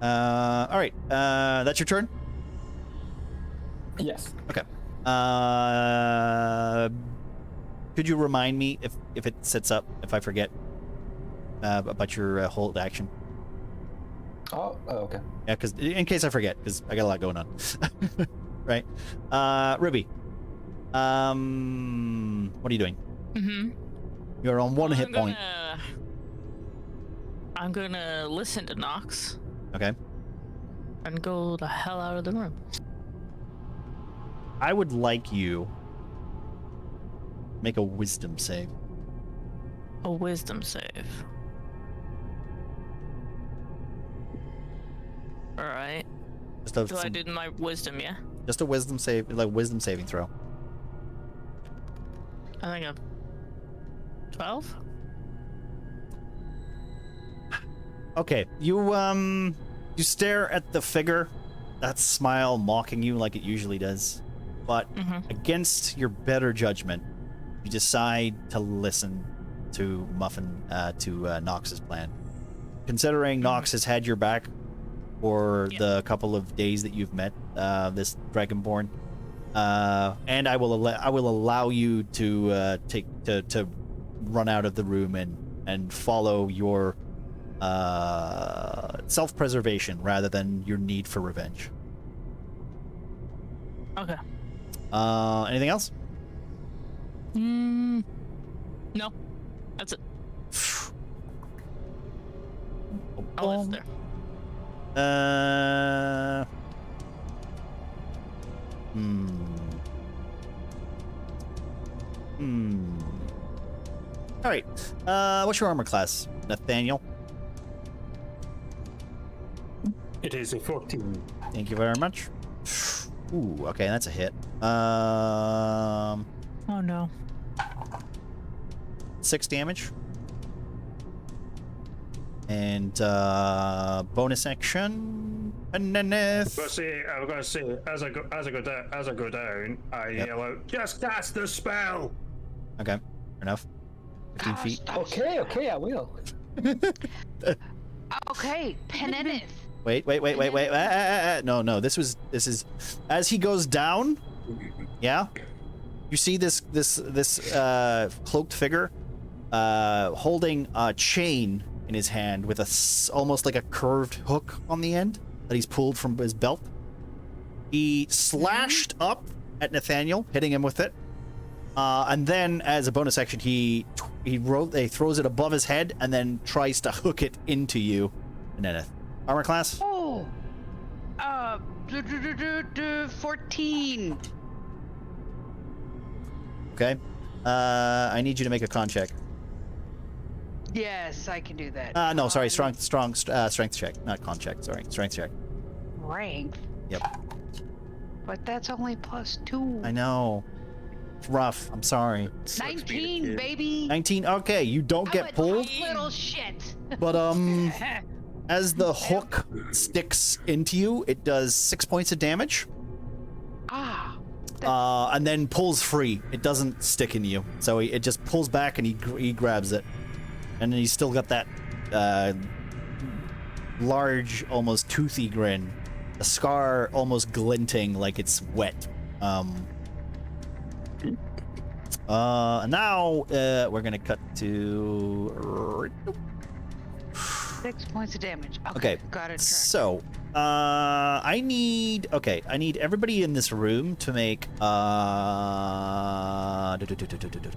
All right. That's your turn? Yes. Okay. Could you remind me if it sets up, if I forget, about your hold action? Oh, okay. Yeah, because in case I forget, because I got a lot going on. Right. Ruby. What are you doing? Mm-hmm. You're on one hit point. I'm gonna listen to Nox Okay. and go the hell out of the room. I would like you make a wisdom save. A wisdom save. All right. Just a, Do I do my wisdom? Yeah. just a wisdom save, like wisdom saving throw. I think I'm 12. Okay, you stare at the figure, that smile mocking you like it usually does, but against your better judgment, you decide to listen to Nox's plan. Considering Nox has had your back for the couple of days that you've met this Dragonborn, and I will allow you to to run out of the room and follow your self-preservation rather than your need for revenge. Okay. Anything else? No. That's it. I'll listen there. All right. What's your armor class, Nathaniel? It is a 14. Thank you very much. Ooh, okay, that's a hit. Oh no. 6 damage. And bonus action. I've got to say, as I go down, I yell out, "Just cast the spell!" Okay, fair enough. 15 feet. Okay, I will. Okay, Penenith. Wait. No. This is as he goes down. Yeah. You see this cloaked figure holding a chain in his hand with almost like a curved hook on the end that he's pulled from his belt. He slashed up at Nathaniel, hitting him with it. And then as a bonus action, he throws it above his head and then tries to hook it into you, Neneth. Armor class? Oh, 14. Okay. I need you to make a con check. Yes, I can do that. No, sorry, strength check, not con check. Sorry, strength check. Strength. Yep. But that's only +2. I know. It's rough. I'm sorry. 19, baby. 19. Okay, you don't I'm get a pulled, tough little shit. but as the hook sticks into you, it does 6 points of damage. And then pulls free. It doesn't stick in you, so it just pulls back and he grabs it, and then he's still got that large, almost toothy grin, a scar almost glinting like it's wet. Now we're gonna cut to 6 points of damage. Okay, got it. so I need everybody in this room to make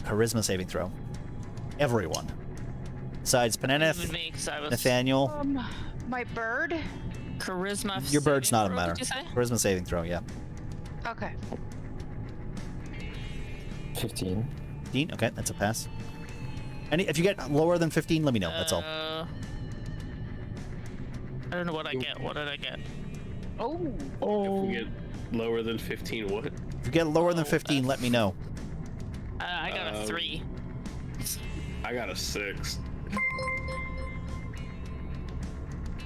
charisma saving throw. Everyone besides Peneneth, Even me, 'cause I was Nathaniel. My bird. charisma. Your bird's saving not a throw, matter. did you say? Charisma saving throw, yeah. Okay. 15. 15. Okay, that's a pass. If you get lower than 15, let me know. That's all. I don't know what I get. What did I get? Oh. If we get lower than 15, what? If you get lower than 15, let me know. I got a 3. I got a 6.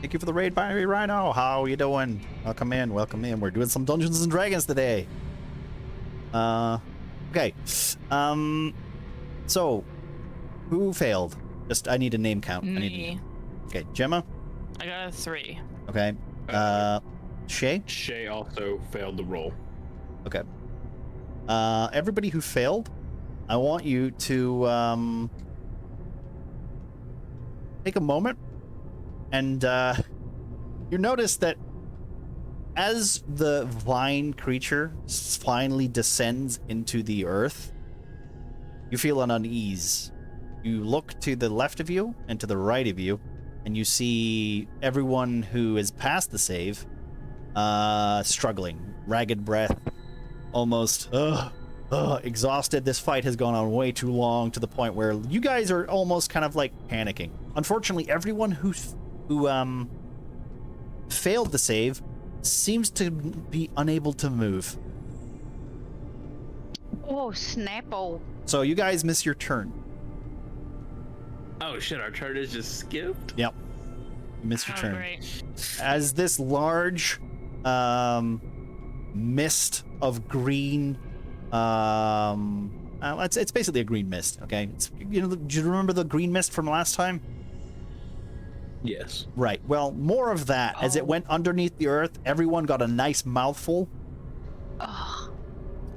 Thank you for the raid, Binary Rhino. How you doing? Welcome in. We're doing some Dungeons and Dragons today. Okay. So, who failed? I need a name count. Me. Okay, Gemma. I got a 3. Okay. Shay. Shay also failed the roll. Okay. Everybody who failed, I want you to take a moment and you notice that as the vine creature finally descends into the earth, you feel an unease. You look to the left of you and to the right of you, and you see everyone who has passed the save struggling, ragged breath, almost exhausted. This fight has gone on way too long, to the point where you guys are almost kind of like panicking. Unfortunately, everyone who failed the save seems to be unable to move. Oh, snappo. So you guys miss your turn. Oh shit, our turn is just skipped? Yep. You missed your turn. Great. As this large mist of green, it's basically a green mist, okay? Do you remember the green mist from last time? Yes. Right. Well, more of that. As it went underneath the earth, everyone got a nice mouthful. Oh,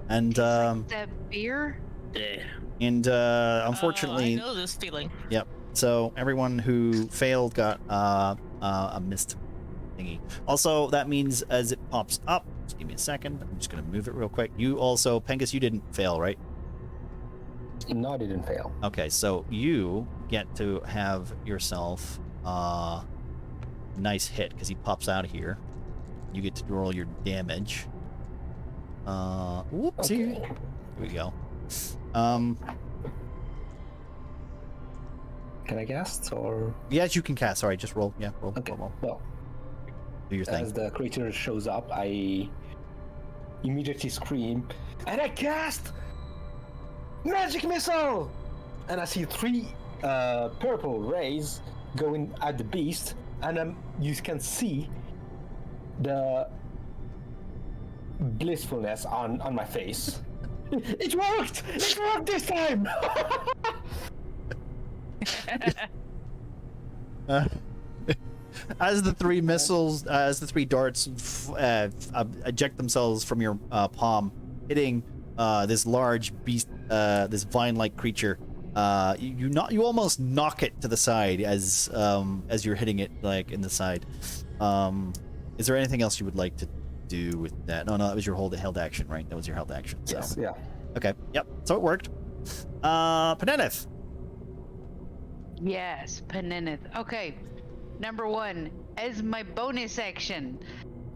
And that beer? Yeah. and unfortunately, I know this feeling. yep. So everyone who failed got a mist thingy. Also, that means as it pops up, just give me a second. I'm just gonna move it real quick. You also, Pengus, you didn't fail, right? No, I didn't fail. Okay, so you get to have yourself a nice hit because he pops out of here. You get to roll your damage. Whoopsie. Okay. Here we go. Can I cast or? Yes, you can cast. Sorry, just roll. Yeah, roll. Okay. Roll. Well, Do your thing. as the creature shows up, I immediately scream, and I cast magic missile, and I see 3 purple rays going at the beast, and you can see the blissfulness on my face. It worked! It worked this time! As the 3 missiles, as the 3 darts eject themselves from your palm, hitting this large beast, this vine-like creature, you almost knock it to the side as you're hitting it like in the side. Is there anything else you would like to do with that? No, that was your held action, right? That was your held action. So. Yes, yeah. Okay. Yep. So it worked. Peneneth. Yes, Peneneth. Okay. Number 1, as my bonus action,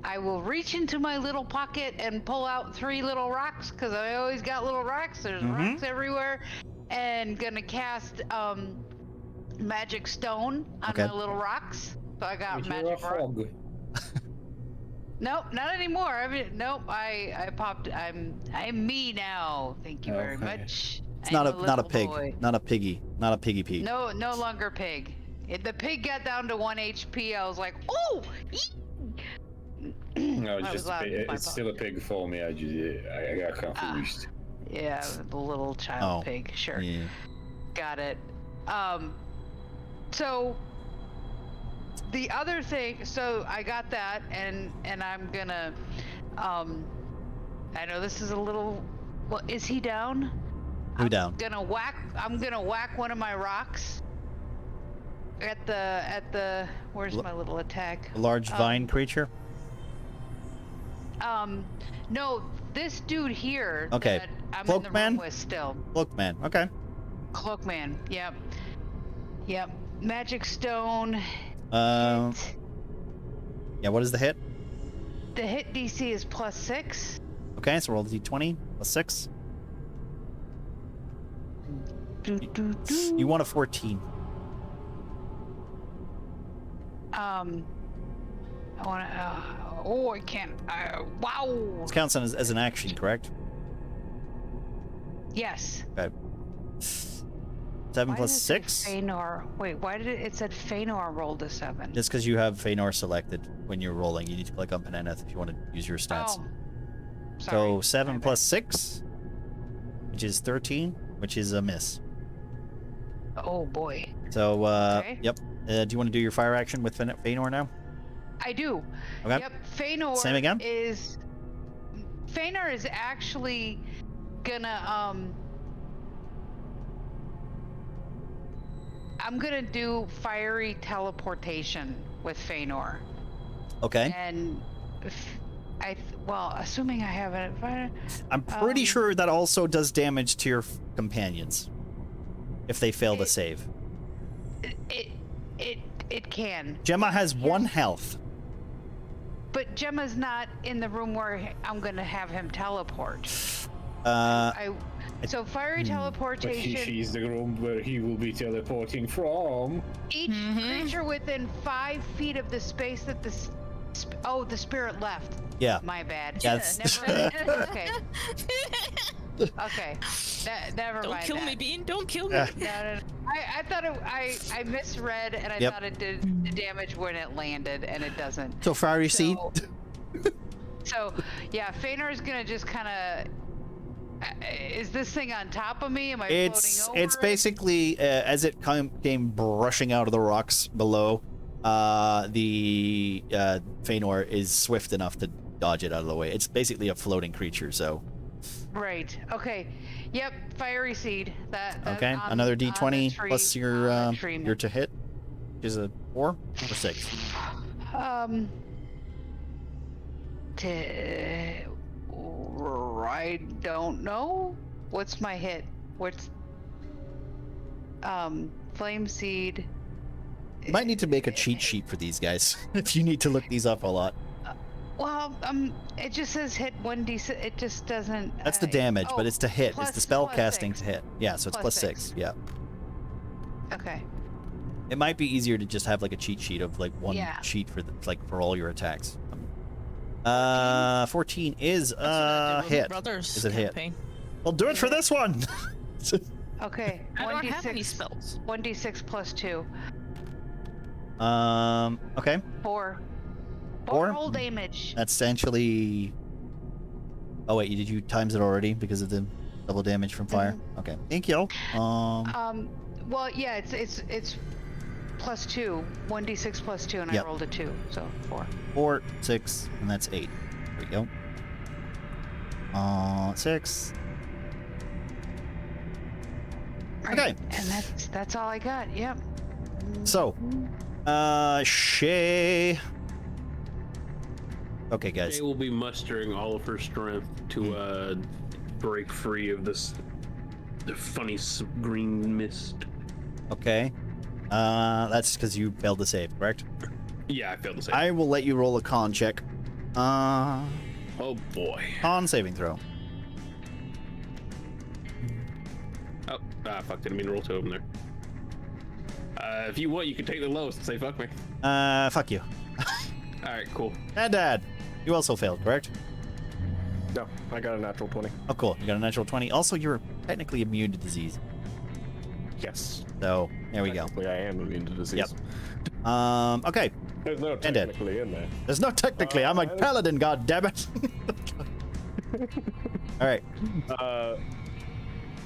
I will reach into my little pocket and pull out 3 little rocks, because I always got little rocks. There's rocks everywhere. And gonna cast magic stone on Okay. my little rocks. So I got You're a magic rock. frog. Nope, not anymore. I mean, nope. I popped. I'm me now. Thank you very Okay. much. It's not a little pig, boy. not a piggy, not a piggy pig. No longer pig. The pig got down to 1 HP. I was like, oh. No, it's I was just a loud pig. with my It's pop. still a pig for me. I got confused. Yeah, the little child Oh, pig. Sure. Yeah. Got it. So the other thing, so I got that, and I'm gonna, I know this is a little. Well, is he down? Who down? I'm gonna whack one of my rocks at the. Where's my little attack? A large vine creature. No, this dude here. Okay. That I'm in the Cloakman? room with still. Look, man. Okay. Cloakman. Yep. Magic stone. Yeah. What is the hit? The hit DC is +6. Okay, so roll the d20 plus 6. You want a 14. I want to. I can't. Wow. This counts as an action, correct? Yes. Okay. 7 Why plus did it say 6. Feanor. Wait, why did it said Feanor rolled a 7? Just because you have Feanor selected when you're rolling, you need to click on Peneneth if you want to use your stats. Oh. So Sorry. 7 My plus 6, which is 13, which is a miss. Oh boy. So, Okay. yep. Do you want to do your fire action with Feanor now? I do. Okay. Yep. Feanor Same again? Feanor is actually gonna I'm gonna do fiery teleportation with Feanor. Okay. And assuming I have it. I'm pretty sure that also does damage to your companions if they fail to save. It can. Gemma has 1 health. But Gemma's not in the room where I'm gonna have him teleport. So fiery But teleportation. she's the room where he will be teleporting from. Each creature within 5 feet of the space that the spirit left. Yeah. My bad. That's- Okay. Okay. Never Don't mind. kill that. me, Bean. Don't kill me. No. I thought I misread and I Yep. thought it did the damage when it landed and it doesn't. So fiery seed. So yeah, Feanor is gonna just kind of. Is this thing on top of me? Am I floating over? It's basically as it came brushing out of the rocks below. The Feanor is swift enough to dodge it out of the way. It's basically a floating creature, so. Right. Okay. Yep. Fiery seed. That Okay. on- Another on the D20 tree- plus on the tree. your to hit, which is a 4 or 6. I don't know. What's my hit? What's flame seed? You might need to make a cheat sheet for these guys if you need to look these up a lot. Well, it just says hit 1d6. It just doesn't. That's the damage, but it's to hit. plus- it's the spell plus casting 6. to hit. Yeah, so it's Plus plus 6. Yeah. Okay. It might be easier to just have like a cheat sheet of like one Yeah. sheet for for all your attacks. 14 is That's what I a did with hit. Brothers Is it hit? campaign. Well, do it for this one. Okay. I don't have any 1d6. spells. 1d6 plus 2. Okay. 4. Four? Roll damage. That's essentially. Oh wait, did you times it already because of the double damage from fire? Okay. Thank you. Well, yeah, it's plus 2. 1d6 plus 2, and Yep. I rolled a 2, so 4. 4, 6, and that's 8. There we go. 6. Okay. And that's all I got. Yep. So, Shay. Okay, guys. Shay will be mustering all of her strength to break free of this funny green mist. Okay. That's because you failed to save, correct? Yeah, I failed to save. I will let you roll a con check. Oh boy. Con saving throw. Oh, fuck, didn't mean to roll 2 of them there. If you want, you can take the lowest and say fuck me. Fuck you. Alright, cool. And Dad, you also failed, correct? No, I got a natural 20. Oh, cool. You got a natural 20. Also, you're technically immune to disease. Yes. So, there we go. Technically, I am immune to disease. Yep. Okay. There's no dead. technically in there. There's no technically. I'm a paladin, goddammit. All right.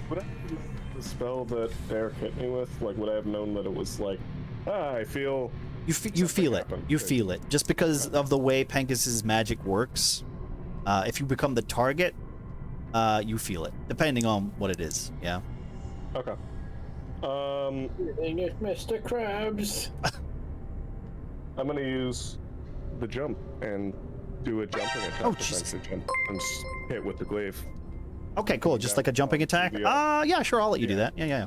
Would I have known the spell that Eric hit me with? Like, would I have known that it was like, I feel... You feel it. happened. You feel it. Just because of the way Pencas's magic works, if you become the target, you feel it, depending on what it is. Yeah. Okay. It's Mr. Krabs. I'm gonna use the jump and do a jumping attack. Oh, Jesus. And just hit with the glaive. Okay, cool. Just like a jumping attack. Yeah, sure. I'll let you do that. Yeah.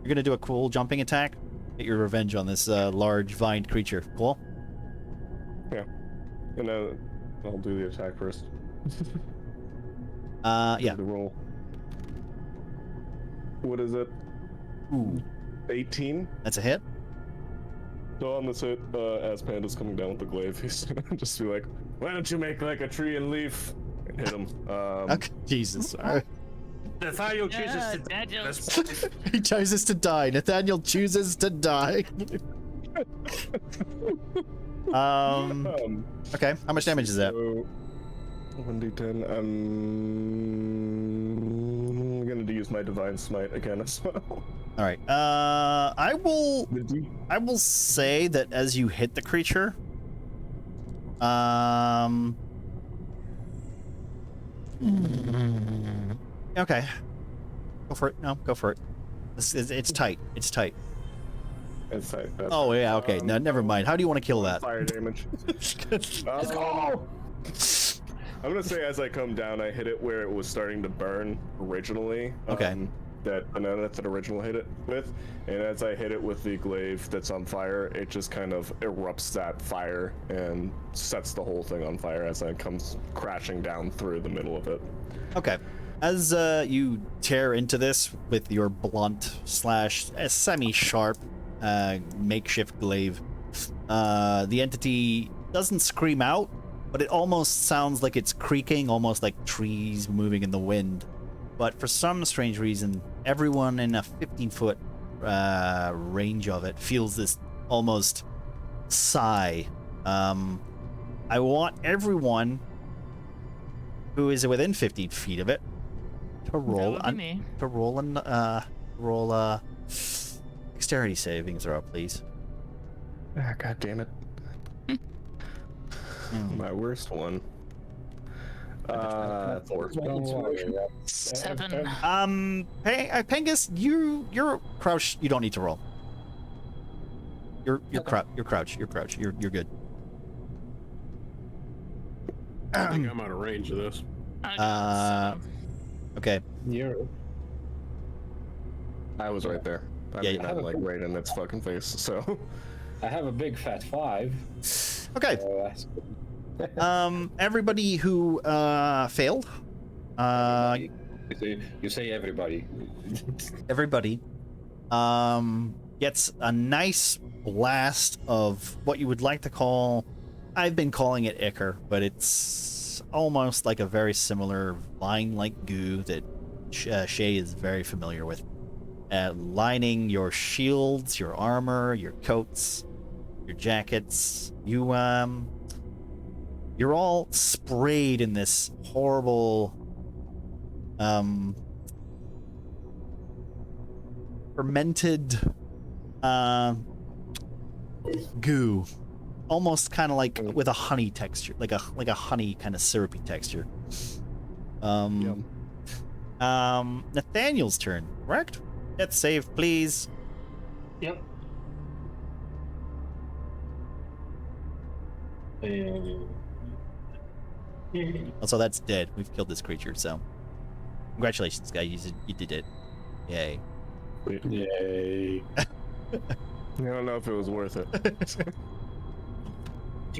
You're gonna do a cool jumping attack. Get your revenge on this large vined creature. Cool. Yeah. And I'll do the attack first. Yeah. The roll. What is it? Ooh, 18? that's a hit. So on this hit, as Panda's coming down with the glaive, he's gonna just be like, why don't you make like a tree and leaf? And hit him. Okay. Jesus. All right. Nathaniel chooses to Daniel. That's He chooses to die. Nathaniel chooses to die. Okay. How much damage is that? So, 1d10. I'm going to use my divine smite again as well. All right. I will say that as you hit the creature, okay. Go for it. No, go for it. It's tight. It's tight. It's tight. Oh yeah. Okay. No, never mind. How do you want to kill that? Fire damage. Let's go! I'm gonna say as I come down, I hit it where it was starting to burn originally. Okay. That banana that original hit it with, and as I hit it with the glaive that's on fire, it just kind of erupts that fire and sets the whole thing on fire as it comes crashing down through the middle of it. Okay. As you tear into this with your blunt slash semi-sharp makeshift glaive, the entity doesn't scream out, but it almost sounds like it's creaking, almost like trees moving in the wind. But for some strange reason, everyone in a 15-foot range of it feels this almost sigh. I want everyone who is within 15 feet of it to roll roll dexterity saving throw, please. Ah, God damn it. My worst one. 4. 7. Pengus, you're crouched. You don't need to roll. You're crouched. You're good. I think I'm out of range of this. Okay. I was right there. I mean, I'm like right in its fucking face, so. I have a big fat 5. Okay. That's good. Everybody who failed. You say everybody. Everybody gets a nice blast of what you would like to call, I've been calling it ichor, but it's almost like a very similar vine-like goo that Shay is very familiar with, lining your shields, your armor, your coats, your jackets. You're all sprayed in this horrible fermented goo, almost kind of like with a honey texture, like a honey kind of syrupy texture. Nathaniel's turn, correct? Death save, please. Yep. Also, that's dead. We've killed this creature, so congratulations, guy. You did it. Yay. Yay. I don't know if it was worth it.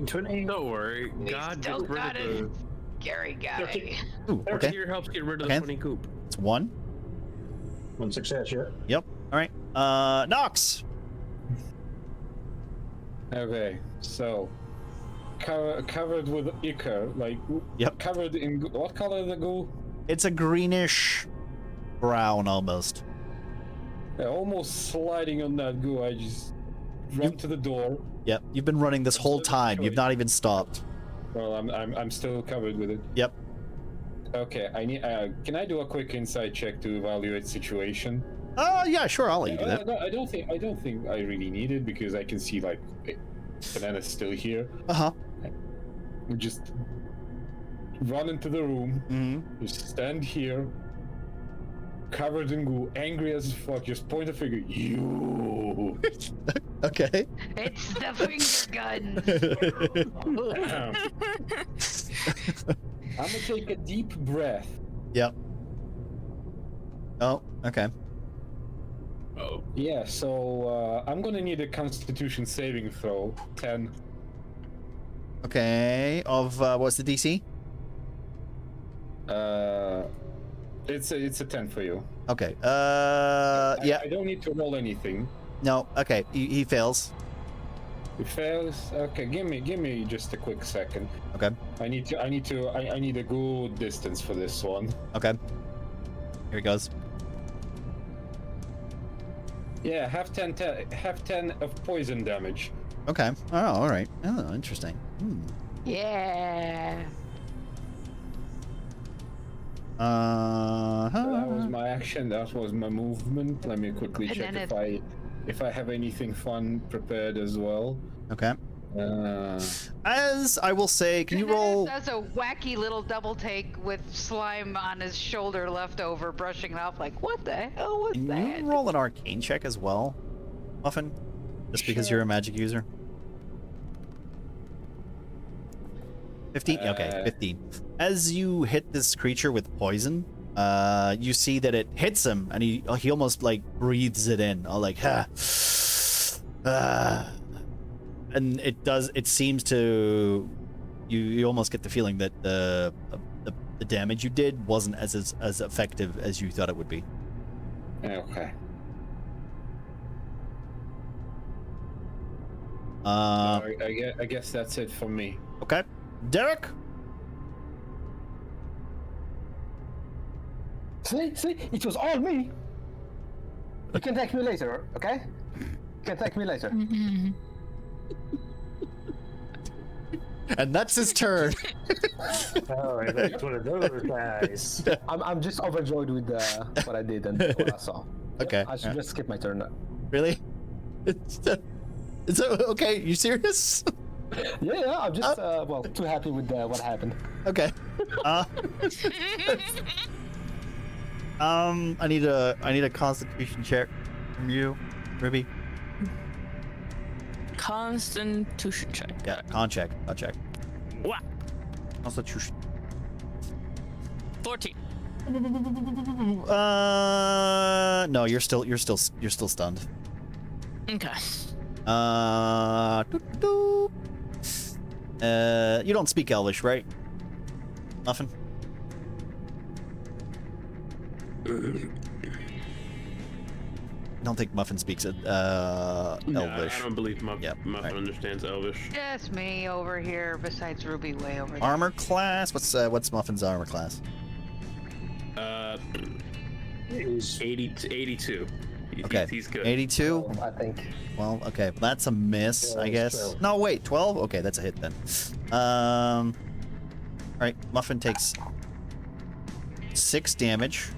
20. Don't worry. God still gets rid got of it. the. Scary guy. Ooh, okay. Here helps get rid of Okay. the funny coop. It's 1. 1 success, yeah. Yep. All right. Nox. Okay, so covered with ichor, like Yep. covered in what color is the goo? It's a greenish brown almost. Yeah, almost sliding on that goo. I just run to the door. Yep. You've been running this whole time. You've not even stopped. Well, I'm still covered with it. Yep. Okay, I need. Can I do a quick insight check to evaluate situation? Yeah, sure. I'll let you do that. No, I don't think I really need it because I can see like Banana's still here. Uh-huh. Just run into the room. Mm-hmm. Just stand here, covered in goo, angry as fuck. Just point a finger. You. Okay. It's the finger gun. I'm gonna take a deep breath. Yep. Oh, okay. Oh. Yeah, so I'm gonna need a Constitution saving throw. 10. Okay. Of what's the DC? It's a 10 for you. Okay. Yeah. I don't need to roll anything. No. Okay. He fails. It fails. Okay, give me just a quick second. Okay. I need a good distance for this one. Okay. Here he goes. Yeah, have 10 of poison damage. Okay. Oh, all right. Oh, interesting. Yeah. That was my action. That was my movement. Let me quickly check if I have anything fun prepared as well. Okay. As I will say, can you roll? That's a wacky little double take with slime on his shoulder left over, brushing it off like, what the hell was Can that? you roll an arcane check as well, Muffin? Just because you're a magic user. 15? Okay, 15. As you hit this creature with poison, you see that it hits him, and he almost like breathes it in, like ha. And it seems to you almost get the feeling that the damage you did wasn't as effective as you thought it would be. Okay. I guess that's it for me. Okay. Derek? See, it was all me. You can thank me later, okay? You can thank me later. And that's his turn. Oh, that's one of those guys. I'm just overjoyed with what I did and what I saw. Okay. I should just skip my turn now. Really? Is that okay? You serious? Yeah, I'm just well too happy with what happened. Okay. I need a Constitution check from you, Ruby. Constitution check. Yeah, con check. What? Constitution. 14. No, you're still stunned. Okay. You don't speak Elvish, right? Muffin? I don't think Muffin speaks Elvish. I don't believe Muffin right. understands Elvish. Just me over here, besides Ruby way over there. Armor class? What's Muffin's armor class? 82. Okay. He's good. 82? I think. Well, okay. That's a miss, I guess. 12. No, wait. 12? Okay, that's a hit then. All right. Muffin takes 6 damage.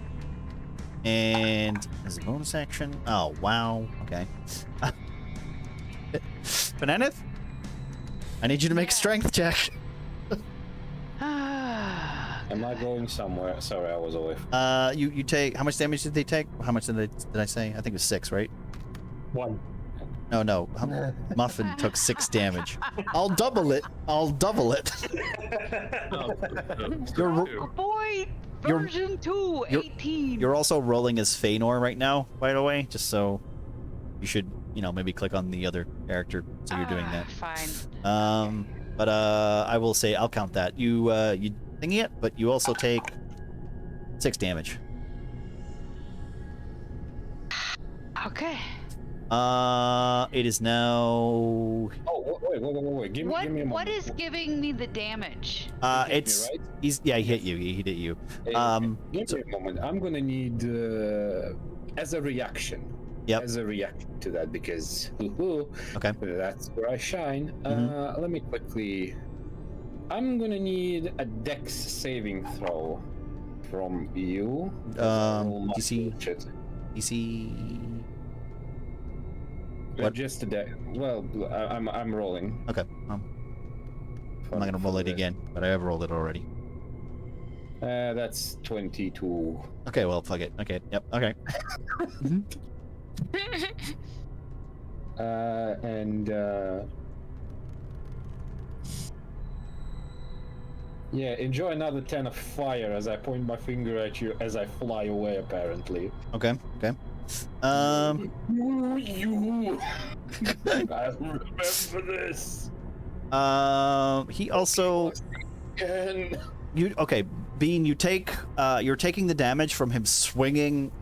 And as a bonus action. Oh, wow. Okay. Bananeth? I need you to make a strength check. Am I going somewhere? Sorry, I was away. You take. How much damage did they take? How much did I say? I think it was 6, right? 1. No. Muffin took 6 damage. I'll double it. Boy, version 2, 18. You're also rolling as Feanor right now, by the way, just so you should, maybe click on the other character so you're doing that. Fine. But I will say I'll count that. You thingy it, but you also take 6 damage. Okay. It is now. Oh, wait. Give me a moment. What is giving me the damage? It's right? He hit you. He hit you. Give me a moment. I'm gonna need as a reaction. Yep. As a reaction to that, because Okay. that's where I shine. Let me quickly. I'm gonna need a Dex saving throw from you. DC. What? Just a Dex. Well, I'm rolling. Okay. I'm not gonna roll it again, but I have rolled it already. That's 22. Okay. Well, fuck it. Okay. Yep. Okay. Yeah, enjoy another 10 of fire as I point my finger at you as I fly away, apparently. Okay. You! I remember this! He also... Bean, you're taking the damage from him swinging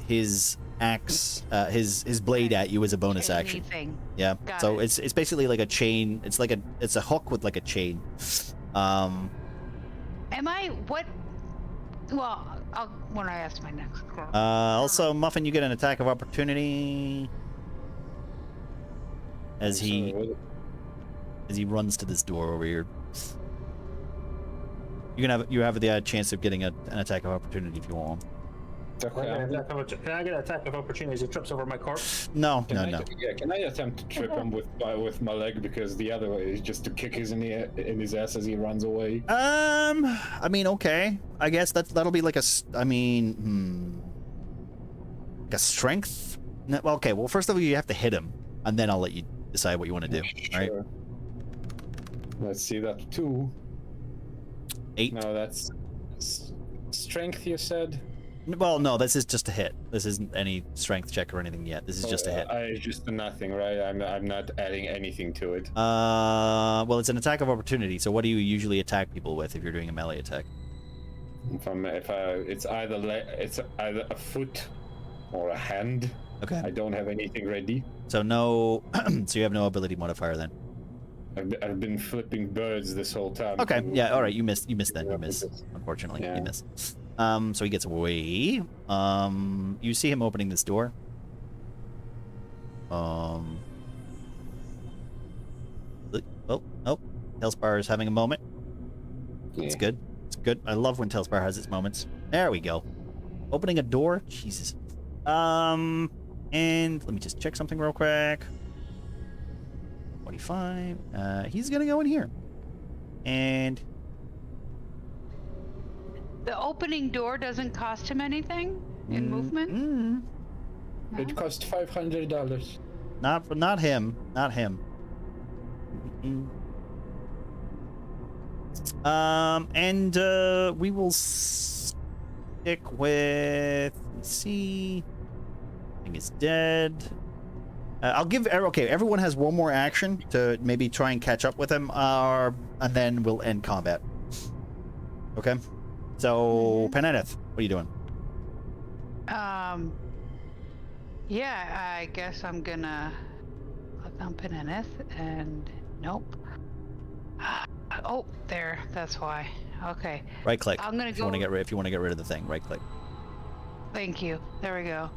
his axe, his blade at you as a bonus action. Anything. Yeah. Got So it. it's basically like a chain. It's a hook with like a chain. Am I what? Well, when I ask my next girl. Also, Muffin, you get an attack of opportunity as he runs to this door over here. You have the chance of getting an attack of opportunity if you want. Okay, Can I get an attack of opportunity as he trips over my corpse? No, Can no. Can I attempt to trip him with my leg, because the other way is just to kick his in his ass as he runs away. I mean, okay. I guess that'll be like a like a strength. No, well, okay. Well, first of all, you have to hit him, and then I'll let you decide what you want to do. All right. Sure. Let's see that 2. 8. No, that's strength. You said. Well, no, this is just a hit. This isn't any strength check or anything yet. This is just a hit. It's just nothing, right? I'm not adding anything to it. Well, it's an attack of opportunity. So, what do you usually attack people with if you're doing a melee attack? It's either a foot or a hand. Okay. I don't have anything ready. So no. So you have no ability modifier then. I've been flipping birds this whole time. Okay. Yeah. All right. You missed. You missed then. You missed. Unfortunately, Yeah. you missed. So he gets away. You see him opening this door. Oh. Telspar is having a moment. It's Yeah. good. It's good. I love when Telspar has its moments. There we go. Opening a door. Jesus. And let me just check something real quick. 45. He's gonna go in here. And The opening door doesn't cost him anything in movement? No? It cost $500. not him. Not him. We will stick with. Let's see. Thing is dead. I'll give. Okay, everyone has one more action to maybe try and catch up with him, and then we'll end combat. Okay. So, Peneneth, what are you doing? Yeah, I guess I'm gonna click on Peneneth and nope. Oh, there. That's why. Okay. Right click. I'm gonna if you want to get rid. If you want to get rid of the thing, right click. Thank you. There we go.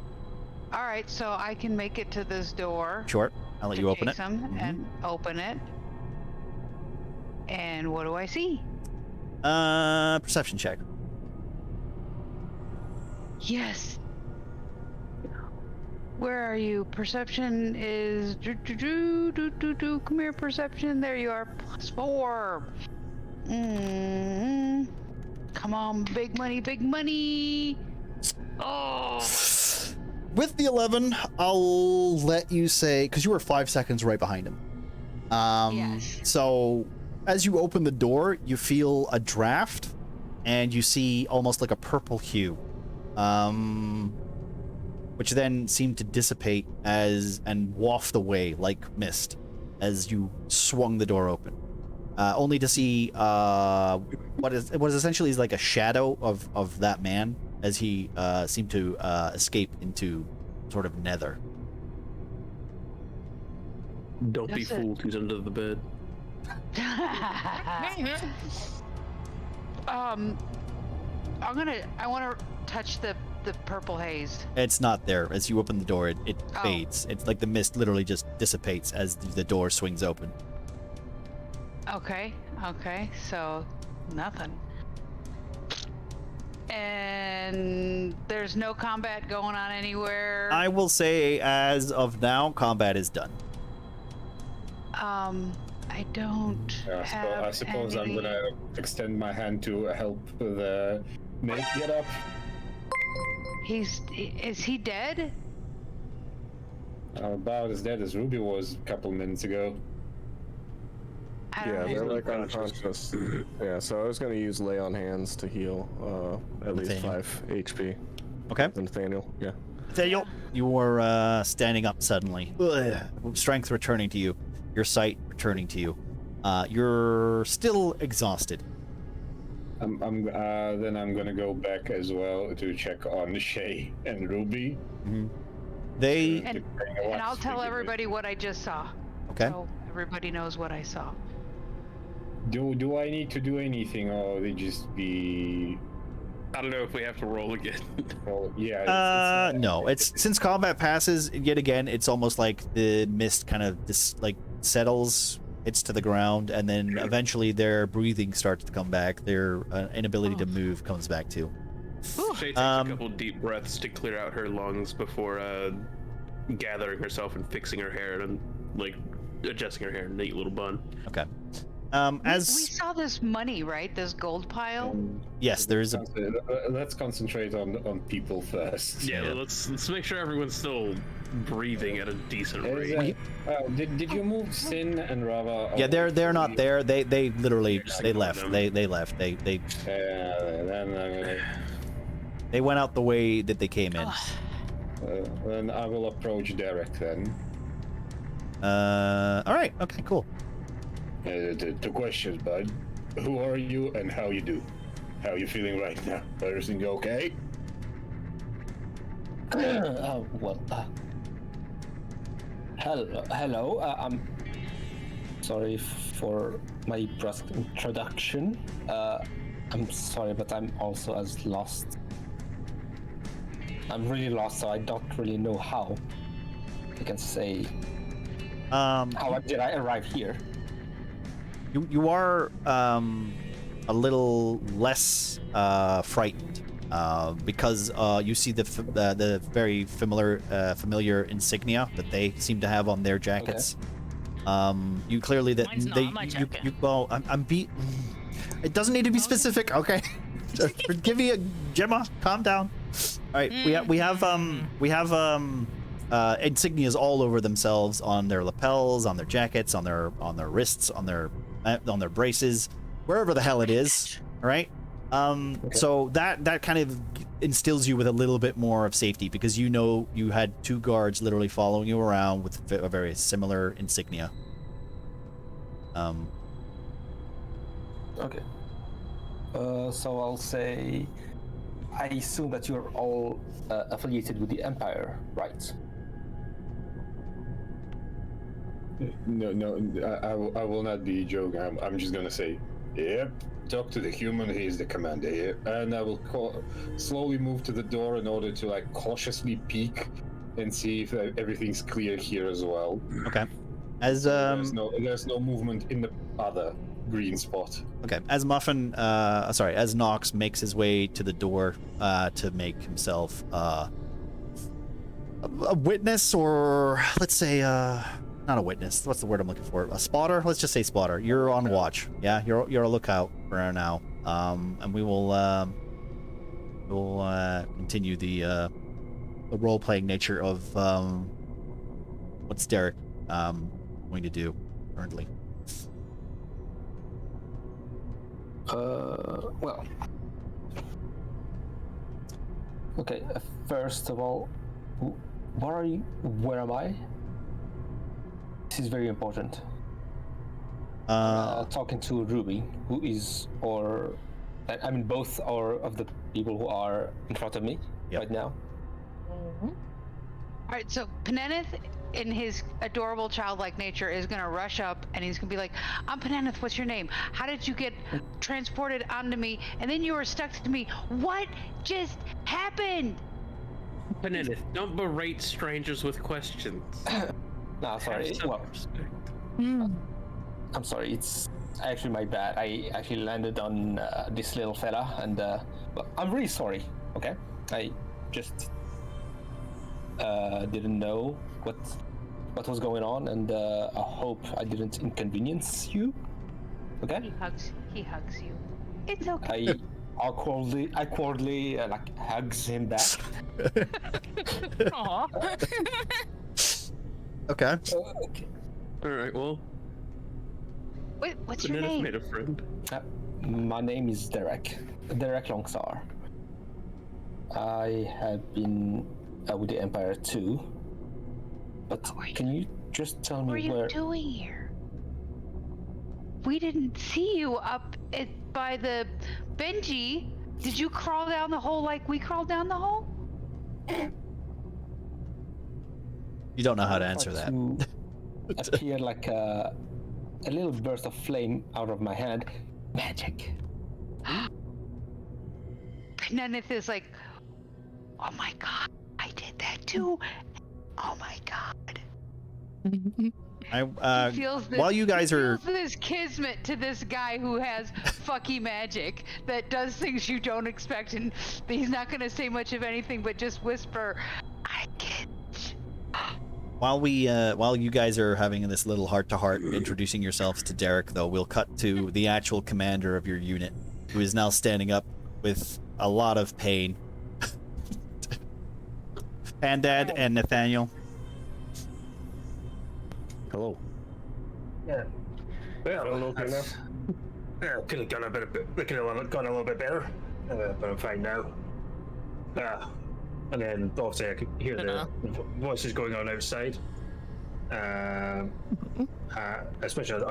All right, so I can make it to this door. Sure. I'll let you open it. chase him and open it. And what do I see? Perception check. Yes. Where are you? Perception is Come here, perception. There you are. +4. Come on, big money, big money. Oh. With the 11, I'll let you say, because you were 5 seconds right behind him. Yes. So, as you open the door, you feel a draft, and you see almost like a purple hue, which then seemed to dissipate and waft away like mist as you swung the door open, only to see what is essentially like a shadow of that man as he seemed to escape into sort of nether. Don't be That's it. fooled. He's under the bed. I want to touch the purple haze. It's not there. As you open the door, it Oh. fades. It's like the mist literally just dissipates as the door swings open. Okay, so nothing. And there's no combat going on anywhere. I will say, as of now, combat is done. I don't have I suppose I'm any- gonna extend my hand to help the mate get up. Is he dead? About as dead as Ruby was a couple minutes ago. I don't Yeah, know. they're like unconscious. Yeah, so I was gonna use lay on hands to heal at least Nathaniel. 5 HP. Okay. Nathaniel, yeah. Nathaniel, you are standing up suddenly. Ugh. Strength returning to you. Your sight returning to you. You're still exhausted. Then I'm gonna go back as well to check on Shay and Ruby. They And I'll tell everybody what I just saw. okay. So everybody knows what I saw. Do I need to do anything, or they just be? I don't know if we have to roll again. Well, yeah. No. It's since combat passes yet again. It's almost like the mist kind of settles, hits to the ground, and then eventually their breathing starts to come back. Their inability to move comes back too. Whew. Shay takes a couple deep breaths to clear out her lungs before gathering herself and fixing her hair and like adjusting her hair in a neat little bun. Okay. We saw this money, right? This gold pile. Yes, there is a. Let's concentrate on people first. Yeah, let's make sure everyone's still breathing at a decent rate. Did you move Sin and Rava? Yeah, they're not there. They literally they left. They left. They went out the way that they came in. Then I will approach Derek then. All right. Okay. Cool. Two questions, bud. Who are you and how you do? How you feeling right now? Everything okay? Hello. I'm sorry for my brusque introduction. I'm sorry, but I'm also as lost. I'm really lost, so I don't really know how I can say. How did I arrive here? You are a little less frightened because you see the very familiar insignia that they seem to have on their jackets. Okay. You clearly that Mine's they not on my jacket. I'm beat. It doesn't need to be specific. Okay. Give me a Gemma. Calm down. All right. We have insignias all over themselves, on their lapels, on their jackets, on their wrists, on their braces, wherever the hell it is. All right. So that kind of instills you with a little bit more of safety, because you know you had two guards literally following you around with a very similar insignia. Okay. So I'll say, I assume that you're all affiliated with the Empire, right? No, I will not be joking. I'm just gonna say, yep. Talk to the human. He is the commander here, and I will slowly move to the door in order to like cautiously peek and see if everything's clear here as well. Okay. As there's no movement in the other green spot. Okay. As as Nox makes his way to the door to make himself a witness, or let's say not a witness. What's the word I'm looking for? A spotter? Let's just say spotter. You're on watch. Yeah, you're a lookout for now. And we will continue the role-playing nature of what's Derek going to do currently. Well. Okay. First of all, where are you? Where am I? This is very important. Talking to Ruby, who is, or I mean, both are of the people who are in front of me right now. Mm-hmm. All right, so Penenneth, in his adorable childlike nature, is gonna rush up and he's gonna be like, "I'm Penenneth. What's your name? How did you get transported onto me? And then you were stuck to me. What just happened?" Penenneth, don't berate strangers with questions. No, sorry. Well, I'm sorry. It's actually my bad. I actually landed on this little fella, and well, I'm really sorry. Okay, I just didn't know what was going on, and I hope I didn't inconvenience you. Okay. He hugs you. It's okay. I awkwardly like hugs him back. Aww. Okay. Okay. All right. Well. Wait, what's your Penenneth name? made a friend. My name is Derek Longstar. I have been with the Empire too, but can you just tell me where? What are you doing here? We didn't see you up by the Benji. Did you crawl down the hole like we crawled down the hole? You don't know how to answer that. Appear like a little burst of flame out of my hand. Magic. Penenneth is like, "Oh my god, I did that too. Oh my god." I He feels this, while you guys he are feels this kismet to this guy who has fucky magic that does things you don't expect, and he's not gonna say much of anything but just whisper, "I can." while you guys are having this little heart-to-heart introducing yourselves to Derek, though, we'll cut to the actual commander of your unit, who is now standing up with a lot of pain. Pandad and Nathaniel. Hello. Yeah. Well, Feeling okay now? Yeah, could have gone a little bit better, but I'm fine now. And then obviously I could hear the voices going on outside. Especially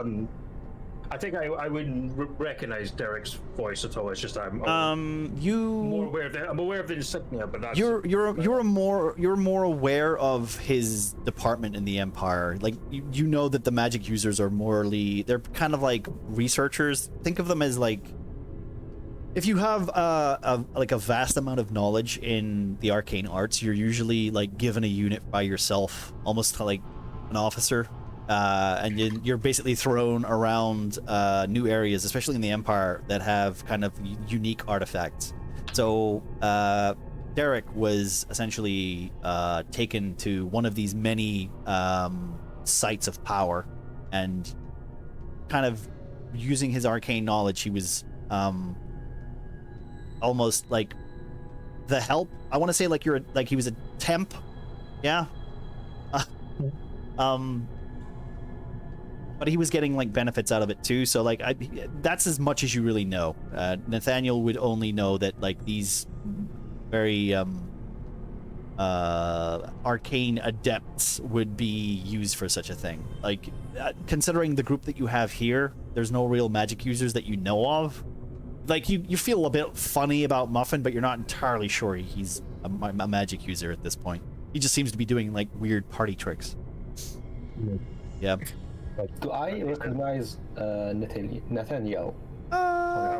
I think I wouldn't recognize Derek's voice at all. It's just I'm more aware of I'm aware of the insignia, but that's you're more aware of his department in the Empire. Like you know that the magic users are they're kind of like researchers. Think of them as like, if you have a vast amount of knowledge in the arcane arts, you're usually like given a unit by yourself, almost like an officer. And you're basically thrown around new areas, especially in the Empire, that have kind of unique artifacts. So Derek was essentially taken to one of these many sites of power, and kind of using his arcane knowledge, he was almost like the help. I want to say like he was a temp, yeah. But he was getting like benefits out of it too, so like that's as much as you really know. Nathaniel would only know that like these very arcane adepts would be used for such a thing. Like considering the group that you have here, there's no real magic users that you know of. Like you feel a bit funny about Muffin, but you're not entirely sure he's a magic user at this point. He just seems to be doing like weird party tricks. Yeah. Do I recognize Nathaniel? I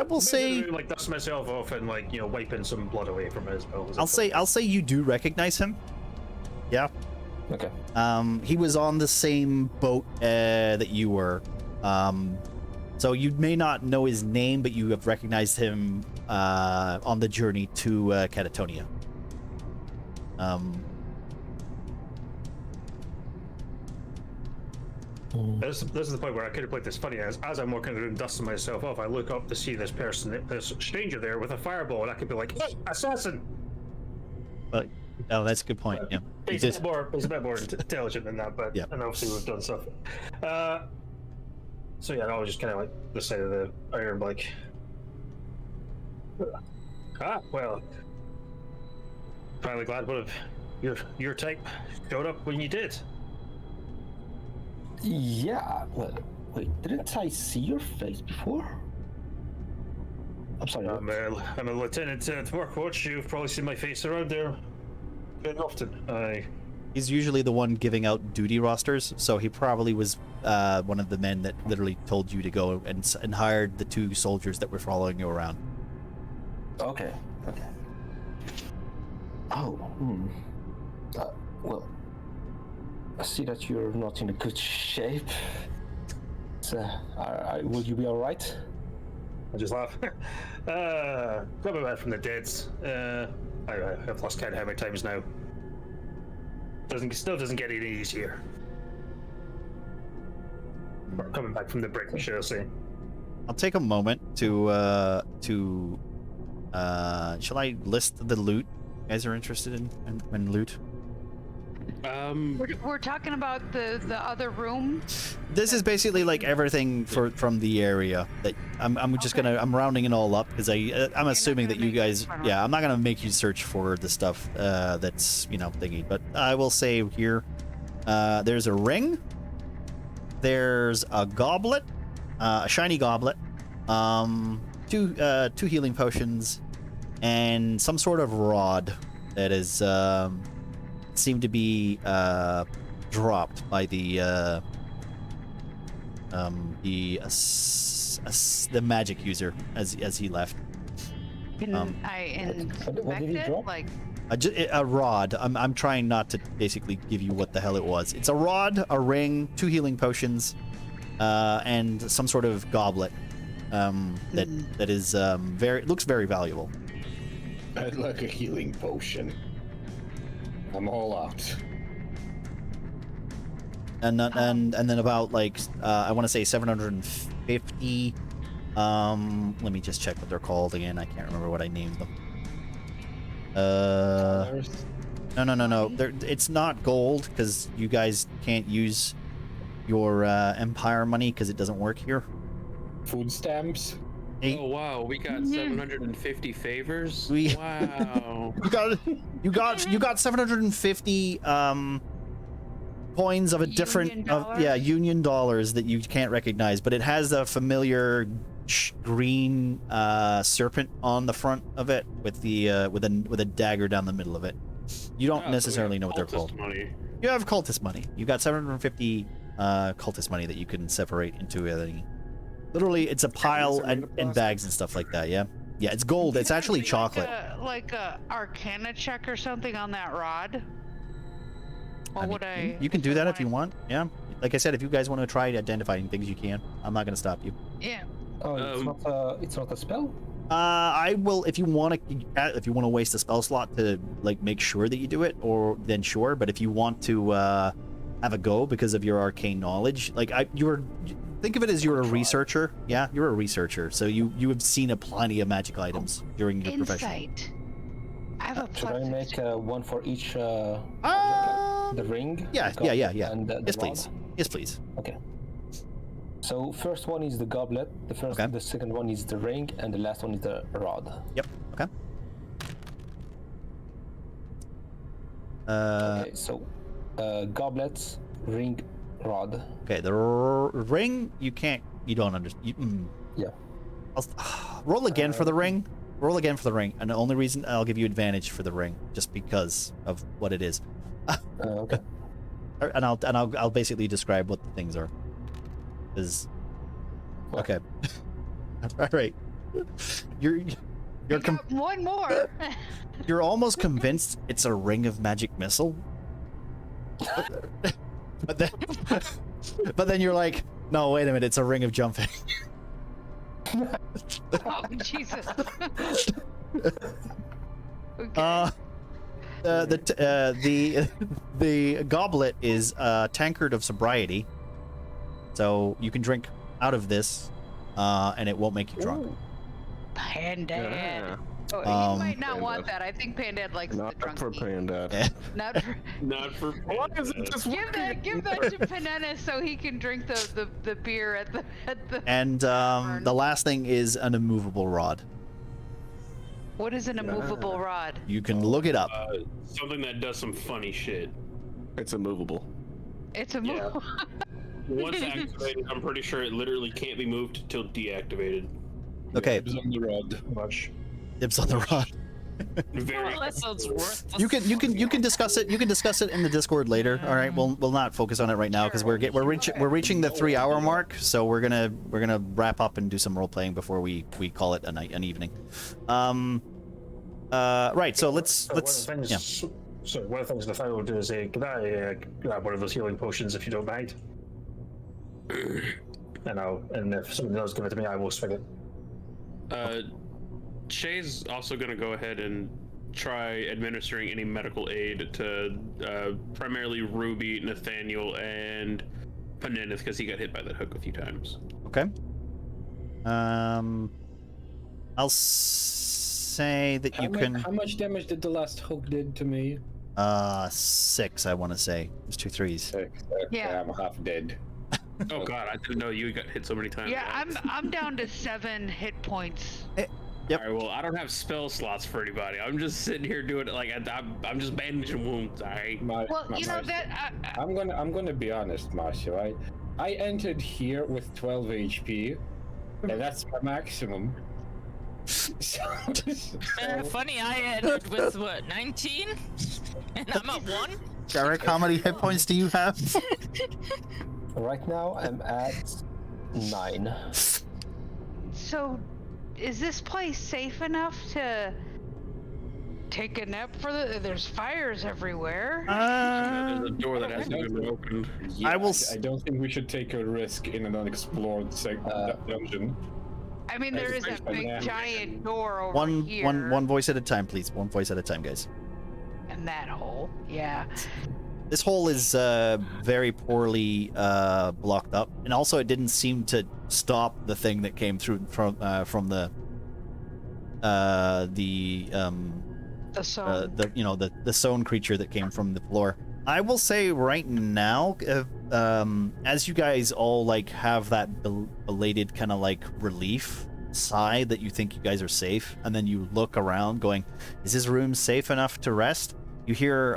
will say, like dust myself off and like wiping some blood away from his nose. I'll say you do recognize him. Yeah. Okay. He was on the same boat that you were. So you may not know his name, but you have recognized him on the journey to Catatonia. This is the point where I could have played this funny. As I'm walking the room, dusting myself off, I look up to see this stranger there with a fireball, and I could be like, "Hey, assassin!" But oh, that's a good point. Yeah, he's a bit more intelligent than that, but and obviously we've done stuff. So yeah, I was just kind of like the side of the iron, like, well, finally glad one of your type showed up when you did. Yeah, well, wait, didn't I see your face before? I'm sorry. I'm a lieutenant at Murkwatch. You've probably seen my face around there very often. He's usually the one giving out duty rosters, so he probably was one of the men that literally told you to go and hired the 2 soldiers that were following you around. Okay. Oh, well, I see that you're not in a good shape. So, will you be all right? I just laugh. Coming back from the dead. I've lost count how many times now. Still doesn't get any easier. Or coming back from the brink, shall I say? I'll take a moment to shall I list the loot you guys are interested in loot? We're talking about the other room. This is basically like everything from the area that I'm just I'm rounding it all up because I'm assuming that you guys I'm not gonna make you search for the stuff that's thingy, but I will say here there's a ring, there's a goblet, a shiny goblet, 2 healing potions, and some sort of rod that is seemed to be dropped by the magic user as he left. Can I inspect it? Like, A rod. I'm trying not to basically give you what the hell it was. It's a rod, a ring, 2 healing potions, and some sort of goblet. That is looks very valuable. I'd like a healing potion. I'm all out. And then about like I want to say 750. Let me just check what they're called again. I can't remember what I named them. No. It's not gold because you guys can't use your Empire money because it doesn't work here. Food stamps. Oh wow, we got 750 favors. Wow. you got 750 coins of a different Union dollars that you can't recognize, but it has a familiar green serpent on the front of it with the with a dagger down the middle of it. You don't necessarily know what they're called. Money. You have cultist money. You got 750 cultist money that you can separate into a. Literally, it's a pile and bags and stuff like that. Yeah, it's gold. It's actually chocolate. Like a Arcana check or something on that rod. Or would I? You can do that if you want. Yeah, like I said, if you guys want to try identifying things, you can. I'm not gonna stop you. Yeah. Oh, it's not a spell. I will if you want to waste a spell slot to like make sure that you do it, or then sure. But if you want to have a go because of your arcane knowledge, like think of it as you're a researcher. Yeah, you're a researcher, so you have seen plenty of magic items during your profession. Insight. I have a Should I make one for each? The ring. Yeah. And the Yes, rod? please. Yes, please. Okay. So first one is the goblet. The second one is the ring, and the last one is the rod. Yep. Okay. Okay. So, goblets, ring, rod. Okay. The ring you don't understand. Yeah. Roll again for the ring. Roll again for the ring, and the only reason I'll give you advantage for the ring just because of what it is. Okay. And I'll basically describe what the things are. Okay. All right. You're one more. You're almost convinced it's a ring of magic missile. But then you're like, no, wait a minute, it's a ring of jumping. Oh Jesus. Okay. The goblet is a tankard of sobriety, so you can drink out of this, and it won't make you drunk. Pandad. Yeah. Oh, he might not want that. I think Pandad likes the Not drunk for tea. Pandad. Yeah. Not for. Why is it just Give that to Panenna so he can drink the beer at the And the last thing is an immovable rod. What is an immovable rod? You can look it up. Something that does some funny shit. It's immovable. It's a Yeah. Once activated, I'm pretty sure it literally can't be moved until deactivated. Okay. Dibs on the rod. Much. Dibs on the rod. Very. Well, that sounds worth. You can discuss it. You can discuss it in the Discord later. All right. We'll not focus on it right now because we're reaching the 3-hour mark. So we're gonna wrap up and do some role playing before we call it an evening. Right. So let's yeah. So one of the things the file will do is can I grab one of those healing potions if you don't mind? And if somebody else give it to me, I will swing it. Shay's also going to go ahead and try administering any medical aid to primarily Ruby, Nathaniel, and Panenith because he got hit by that hook a few times. Okay. I'll say that How much damage did the last hook did to me? 6, I want to say. There's 2 3s. 6. Okay, Yeah. I'm half dead. Oh god, I didn't know you got hit so many times. Yeah, I'm down to 7 hit points. Yep. Alright, well, I don't have spell slots for anybody. I'm just sitting here doing it like I'm just bandaging wounds. Alright. I'm gonna be honest, Marshall. I entered here with 12 HP, and that's my maximum. So, Funny, I ended with what, 19? And I'm at 1? Derek, how many hit points do you have? Right now, I'm at 9. So, is this place safe enough to take a nap for the? There's fires everywhere. There's a door that hasn't even been opened. Yeah, I will I don't think we should take a risk in an unexplored dungeon. I mean, there is that big giant door over here. one voice at a time, please. One voice at a time, guys. And that hole. Yeah. This hole is very poorly blocked up, and also it didn't seem to stop the thing that came through from the Sown. the Sown creature that came from the floor. I will say right now, as you guys all like have that belated kind of like relief sigh that you think you guys are safe, and then you look around going, is this room safe enough to rest? You hear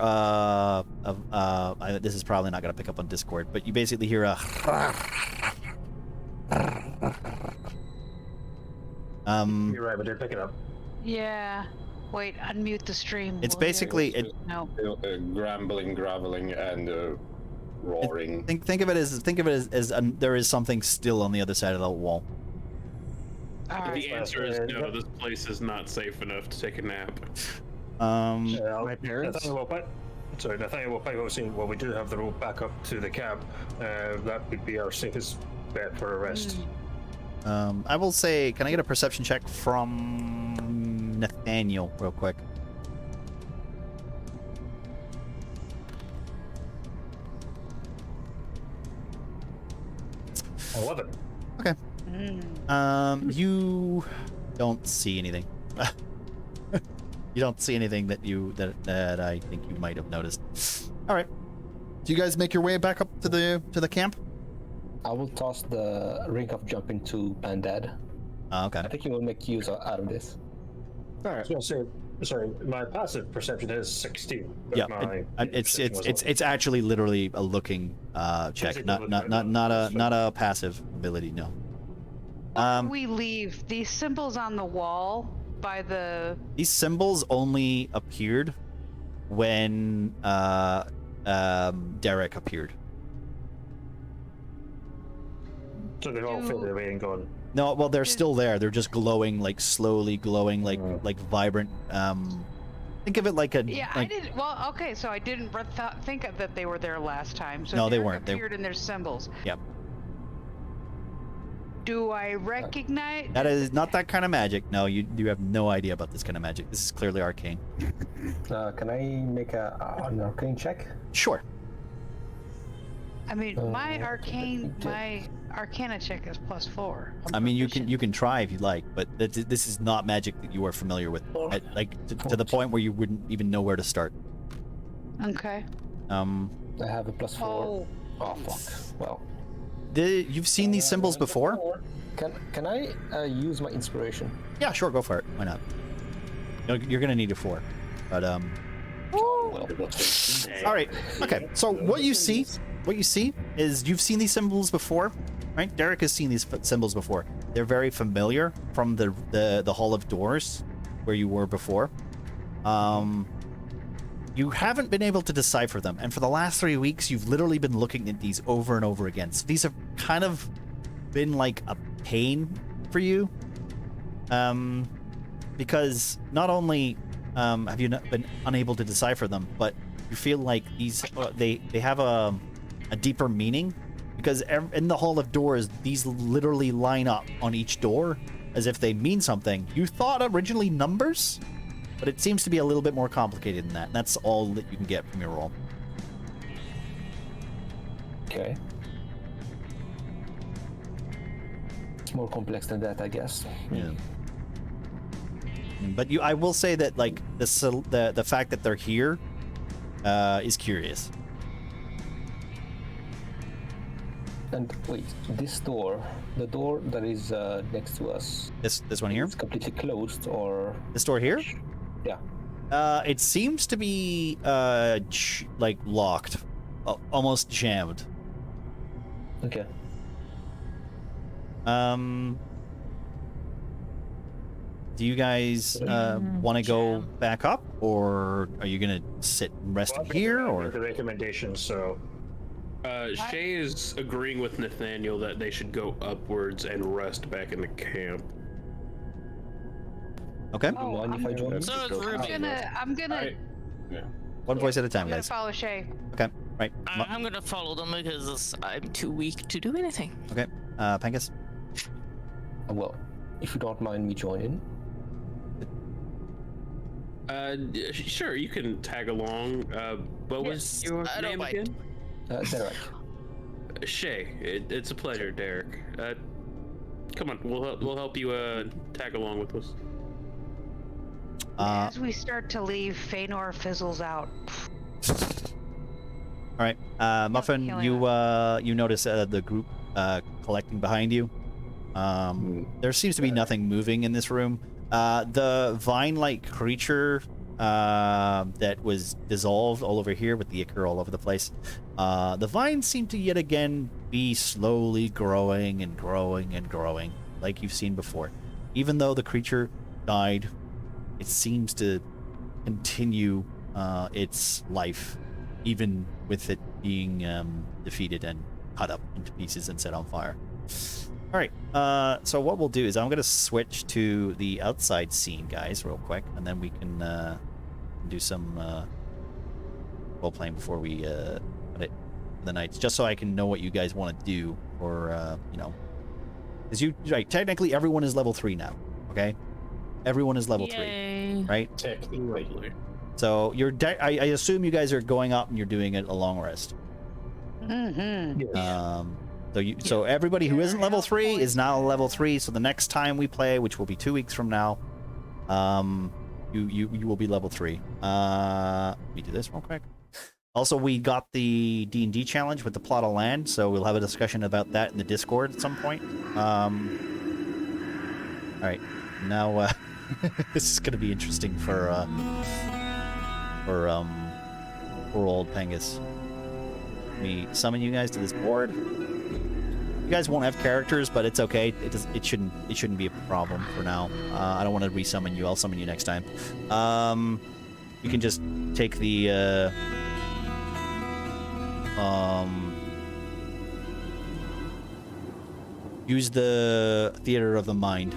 this is probably not going to pick up on Discord, but you basically hear a You're right, but did pick it up. Yeah. Wait, unmute the stream. it's will you? basically No. Grambling, graveling, and roaring. think of it as there is something still on the other side of the wall. All right. The answer is no. This place is not safe enough to take a nap. My parents. Nathaniel will pipe up saying, well, we do have the road back up to the camp. That would be our safest bet for a rest. I will say, can I get a perception check from Nathaniel real quick? I love it. Okay. You don't see anything. You don't see anything that I think you might have noticed. All right. Do you guys make your way back up to the camp? I will toss the ring of jumping to Bandad. Okay. I think he will make use out of this. All I right. was going to say, sorry, my passive perception is 16. But Yeah. my It's perception was it's actually literally a looking check, Basically not looking, not a passive ability. No. Before we leave, these symbols on the wall by the. These symbols only appeared when Derek appeared. So they've all faded away and gone. No, well, they're still there. They're just glowing, like slowly glowing, like vibrant. Think of it like a. Yeah, like, I didn't. Well, okay, so I didn't think that they were there last time. So No, they Derek weren't. They- Appeared in their symbols. Yep. Do I recognize? That is not that kind of magic. No, you have no idea about this kind of magic. This is clearly arcane. Can I make an arcane check? Sure. I mean, my arcana check is +4. I mean, you can try if you like, but this is not magic that you are familiar with. To the point where you wouldn't even know where to start. Okay. I have a +4. Oh. Oh fuck. Well. You've seen these symbols before? Can I use my inspiration? Yeah, sure, go for it. Why not? You're gonna need a 4, but Well, all right. Okay. So what you see is you've seen these symbols before, right? Derek has seen these symbols before. They're very familiar from the Hall of Doors, where you were before. You haven't been able to decipher them, and for the last 3 weeks, you've literally been looking at these over and over again. So these have kind of been like a pain for you, because not only have you not been unable to decipher them, but you feel like these they have a deeper meaning, because in the Hall of Doors, these literally line up on each door as if they mean something. You thought originally numbers, but it seems to be a little bit more complicated than that. And that's all that you can get from your roll. okay. It's more complex than that, I guess. Yeah. But I will say that like the fact that they're here is curious. And wait, this door, the door that is next to us, This one here, is completely closed, or this door here. yeah. It seems to be like locked, almost jammed. Okay. Do you guys want to go back up, or are you gonna sit and rest here, or? the recommendation? So Shay is agreeing with Nathaniel that they should go upwards and rest back in the camp. Okay. Oh, Mind if I join? So it's Go. Ruby. I'm gonna One voice at a time, I'm gonna guys. follow Shay. Okay. Right. I'm gonna follow them because I'm too weak to do anything. Okay. Pengus. Well, if you don't mind me joining. Sure, you can tag along. What was your I don't name mind. again? Derek. Shay. It's a pleasure, Derek. Come on, we'll help you tag along with us. As we start to leave, Feanor fizzles out. All right. Muffin, killing you notice the group collecting behind you. There seems to be nothing moving in this room. The vine-like creature that was dissolved all over here with the ichor all over the place. The vines seem to yet again be slowly growing and growing and growing, like you've seen before. Even though the creature died, it seems to continue its life, even with it being defeated and cut up into pieces and set on fire. All right, so what we'll do is I'm going to switch to the outside scene, guys, real quick, and then we can do some role-playing before we put it for the nights, just so I can know what you guys want to do, or, you know, because right, technically everyone is level 3 now, okay? Everyone is level 3, right? Technically. So you're, I assume you guys are going up and you're doing it a long rest. Mm-hmm. So everybody who isn't level 3 Helpful. is now level 3. So the next time we play, which will be 2 weeks from now, you will be level 3. Let me do this real quick. Also, we got the D&D challenge with the plot of land, so we'll have a discussion about that in the Discord at some point. All right, now this is going to be interesting for poor old Pengus. Let me summon you guys to this board. You guys won't have characters, but it's okay. It shouldn't be a problem for now. I don't want to resummon you. I'll summon you next time. You can just take the use the theater of the mind.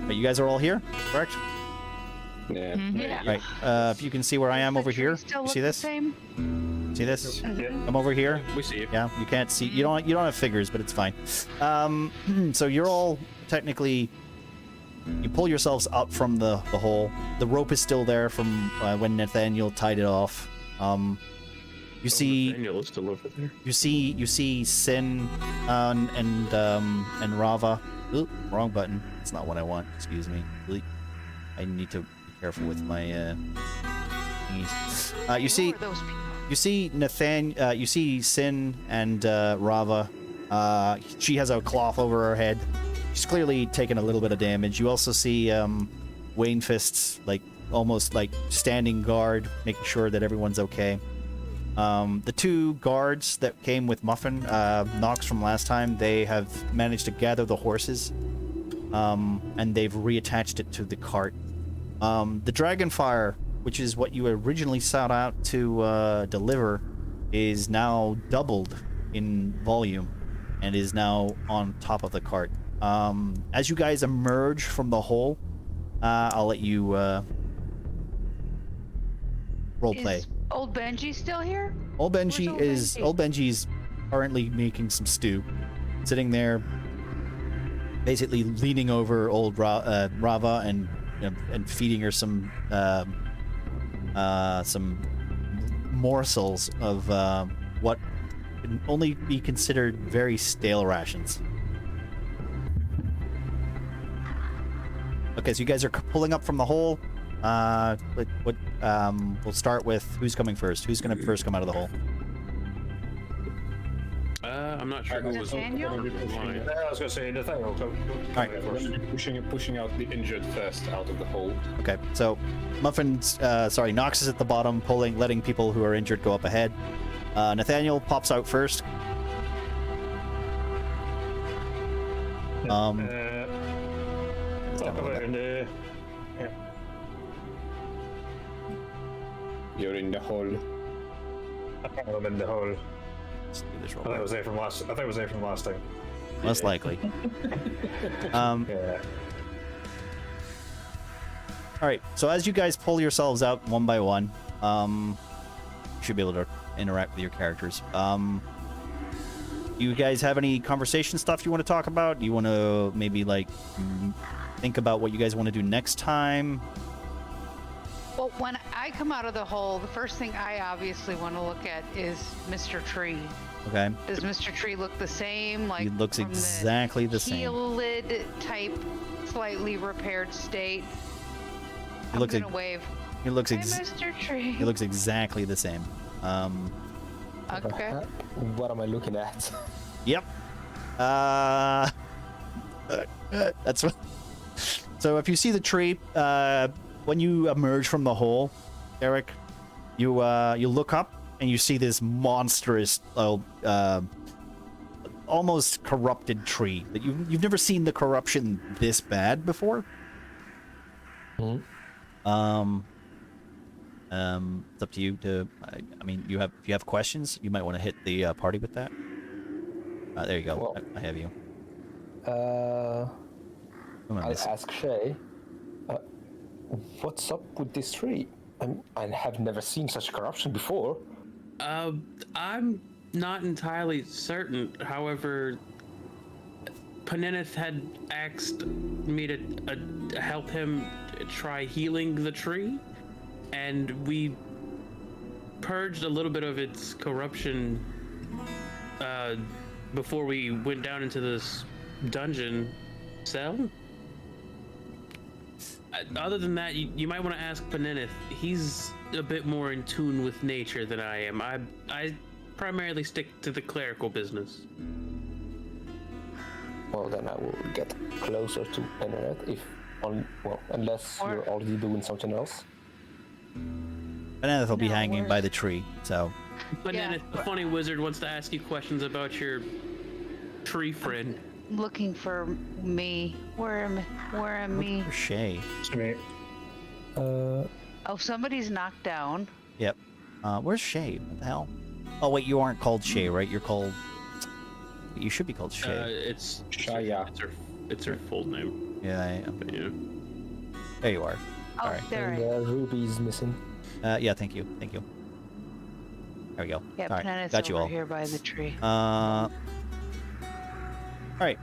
But you guys are all here, correct? Yeah. Yeah. Right. If you can see where I am over here. You see this? See this? I'm over here. We see you. Yeah, you can't see. You don't have figures, but it's fine. So you're all technically. You pull yourselves up from the hole. The rope is still there from when Nathaniel tied it off. You see. Nathaniel is still over there. You see Sin and Rava. Ooh, wrong button. That's not what I want. Excuse me. I need to be careful with my thingies. You see you see Sin and Rava. She has a cloth over her head. She's clearly taken a little bit of damage. You also see Wayne Fists, like almost like standing guard, making sure that everyone's okay. The two guards that came with Muffin, Nox from last time, they have managed to gather the horses, and they've reattached it to the cart. The Dragonfire, which is what you originally set out to deliver, is now doubled in volume and is now on top of the cart. As you guys emerge from the hole, I'll let you roleplay. Is old Benji still here? Old Benji Where's old Benji? Benji's currently making some stew, sitting there, basically leaning over old Rava and feeding her some morsels of what can only be considered very stale rations. Okay, so you guys are pulling up from the hole. We'll start with who's coming first. Who's going to first come out of the hole? I'm not sure who was Nathaniel? on the line. I was going to say Nathaniel. Alright. Pushing out the injured first out of the hole. Okay, so Muffin's, Nox is at the bottom, letting people who are injured go up ahead. Nathaniel pops out first. Talk about in the. You're in the hole. I'm in the hole. Let's do this I real thought it quick. was there from last. I thought it was there from last time. Most likely. Yeah. All right. So as you guys pull yourselves out one by one, you should be able to interact with your characters. You guys have any conversation stuff you want to talk about? Do you want to maybe like think about what you guys want to do next time? Well, when I come out of the hole, the first thing I obviously want to look at is Mr. Tree. Okay. Does Mr. Tree look the same? Like He looks from exactly the same. Heel lid type, slightly repaired state. He looks I'm gonna wave. He looks Hey, Mr. Tree. he looks exactly the same. Okay. What am I looking at? Yep. That's what. So if you see the tree, when you emerge from the hole, Eric, you look up and you see this monstrous, almost corrupted tree that you've never seen the corruption this bad before. Hmm? It's up to you to. I mean, if you have questions, you might want to hit the party with that. There you go. Well, I have you. I'll Who am I missing? ask Shay. What's up with this tree? I have never seen such corruption before. I'm not entirely certain. However, Penenneth had asked me to help him try healing the tree, and we purged a little bit of its corruption before we went down into this dungeon cell. Other than that, you might want to ask Penenneth. He's a bit more in tune with nature than I am. I primarily stick to the clerical business. Well, then I will get closer to Penenneth unless you're already doing something else. Penenneth will be No, hanging we're- by the tree. So Penenneth, the funny wizard, wants to ask you questions about your tree friend. Looking for me. Where am me? for Shay. It's me. Oh, somebody's knocked down. Yep. Where's Shay? What the hell? Oh wait, you aren't called Shay, right? You're called. You should be called Shay. It's Shaya. It's her full name. Yeah, I am. But yeah. There you are. Oh, All right. there. And Ruby's missing. Yeah, thank you. Thank you. There we go. Yeah, all right. Penenneth's Got you over all. here by the tree. All right.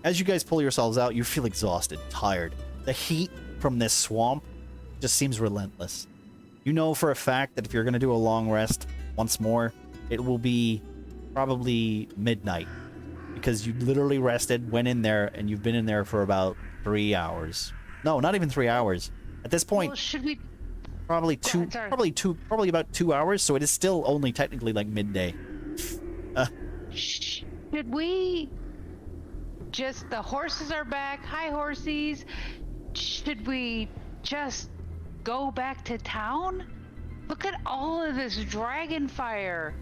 As you guys pull yourselves out, you feel exhausted, tired. The heat from this swamp just seems relentless. You know for a fact that if you're going to do a long rest once more, it will be probably midnight. Because you literally rested, went in there, and you've been in there for about 3 hours. No, not even 3 hours. At this point, Well, should we? probably sorry. probably about 2 hours, so it is still only technically like midday. Should we? Just the horses are back. Hi, horsies. Should we just go back to town? Look at all of this dragon fire.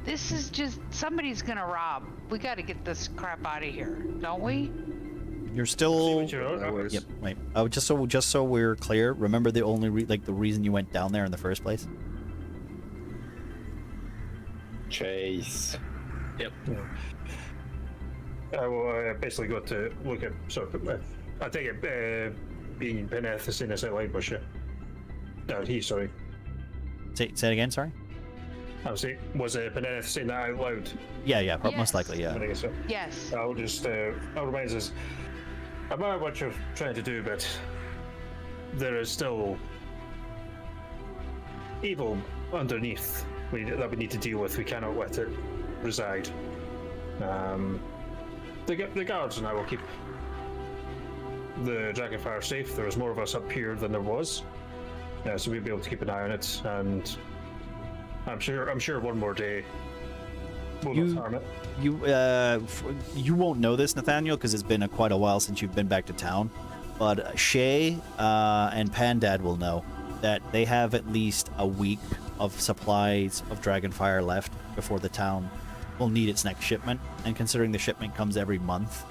This is just somebody's gonna rob. We got to get this crap out of here, don't we? You're still. What you wrote? Yep. Wait. Oh, just so we're clear. Remember the only the reason you went down there in the first place? Chase. Yep. I will basically go to look at. So I take it being Penenneth is in a satellite bush. No, sorry. Say it again. Sorry. I was saying, was Penenneth saying that out loud? Yeah. Most Yes. likely. Yeah. I guess so. Yes. I'll just I'll remind us. I admire what you're trying to do, but there is still evil underneath that we need to deal with. We cannot let it reside. The guards and I will keep the Dragonfire safe. There was more of us up here than there was, so we'll be able to keep an eye on it. And I'm sure one more day will not harm it. You won't know this, Nathaniel, because it's been quite a while since you've been back to town. But Shay and Pandad will know that they have at least a week of supplies of Dragonfire left before the town will need its next shipment. And considering the shipment comes every month,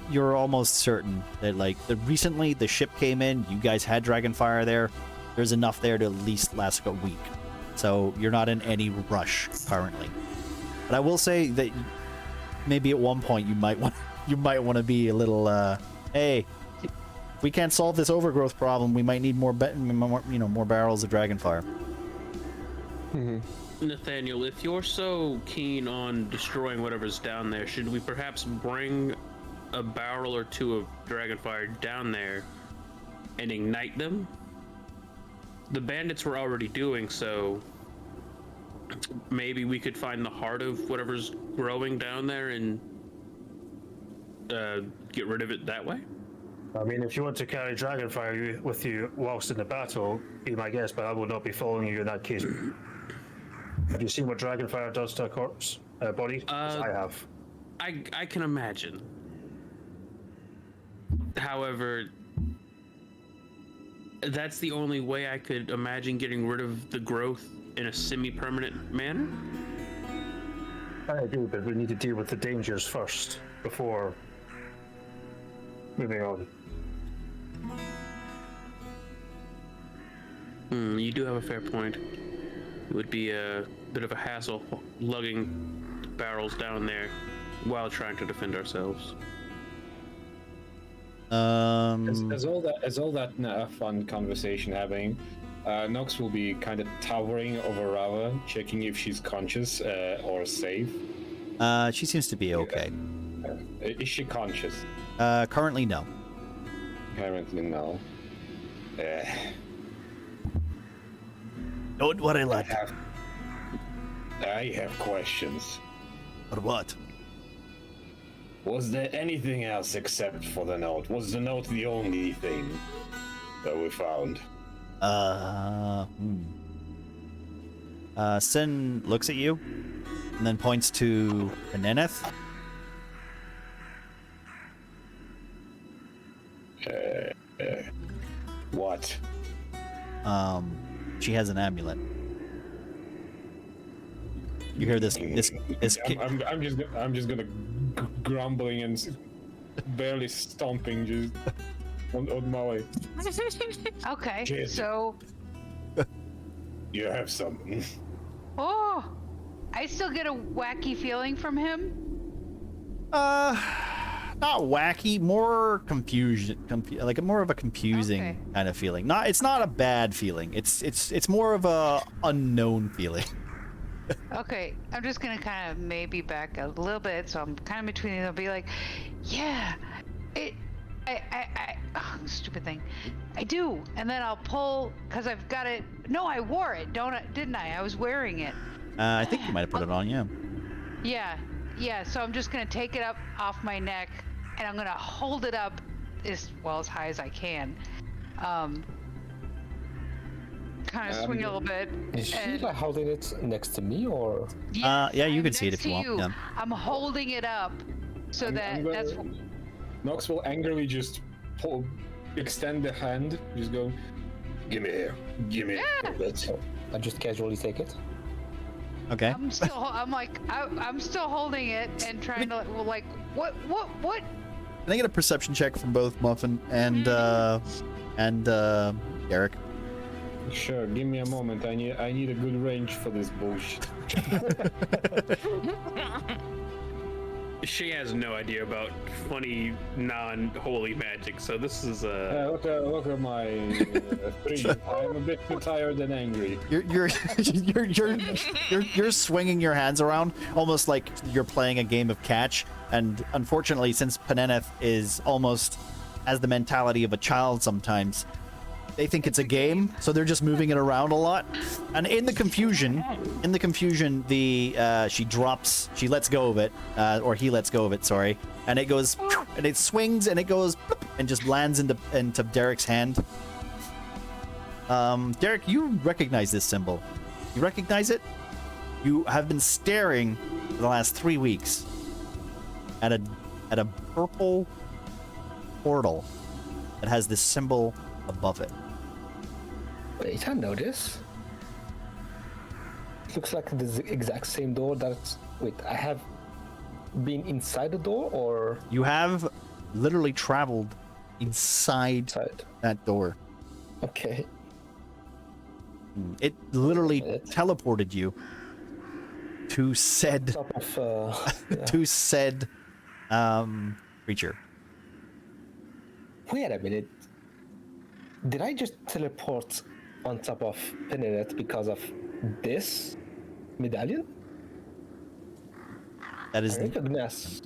you're almost certain that recently the ship came in. You guys had Dragonfire there. There's enough there to at least last a week. So you're not in any rush currently. But I will say that maybe at one point you might want to be a little hey, if we can't solve this overgrowth problem, we might need more barrels of dragonfire. Nathaniel, if you're so keen on destroying whatever's down there, should we perhaps bring a barrel or two of dragonfire down there and ignite them? The bandits were already doing so. Maybe we could find the heart of whatever's growing down there and get rid of it that way? I mean, if you want to carry dragonfire with you whilst in the battle, be my guest, but I will not be following you in that case. Have you seen what dragonfire does to a corpse body? 'Cause I have. I can imagine. However, that's the only way I could imagine getting rid of the growth in a semi-permanent manner. I agree, but we need to deal with the dangers first before moving on. You do have a fair point. It would be a bit of a hassle lugging barrels down there while trying to defend ourselves. As all that fun conversation happening, Nox will be kind of towering over Rava, checking if she's conscious or safe. She seems to be okay. Is she conscious? Currently, no. Currently, no. Don't worry, lad. I have questions. But what? Was there anything else except for the note? Was the note the only thing that we found? Sin looks at you and then points to Neneth. What? She has an amulet. You hear this I'm just gonna grumbling and barely stomping just on my way. Okay, Cheers. so You have something. oh, I still get a wacky feeling from him. Not wacky, more confusion, like more of a confusing kind of feeling. It's not a bad feeling. It's more of a unknown feeling. Okay, I'm just gonna kind of maybe back a little bit, so I'm kind of between. I'll be like, yeah, stupid thing, I do, and then I'll pull because I've got it. No, I wore it, didn't I? I was wearing it. I think you might have put it on, yeah. Yeah. So I'm just gonna take it up off my neck, and I'm gonna hold it up as high as I can. Kind of swing a little bit. Is she like holding it next to me or? Yes, yeah, you I'm can see it next if you to want. Yeah. I'm holding it up so that's. Nox will angrily just extend the hand, just go, give me here, give me. Yeah. I just casually take it. Okay. I'm still holding it and trying to like what? Can I get a perception check from both Muffin and Derek? Sure, give me a moment. I need a good range for this bullshit. She has no idea about funny, non-holy magic, so this is Look at my 3. I'm a bit too tired and angry. You're swinging your hands around almost like you're playing a game of catch. And unfortunately, since Peneneth is almost has the mentality of a child sometimes, they think it's a game, so they're just moving it around a lot. And in the confusion, she lets go of it, or he lets go of it, sorry, and it goes, and it swings, and it goes, and just lands into Derek's hand. Derek, you recognize this symbol. You recognize it? You have been staring for the last 3 weeks at a purple portal that has this symbol above it. Wait, I know this. Looks like the exact same door that... Wait, I have been inside the door, or...? You have literally traveled inside that door. Okay. It literally teleported you to said Top of, yeah. to said creature. Wait a minute. Did I just teleport on top of Penenet because of this medallion? That is I recognize.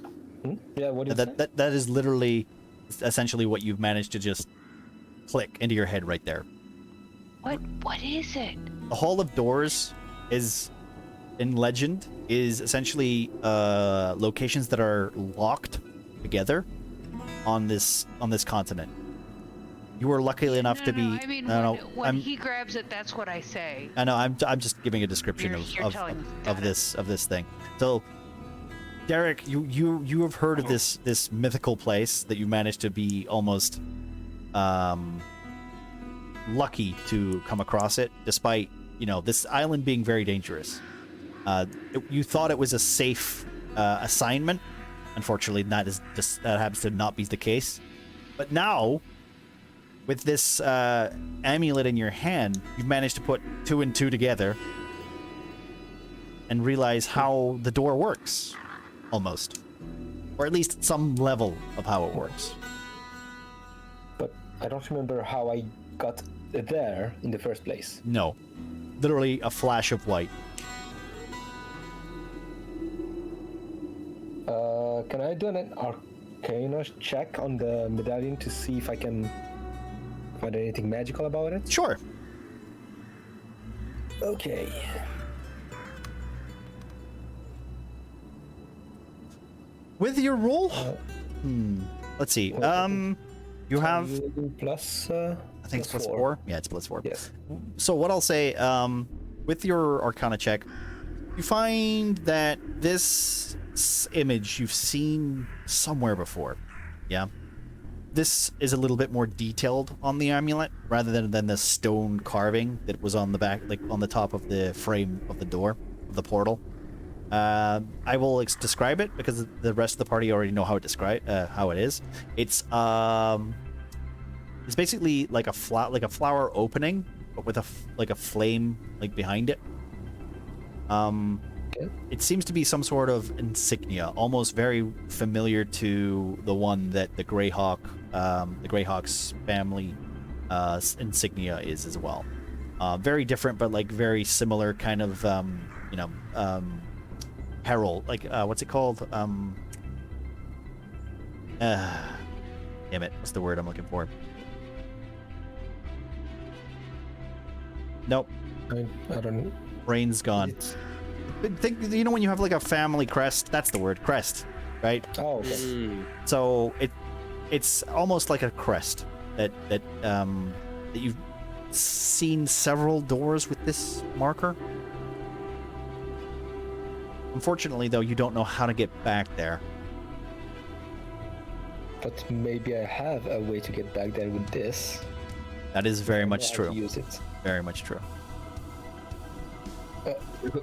Yeah, what is that? that is literally essentially what you've managed to just click into your head right there. What is it? The Hall of Doors is, in legend, is essentially locations that are locked together on this continent. You were lucky enough to be. I mean, when he grabs it, that's what I say. I know. I'm just giving a description You're telling us. of this thing. So, Derek, you have heard of this mythical place that you managed to be almost lucky to come across it, despite this island being very dangerous. You thought it was a safe assignment. Unfortunately, that happens to not be the case. But now, with this amulet in your hand, you've managed to put 2 and 2 together and realize how the door works, almost. Or at least some level of how it works. But I don't remember how I got there in the first place. No. Literally a flash of white. Can I do an Arcana check on the medallion to see if I can find anything magical about it? Sure. Okay. With your roll? Let's see. You have... Plus, I think it's plus 4. Yeah, it's plus 4. Yes. So what I'll say, with your Arcana check, you find that this image you've seen somewhere before. Yeah. This is a little bit more detailed on the amulet rather than the stone carving that was on the back, like on the top of the frame of the door of the portal. I will describe it because the rest of the party already know how it is. It's basically like a flower opening, but with a flame like behind it. It seems to be some sort of insignia, almost very familiar to the one that the Greyhawk's family insignia is as well. Very different, but like very similar kind of herald. Like what's it called? Damn it! What's the word I'm looking for? Nope. I don't. Brain's gone. Think, when you have like a family crest, that's the word, crest, right? Oh, okay. So it's almost like a crest that you've seen several doors with this marker. Unfortunately, though, you don't know how to get back there. But maybe I have a way to get back there with this. That is very much How to true. use it. Very much true.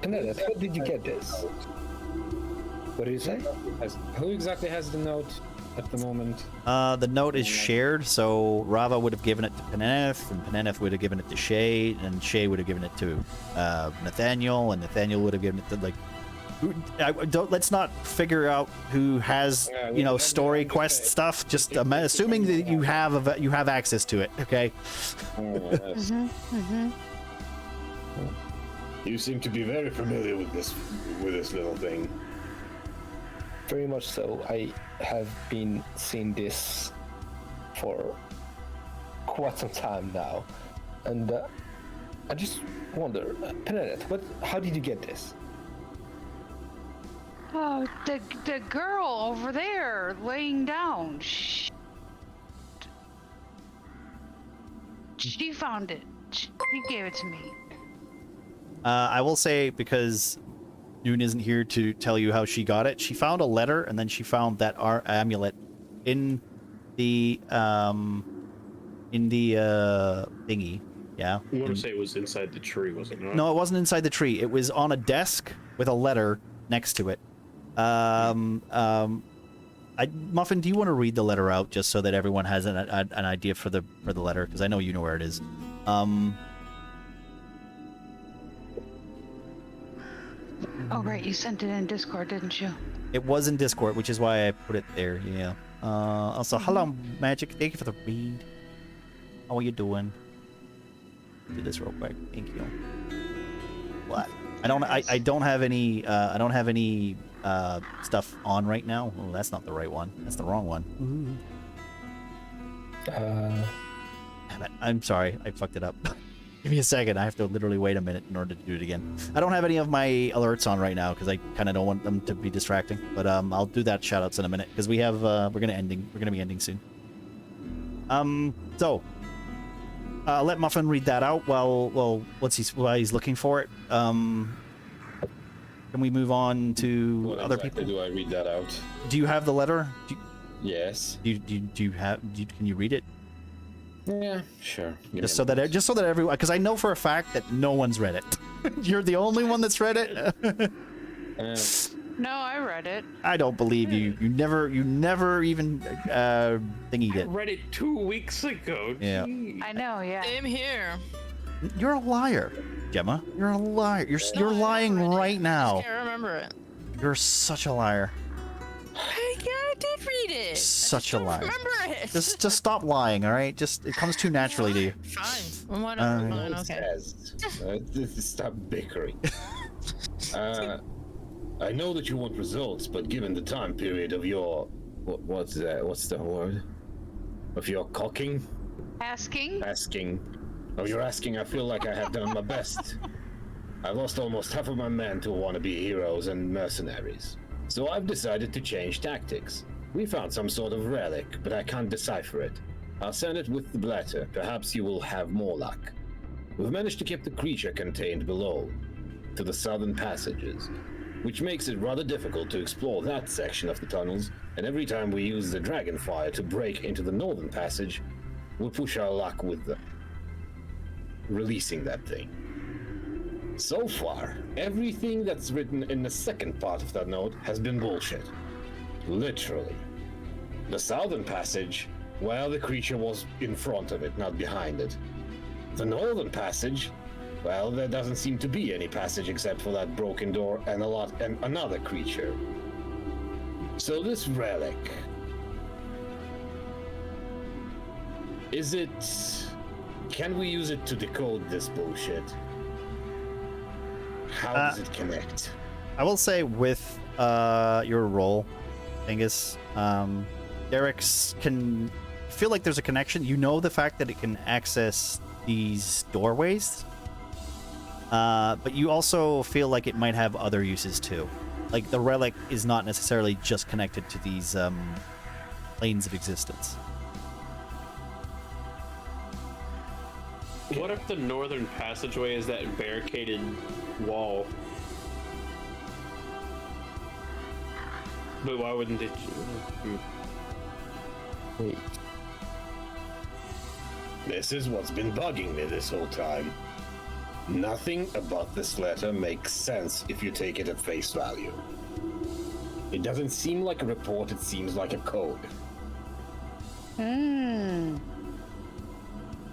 Penelope, how did you get this? What did you say? Who exactly has the note at the moment? The note is shared, so Rava would have given it to Peneneth, and Peneneth would have given it to Shay, and Shay would have given it to Nathaniel, and Nathaniel would have given it to let's not figure out who has story quest stuff. Just assuming that you have access to it. Okay. You seem to be very familiar with this little thing. Very much so. I have been seeing this for quite some time now, and I just wonder, Penelope, how did you get this? Oh, the girl over there laying down. She found it. She gave it to me. I will say, because Noon isn't here to tell you how she got it, she found a letter, and then she found that amulet in the thingy. Yeah. You want to say it was inside the tree, was it not? No, it wasn't inside the tree. It was on a desk with a letter next to it. Muffin, do you want to read the letter out just so that everyone has an idea for the letter? Because I know you know where it is. Oh, right. You sent it in Discord, didn't you? It was in Discord, which is why I put it there. Yeah. Also, hello, Magic. Thank you for the read. How are you doing? Do this real quick. Thank you. What? I don't have any. I don't have any stuff on right now. Oh, that's not the right one. That's the wrong one. Damn it. I'm sorry. I fucked it up. Give me a second. I have to literally wait a minute in order to do it again. I don't have any of my alerts on right now because I kind of don't want them to be distracting. But I'll do that shoutouts in a minute because we have we're gonna be ending soon. So let Muffin read that out while he's looking for it. Can we move on to What other exactly people? do I read that out? Do you have the letter? Yes. Can you read it? Yeah, sure. Just so that everyone, because I know for a fact that no one's read it. You're the only one that's read it. No, I read it. I don't believe you. You never even thingied I it. read it 2 weeks ago. Yeah. Gee. I know, yeah. Same here. You're a liar, Gemma. You're a liar. You're No, I lying haven't read it. right I now. just can't remember it. You're such a liar. I did read it. Such I a just liar. don't remember it. Just stop lying, all right? Just it comes too naturally to you. Fine. Whatever. Fine, okay. Stop bickering. I know that you want results, but given the time period of your what's the word? Of your cocking? Asking? Asking. Oh, you're asking. I feel like I have done my best. I lost almost half of my men to wannabe heroes and mercenaries. So I've decided to change tactics. We found some sort of relic, but I can't decipher it. I'll send it with the blatter. Perhaps you will have more luck. We've managed to keep the creature contained below, to the southern passages, which makes it rather difficult to explore that section of the tunnels, and every time we use the dragonfire to break into the northern passage, we'll push our luck with releasing that thing. So far, everything that's written in the second part of that note has been bullshit. Literally. The southern passage, well, the creature was in front of it, not behind it. The northern passage, well, there doesn't seem to be any passage except for that broken door and another creature. So this relic, can we use it to decode this bullshit? How does it connect? I will say with your role, Angus, Derek's can feel like there's a connection. You know the fact that it can access these doorways, but you also feel like it might have other uses too. Like the relic is not necessarily just connected to these planes of existence. What if the northern passageway is that barricaded wall? But why wouldn't it? Wait. This is what's been bugging me this whole time. Nothing about this letter makes sense if you take it at face value. It doesn't seem like a report, it seems like a code.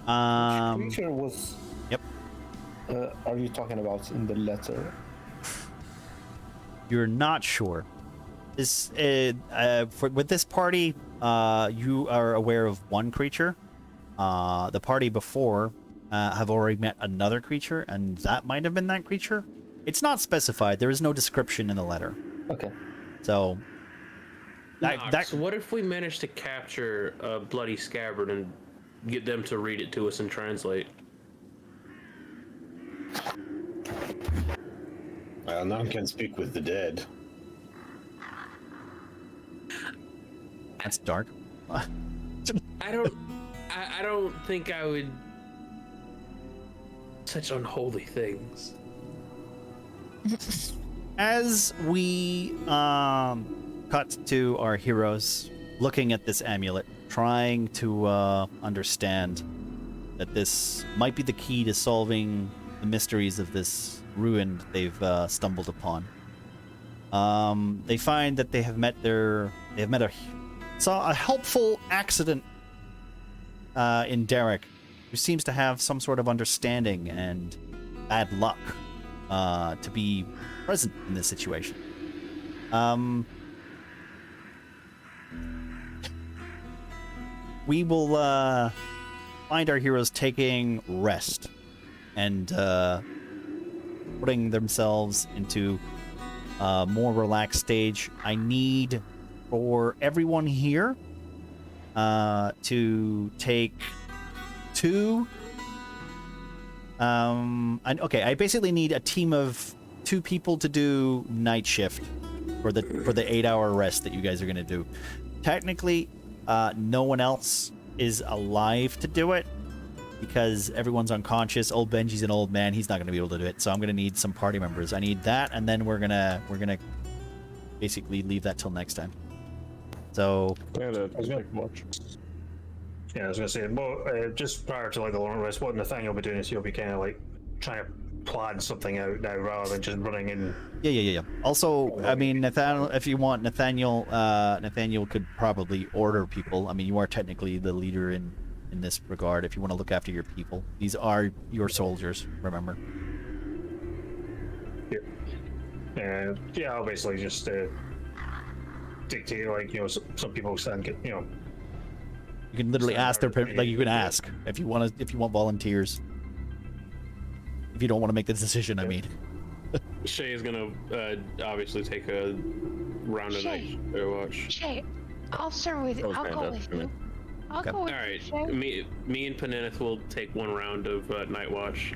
Creature was. Yep. Are you talking about in the letter? You're not sure. This with this party, you are aware of one creature. The party before have already met another creature, and that might have been that creature. It's not specified. There is no description in the letter. Okay. So Nox, what if we manage to capture a bloody scabbard and get them to read it to us and translate? Well, none can speak with the dead. that's dark. I don't think I would such unholy things. As we cut to our heroes looking at this amulet, trying to understand that this might be the key to solving the mysteries of this ruin they've stumbled upon. They find that they have met saw a helpful accident in Derek, who seems to have some sort of understanding and bad luck to be present in this situation. We will find our heroes taking rest and putting themselves into a more relaxed stage. I need for everyone here to take 2. I basically need a team of 2 people to do night shift for the 8-hour rest that you guys are gonna do. Technically, no one else is alive to do it because everyone's unconscious. Old Benji's an old man; he's not gonna be able to do it. So I'm gonna need some party members. I need that, and then we're gonna basically leave that till next time. So Yeah, I was gonna watch. Yeah, I was gonna say, well, just prior to like the long rest, what Nathaniel will be doing is he'll be kind of like trying to plan something out now rather than just running in. Yeah. Also, I mean, Nathaniel, if you want, Nathaniel could probably order people. I mean, you are technically the leader in this regard. If you want to look after your people, these are your soldiers. Remember. Yeah, I'll basically just dictate, like, you know, some people stand, you know. You can literally ask their you can ask if you want volunteers. If you don't want to make the decision, I mean. Shay is gonna obviously take a round of night watch. Shay, I'll start with you. I'll go with you. I'll go with All right, you. me and Panenith will take 1 round of night watch.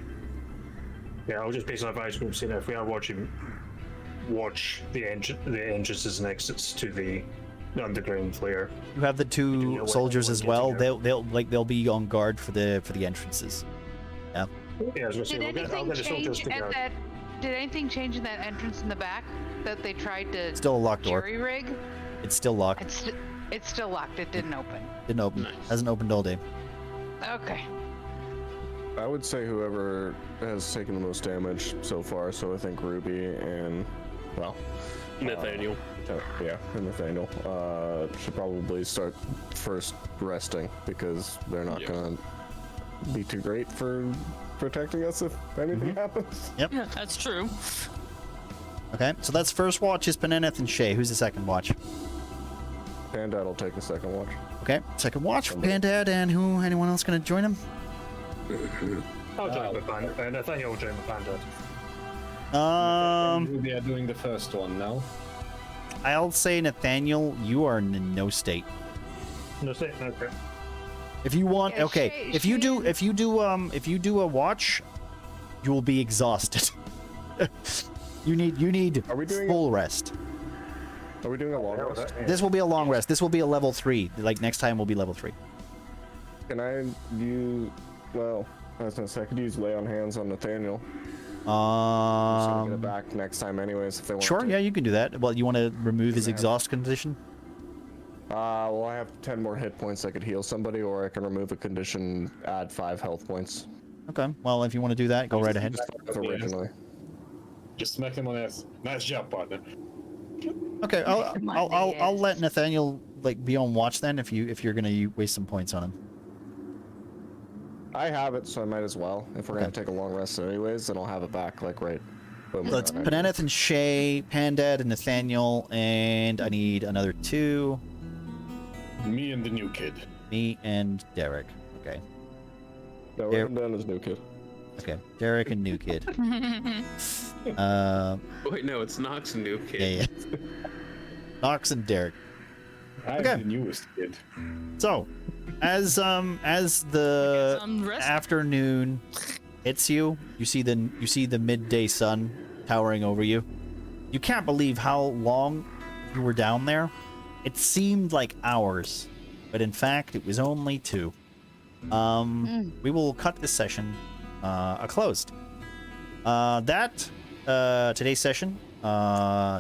Yeah, I'll just basically advise groups, you know, if we are watching, watch the entrances and exits to the underground layer. You have the 2 soldiers as well. They'll be on guard for the entrances. Yeah. Yeah, I was gonna say, I'll get the soldiers to guard. Did anything change in that entrance in the back that they tried to Still a locked door. jury rig? It's still locked. It's still locked. It didn't open. Didn't open. Nice. Hasn't opened all day. Okay. I would say whoever has taken the most damage so far, so I think Ruby and, well... Nathaniel. And Nathaniel should probably start first resting because they're not gonna be too great for protecting us if anything happens. Yep. Yeah, that's true. Okay, so that's first watch is Panenith and Shay. Who's the second watch? Pandad will take the second watch. Okay, second watch for Pandad, and anyone else gonna join him? I'll join with Pandad. Nathaniel will join with Pandad. We are doing the first one now. I'll say Nathaniel, you are in no state. No, say okay. If you want, Yeah, okay. Shay- If you do a watch, you will be exhausted. you need Are we doing full rest. Are we doing a long rest? This will be a long rest. This will be a level 3. Like next time will be level 3. Can I use? Well, I was gonna say I could use lay on hands on Nathaniel. So I'll get it back next time, anyways. If they want. Sure, to. yeah, you can do that. Well, you want to remove his exhaust condition? Well, I have 10 more hit points. I could heal somebody, or I can remove a condition, add 5 health points. Okay. Well, if you want to do that, go right ahead. Just originally. Just smack them on the ass. Nice job, partner. Okay, I'll let Nathaniel be on watch then if you're gonna waste some points on him. I have it, so I might as well. If we're gonna take a long rest anyways, then I'll have it back right. Boom, So it's done. Panenith and Shay, Pandad and Nathaniel, and I need another 2. Me and the new kid. Me and Derek. Okay. No, There- we're done as new kid. Okay. Derek and New Kid. Wait, no, it's Nox and New Kid. Yeah. Nox and Derek. I'm Okay. the newest kid. So, as the Some rest. afternoon hits you, you see the midday sun towering over you. You can't believe how long you were down there. It seemed like hours, but in fact, it was only 2. We will cut this session closed. Today's session,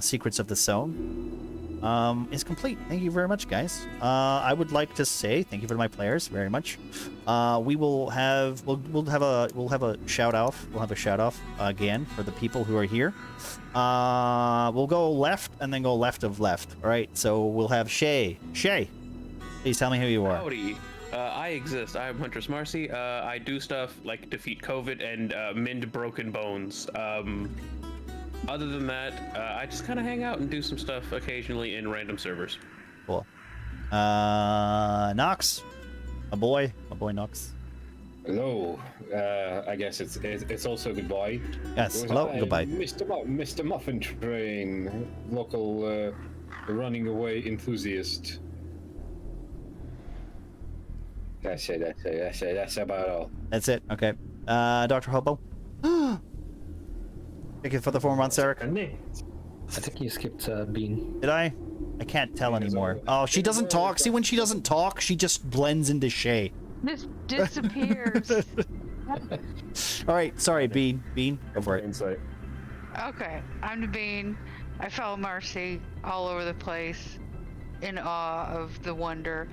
Secrets of the Sown, is complete. Thank you very much, guys. I would like to say thank you for my players very much. We'll have a shout off. We'll have a shout off again for the people who are here. We'll go left and then go left of left. All right. So we'll have Shay. Shay, please tell me who you are. Howdy. I exist. I'm Huntress Marcy. I do stuff like defeat COVID and mend broken bones. Other than that, I just kind of hang out and do some stuff occasionally in random servers. Cool. Nox, my boy Nox. Hello. I guess it's also goodbye. Yes. Hello. Goodbye. Mr. Muffin Train, local running away enthusiast. That's it. That's about all. That's it. Okay. Dr. Hobo. Thank you for the 4 months, Eric. And me. I think you skipped Bean. Did I? I can't tell anymore. Oh, she doesn't talk. See, when she doesn't talk, she just blends into Shay. This disappears. All right. Sorry, Bean. Bean, go for it. Insight. Okay, I'm the Bean. I follow Marcy all over the place, in awe of the wonder.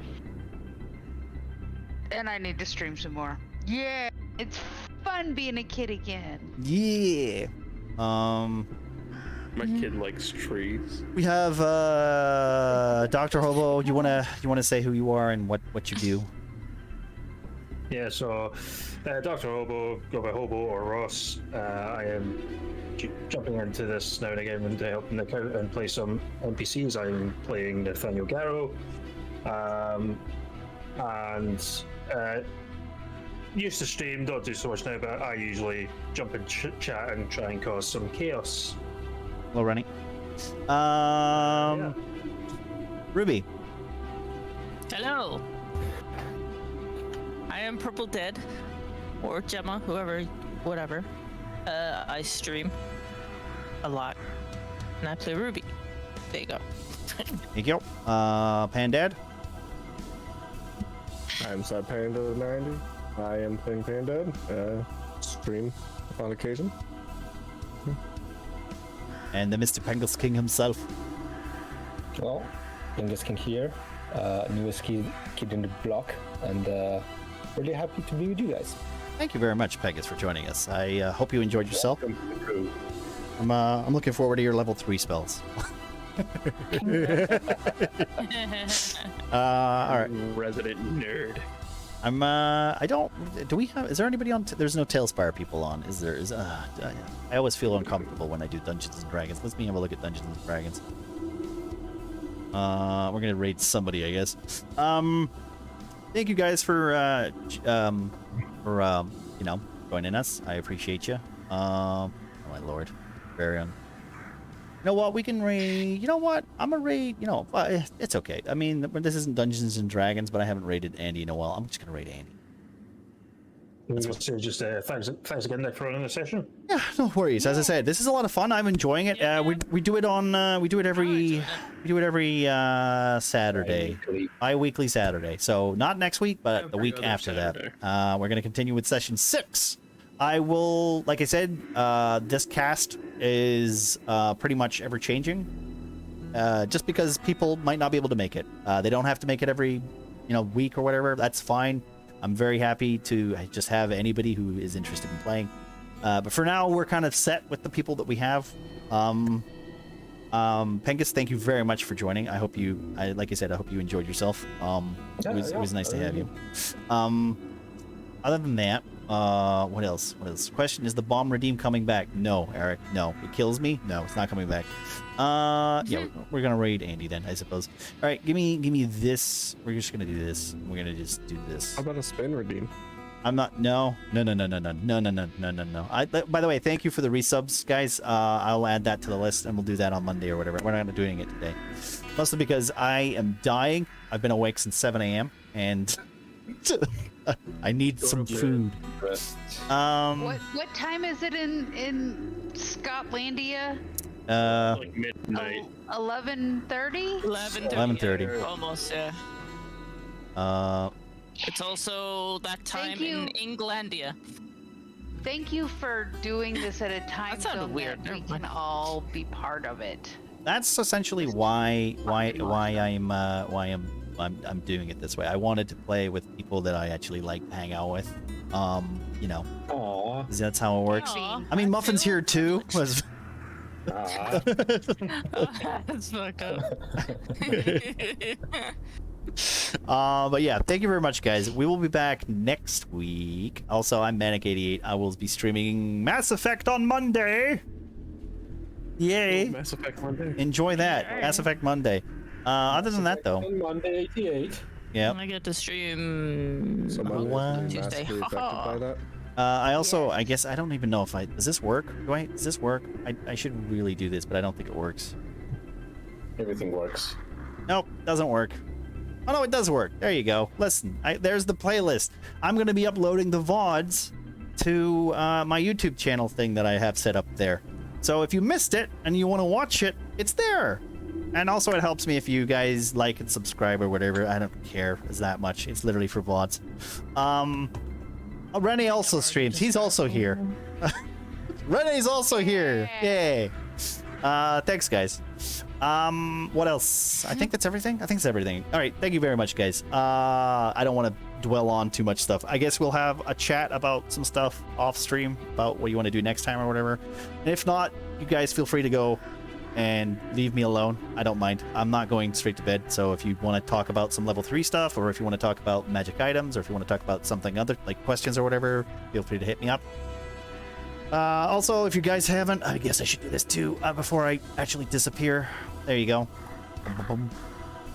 And I need to stream some more. Yeah, it's fun being a kid again. Yeah. My kid likes trees. We have Dr. Hobo. You wanna say who you are and what you do? Yeah, so Dr. Hobo, go by Hobo or Ross. I am jumping into this now and again to help Nick out and play some NPCs. I'm playing Nathaniel Garrow. And used to stream, don't do so much now, but I usually jump in chat and try and cause some chaos. Hello, Rennie. Yeah. Ruby. Hello. I am Purple Dead, or Gemma, whoever, whatever. I stream a lot, and I play Ruby. There you go. Thank you. Pandad. I'm Sad Panda 90. I am playing Pandad. Stream on occasion. And the Mr. Pengus King himself. Well, Youngest King here, newest kid in the block, and really happy to be with you guys. Thank you very much, Pegus, for joining us. I hope you enjoyed yourself. Welcome to the crew. I'm looking forward to your level 3 spells. All right. Resident nerd. Is there anybody on? There's no Tailspire people on, is there? I always feel uncomfortable when I do Dungeons and Dragons. Let's me have a look at Dungeons and Dragons. We're gonna raid somebody, I guess. Thank you guys for joining us. I appreciate you. Oh my lord, Varian. You know what? We can raid. You know what? I'm gonna raid. It's okay. I mean, this isn't Dungeons and Dragons, but I haven't raided Andy in a while. I'm just gonna raid Andy. Thanks again, Nick, for running the session. Yeah, no worries. As I said, this is a lot of fun. I'm enjoying it. We do it on. We do it every Saturday, bi-weekly Saturday. So not next week, but the week after that. We're gonna continue with session 6. I will, like I said, this cast is pretty much ever changing. Just because people might not be able to make it. They don't have to make it every, week or whatever. That's fine. I'm very happy to just have anybody who is interested in playing. But for now, we're kind of set with the people that we have. Pengus, thank you very much for joining. I hope like I said, I hope you enjoyed yourself. It was nice to have you. Other than that, what else? Question, is the bomb redeem coming back? No, Eric. No. It kills me? No, it's not coming back. Yeah, we're gonna raid Andy then, I suppose. All right, give me this. We're just gonna do this. We're gonna just do this. How about a spin redeem? I'm not. No. By the way, thank you for the resubs, guys. I'll add that to the list, and we'll do that on Monday or whatever. We're not doing it today, mostly because I am dying. I've been awake since 7 a.m. and I need some food. What time is it in Scotlandia? Like midnight. 11:30. 11:30. Almost, yeah. It's also that time Thank you. in Englandia. Thank you for doing this at a time That sounded zone weird. that we Never can mind. all be part of it. That's essentially why I'm doing it this way. I wanted to play with people that I actually like to hang out with. Aww. That's how it works. Aw, I mean, Muffin's here too. That's fucked up. But yeah, thank you very much, guys. We will be back next week. Also, I'm Manic88. I will be streaming Mass Effect on Monday. Yay! Mass Effect Monday. Enjoy that. Yay. Mass Effect Monday. Other than that, though, On Monday 88. yeah. I get to stream So Wow. Monday Tuesday. massively affected by that. I also, I guess, I don't even know if does this work? Does this work? I should really do this, but I don't think it works. Everything works. Nope, doesn't work. Oh no, it does work. There you go. Listen, there's the playlist. I'm going to be uploading the VODs to my YouTube channel thing that I have set up there. So if you missed it and you want to watch it, it's there. And also it helps me if you guys like and subscribe or whatever. I don't care as that much. It's literally for VODs. Renee also streams. He's also here. Renee's also here. Yay. Thanks, guys. What else? I think that's everything. I think it's everything. All right. Thank you very much, guys. I don't want to dwell on too much stuff. I guess we'll have a chat about some stuff off stream about what you want to do next time or whatever. And if not, you guys feel free to go and leave me alone. I don't mind. I'm not going straight to bed. So if you want to talk about some level 3 stuff, or if you want to talk about magic items, or if you want to talk about something other, like questions or whatever, feel free to hit me up. Also, if you guys haven't, I guess I should do this too before I actually disappear. There you go. Boom, boom, boom.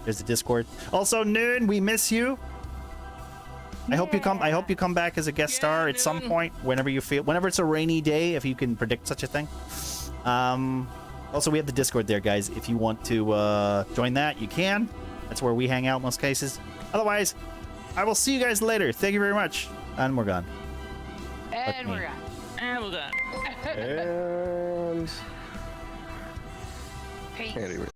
There's the Discord. Also, Noon, we miss you. I hope you come. I hope you come back as a guest star at some point, whenever you feel. Whenever it's a rainy day, if you can predict such a thing. Also, we have the Discord there, guys. If you want to join that, you can. That's where we hang out in most cases. Otherwise, I will see you guys later. Thank you very much, and we're gone. And we're gone. And we're done. And Peace. anyway.